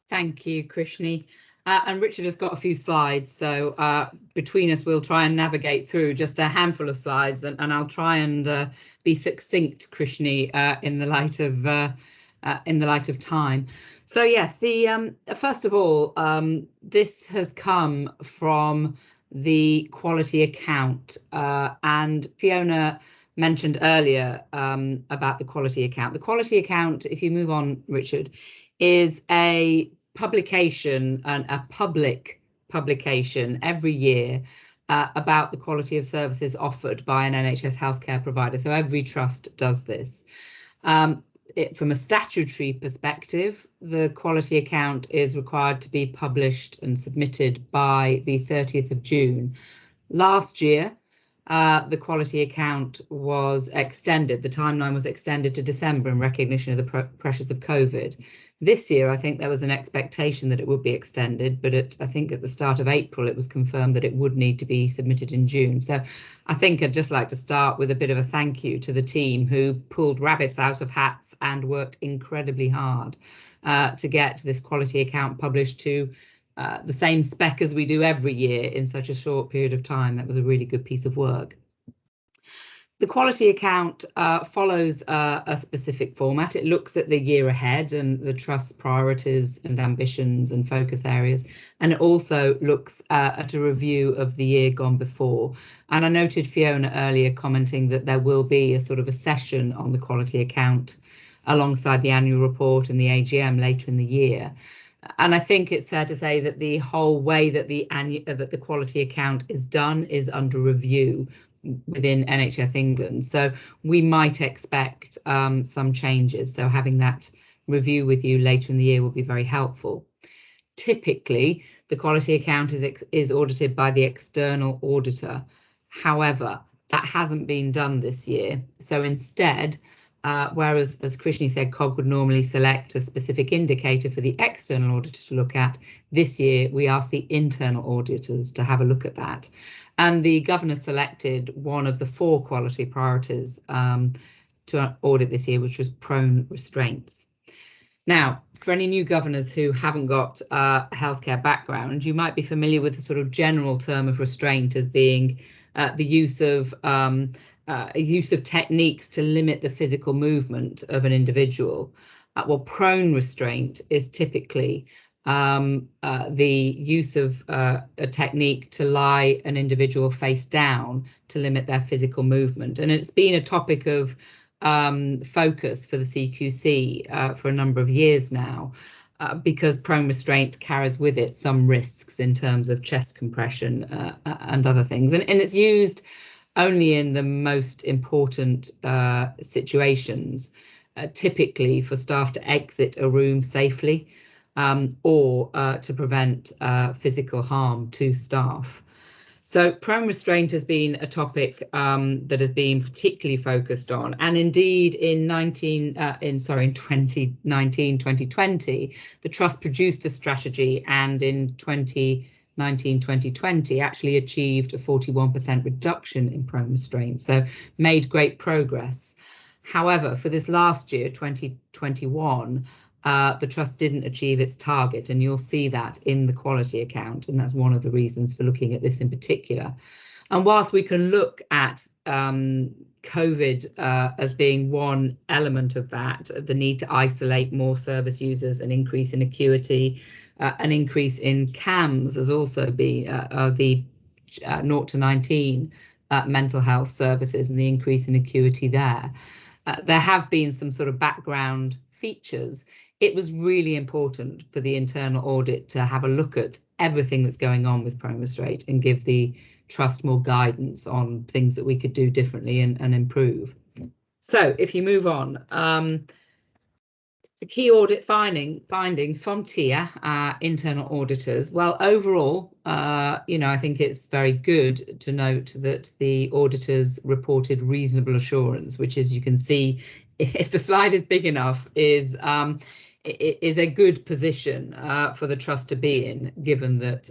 Thank you, Krishni. And Richard has got a few slides, so between us we'll try and navigate through just a handful of slides, and I'll try and be succinct, Krishni, in the light of time. So yes, the first of all, this has come from the quality account, and Fiona mentioned earlier about the quality account. The quality account, if you move on, Richard, is a publication, and a public publication every year about the quality of services offered by an NHS healthcare provider. So every trust does this. From a statutory perspective, the quality account is required to be published and submitted by the 30th of June. Last year, the quality account was extended. The timeline was extended to December in recognition of the pressures of COVID. This year, I think there was an expectation that it would be extended, but I think at the start of April, it was confirmed that it would need to be submitted in June. So I think I'd just like to start with a bit of a thank you to the team who pulled rabbits out of hats and worked incredibly hard to get this quality account published to the same spec as we do every year in such a short period of time. That was a really good piece of work. The quality account follows a specific format. It looks at the year ahead and the trust's priorities and ambitions and focus areas, and it also looks at a review of the year gone before. And I noted Fiona earlier commenting that there will be a sort of a session on the quality account alongside the annual report and the AGM later in the year. And I think it's fair to say that the whole way that the quality account is done is under review within NHS England. So we might expect some changes. So having that review with you later in the year will be very helpful. Typically, the quality account is audited by the external auditor. However, that hasn't been done this year. So instead, whereas, as Krishni said, COG would normally select a specific indicator for the external auditor to look at. This year, we asked the internal auditors to have a look at that. And the governor selected one of the 4 quality priorities to audit this year, which was prone restraints. Now, for any new governors who haven't got a healthcare background, you might be familiar with the sort of general term of restraint as being the use of techniques to limit the physical movement of an individual. Well, prone restraint is typically the use of a technique to lie an individual face down to limit their physical movement. And it's been a topic of focus for the CQC for a number of years now, because prone restraint carries with it some risks in terms of chest compression and other things. And it's used only in the most important situations, typically for staff to exit a room safely or to prevent physical harm to staff. So prone restraint has been a topic that has been particularly focused on, and indeed in 2019-2020, the Trust produced a strategy, and in 2019-2020 actually achieved a 41% reduction in prone restraint, so made great progress. However, for this last year, 2021, the Trust didn't achieve its target, and you'll see that in the quality account, and that's one of the reasons for looking at this in particular. And whilst we can look at COVID as being one element of that, the need to isolate more service users, an increase in acuity, an increase in CAMS has also been the 0 to 19 mental health services and the increase in acuity there. There have been some sort of background features. It was really important for the internal audit to have a look at everything that's going on with prone restraint and give the Trust more guidance on things that we could do differently and improve. So if you move on, the key audit findings from TIA, internal auditors. Well, overall, I think it's very good to note that the auditors reported reasonable assurance, which, as you can see, if the slide is big enough, is a good position for the Trust to be in, given that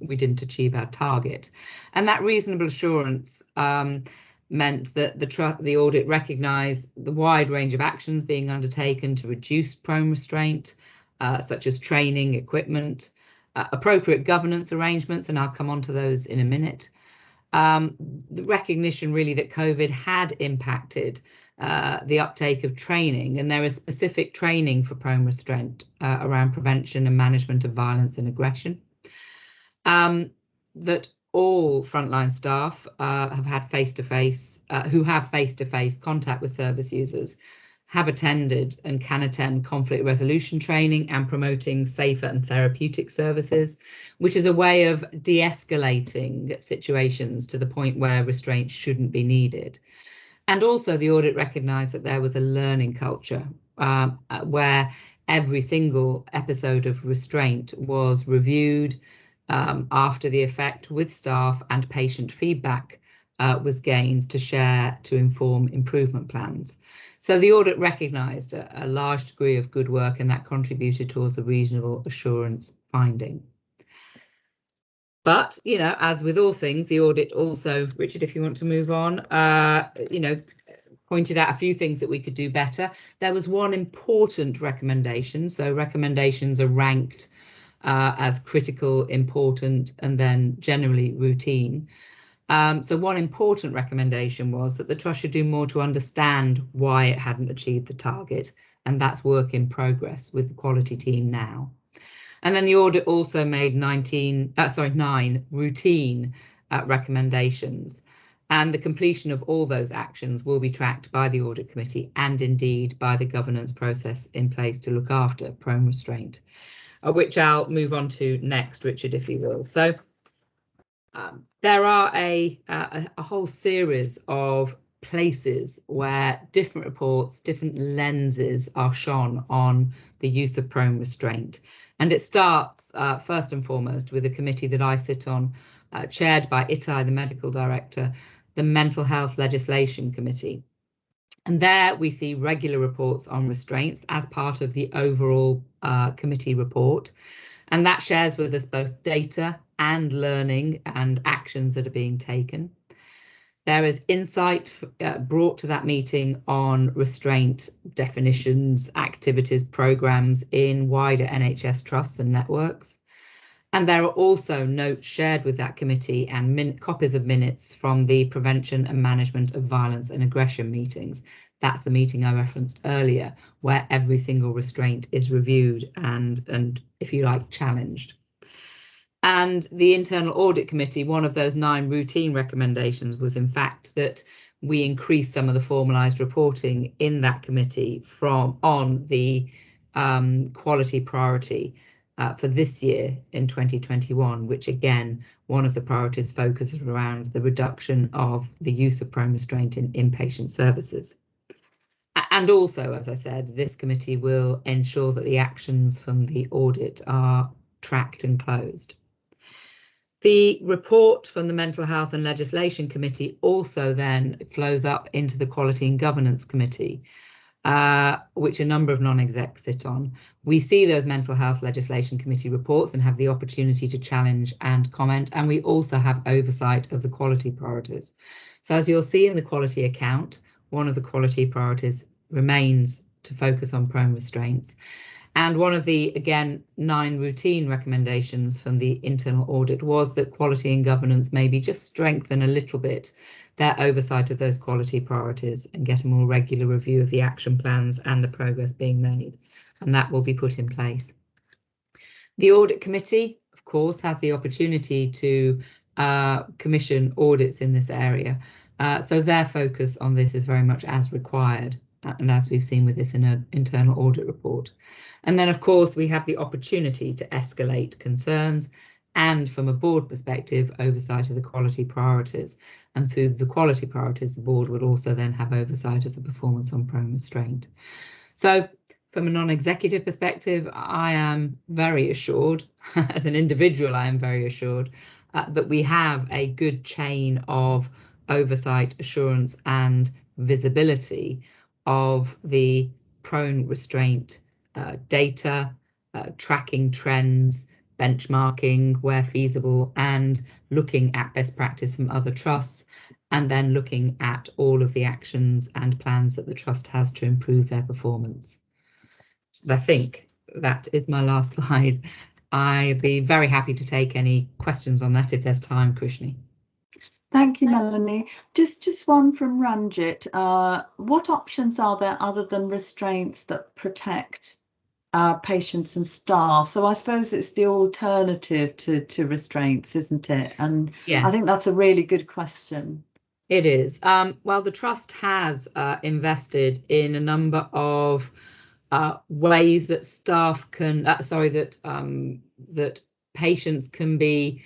we didn't achieve our target. And that reasonable assurance meant that the audit recognised the wide range of actions being undertaken to reduce prone restraint, such as training, equipment, appropriate governance arrangements, and I'll come on to those in a minute. The recognition really that COVID had impacted the uptake of training, and there is specific training for prone restraint around prevention and management of violence and aggression. That all frontline staff have had face-to-face contact with service users, have attended and can attend conflict resolution training and promoting safer and therapeutic services, which is a way of de-escalating situations to the point where restraint shouldn't be needed. And also the audit recognised that there was a learning culture where every single episode of restraint was reviewed after the effect with staff, and patient feedback was gained to share to inform improvement plans. So the audit recognised a large degree of good work, and that contributed towards a reasonable assurance finding. But, as with all things, the audit also, Richard, if you want to move on, pointed out a few things that we could do better. There was one important recommendation. So recommendations are ranked as critical, important, and then generally routine. So one important recommendation was that the Trust should do more to understand why it hadn't achieved the target, and that's work in progress with the quality team now. And then the audit also made 9 routine recommendations, and the completion of all those actions will be tracked by the audit committee and indeed by the governance process in place to look after prone restraint, which I'll move on to next, Richard, if you will. So there are a whole series of places where different reports, different lenses are shone on the use of prone restraint. And it starts first and foremost with a committee that I sit on, chaired by Itai, the medical director, the Mental Health Legislation Committee. And there we see regular reports on restraints as part of the overall committee report. And that shares with us both data and learning and actions that are being taken. There is insight brought to that meeting on restraint definitions, activities, programmes in wider NHS trusts and networks. And there are also notes shared with that committee and copies of minutes from the Prevention and Management of Violence and Aggression meetings. That's the meeting I referenced earlier, where every single restraint is reviewed and if you like, challenged. And the Internal Audit Committee, one of those 9 routine recommendations was in fact that we increase some of the formalised reporting in that committee on the quality priority for this year in 2021, which again, one of the priorities focuses around the reduction of the use of prone restraint in inpatient services. And also, as I said, this committee will ensure that the actions from the audit are tracked and closed. The report from the Mental Health and Legislation Committee also then flows up into the Quality and Governance Committee, which a number of non-execs sit on. We see those Mental Health Legislation Committee reports and have the opportunity to challenge and comment, and we also have oversight of the quality priorities. So as you'll see in the quality account, one of the quality priorities remains to focus on prone restraints. And one of the, again, 9 routine recommendations from the internal audit was that quality and governance maybe just strengthen a little bit their oversight of those quality priorities and get a more regular review of the action plans and the progress being made. And that will be put in place. The audit committee, of course, has the opportunity to commission audits in this area. So their focus on this is very much as required. And as we've seen with this in an internal audit report. And then, of course, we have the opportunity to escalate concerns and, from a board perspective, oversight of the quality priorities. And through the quality priorities, the board would also then have oversight of the performance on prone restraint. So from a non-executive perspective, I am very assured, as an individual, I am very assured that we have a good chain of oversight, assurance and visibility of the prone restraint data, tracking trends, benchmarking where feasible, and looking at best practice from other trusts, and then looking at all of the actions and plans that the trust has to improve their performance. I think that is my last slide. I'd be very happy to take any questions on that if there's time, Krishni. Thank you, Melanie. Just one from Ranjit. What options are there other than restraints that protect patients and staff? So I suppose it's the alternative to restraints, isn't it? And yes. I think that's a really good question. It is. Well, the Trust has invested in a number of ways that staff can, that patients can be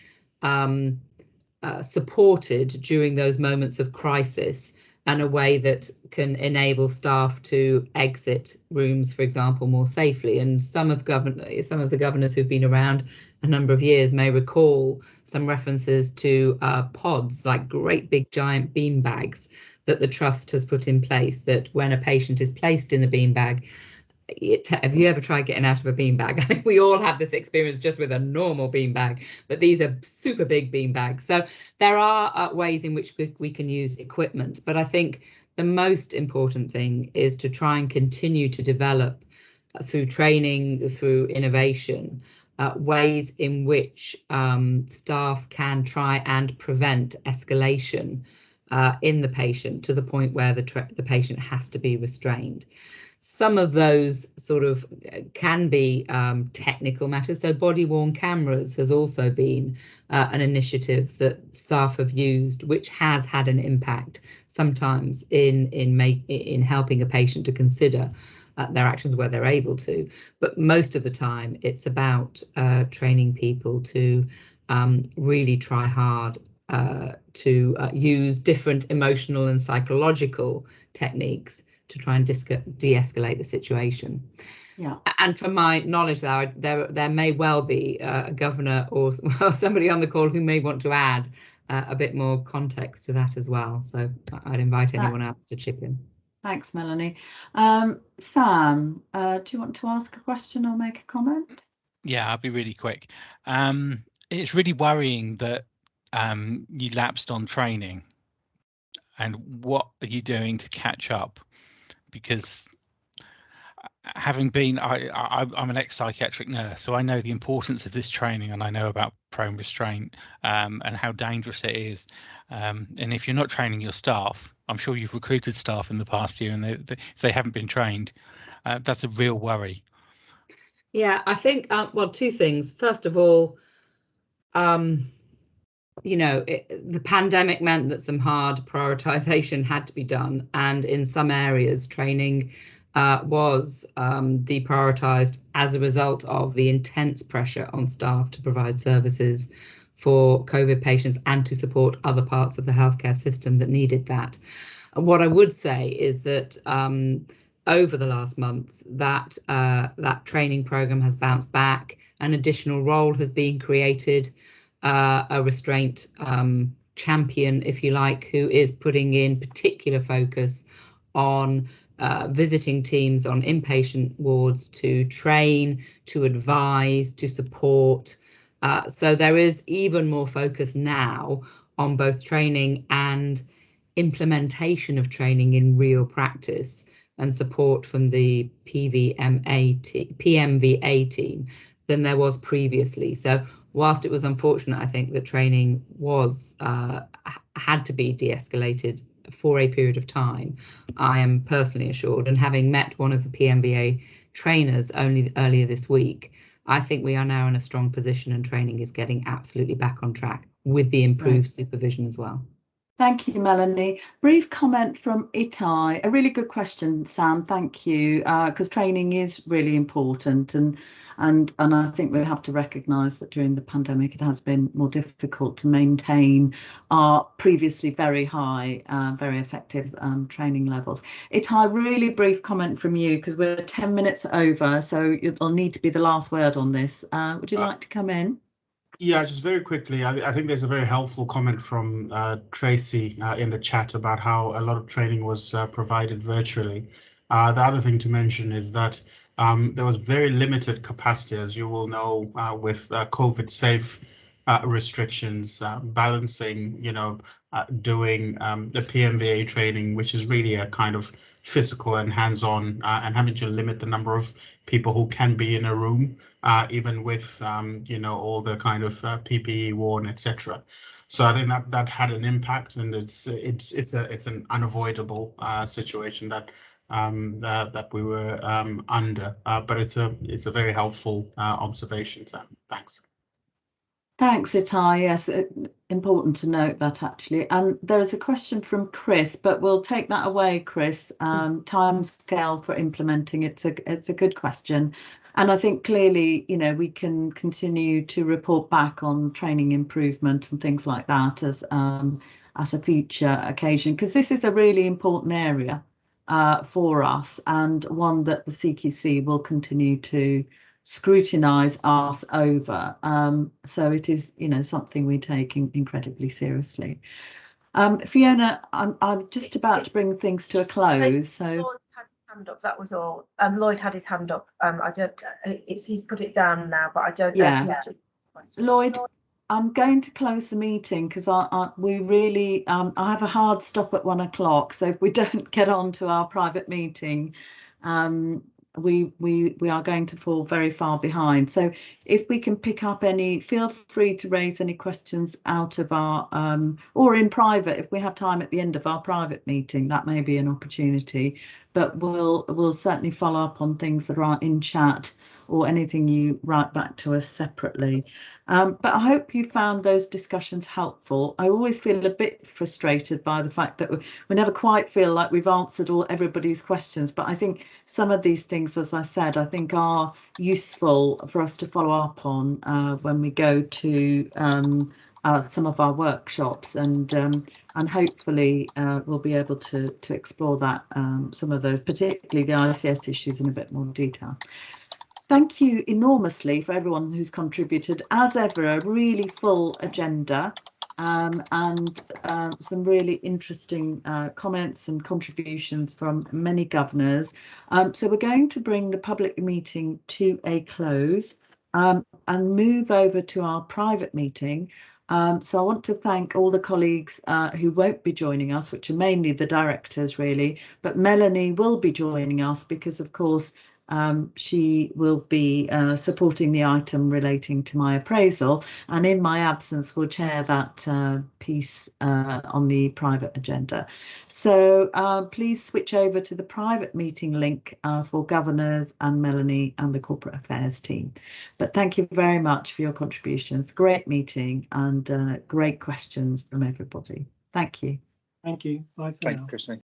supported during those moments of crisis, and a way that can enable staff to exit rooms, for example, more safely. And some of the governors who've been around a number of years may recall some references to pods, like great big giant bean bags that the Trust has put in place, that when a patient is placed in the beanbag, have you ever tried getting out of a beanbag? I think we all have this experience just with a normal beanbag, but these are super big beanbags. So there are ways in which we can use equipment, but I think the most important thing is to try and continue to develop through training, through innovation, ways in which staff can try and prevent escalation in the patient to the point where the patient has to be restrained. Some of those sort of can be technical matters. So body-worn cameras has also been an initiative that staff have used, which has had an impact sometimes in helping a patient to consider their actions where they're able to. But most of the time, it's about training people to really try hard to use different emotional and psychological techniques to try and de-escalate the situation. Yeah. And from my knowledge, there may well be a governor or somebody on the call who may want to add a bit more context to that as well. So I'd invite anyone else to chip in. Thanks, Melanie. Sam, do you want to ask a question or make a comment? Yeah, I'll be really quick. It's really worrying that you lapsed on training. And what are you doing to catch up? Because having been, I'm an ex-psychiatric nurse, so I know the importance of this training, and I know about prone restraint and how dangerous it is. And if you're not training your staff, I'm sure you've recruited staff in the past year, and if they haven't been trained, that's a real worry. Yeah, I think, well, two things. First of all, you know, the pandemic meant that some hard prioritization had to be done. And in some areas, training was deprioritized as a result of the intense pressure on staff to provide services for COVID patients and to support other parts of the healthcare system that needed that. And what I would say is that over the last month, that training program has bounced back. An additional role has been created, a restraint champion, if you like, who is putting in particular focus on visiting teams on inpatient wards to train, to advise, to support. So there is even more focus now on both training and implementation of training in real practice, and support from the PMVA team than there was previously. So whilst it was unfortunate, I think that training was had to be de-escalated for a period of time, I am personally assured, and having met one of the PMVA trainers only earlier this week, I think we are now in a strong position, and training is getting absolutely back on track with the improved supervision as well. Thank you, Melanie. Brief comment from Itai. A really good question, Sam. Thank you, because training is really important, and I think we have to recognise that during the pandemic it has been more difficult to maintain our previously very high, very effective training levels. Itai, really brief comment from you, because we're 10 minutes over, so it'll need to be the last word on this. Would you like to come in? Yeah, just very quickly, I think there's a very helpful comment from Tracy in the chat about how a lot of training was provided virtually. The other thing to mention is that there was very limited capacity, as you will know, with COVID safe restrictions, balancing, doing the PMVA training, which is really a kind of physical and hands-on, and having to limit the number of people who can be in a room, even with all the kind of PPE worn, etc. So I think that had an impact, and it's an unavoidable situation that that we were under, but it's a very helpful observation, Sam. Thanks. Thanks, Itai. Yes, important to note that actually. And there is a question from Chris, but we'll take that away, Chris. Timescale for implementing it's a good question, and I think clearly, we can continue to report back on training improvement and things like that as at a future occasion, because this is a really important area for us, and one that the CQC will continue to scrutinise us over. So it is, something we take incredibly seriously. Fiona, I'm just about to bring things to a close. So Lloyd had his hand up, that was all. Lloyd had his hand up. I don't. He's put it down now, but I don't know. Yeah. Lloyd, I'm going to close the meeting because we really I have a hard stop at 1 o'clock. So if we don't get on to our private meeting, we are going to fall very far behind. So if we can pick up feel free to raise any questions out of our or in private if we have time at the end of our private meeting. That may be an opportunity, but we'll certainly follow up on things that are in chat or anything you write back to us separately. But I hope you found those discussions helpful. I always feel a bit frustrated by the fact that we never quite feel like we've answered everybody's questions. But I think some of these things, as I said, I think are useful for us to follow up on when we go to some of our workshops, and hopefully we'll be able to explore that some of those, particularly the ICS issues, in a bit more detail. Thank you enormously for everyone who's contributed. As ever, a really full agenda. and some really interesting comments and contributions from many governors. So we're going to bring the public meeting to a close and move over to our private meeting. So I want to thank all the colleagues who won't be joining us, which are mainly the directors really, but Melanie will be joining us because of course she will be supporting the item relating to my appraisal, and in my absence will chair that piece on the private agenda. So please switch over to the private meeting link for governors and Melanie and the corporate affairs team. But thank you very much for your contributions. Great meeting and great questions from everybody. Thank you. Thank you. Bye for Thanks, now. Christine.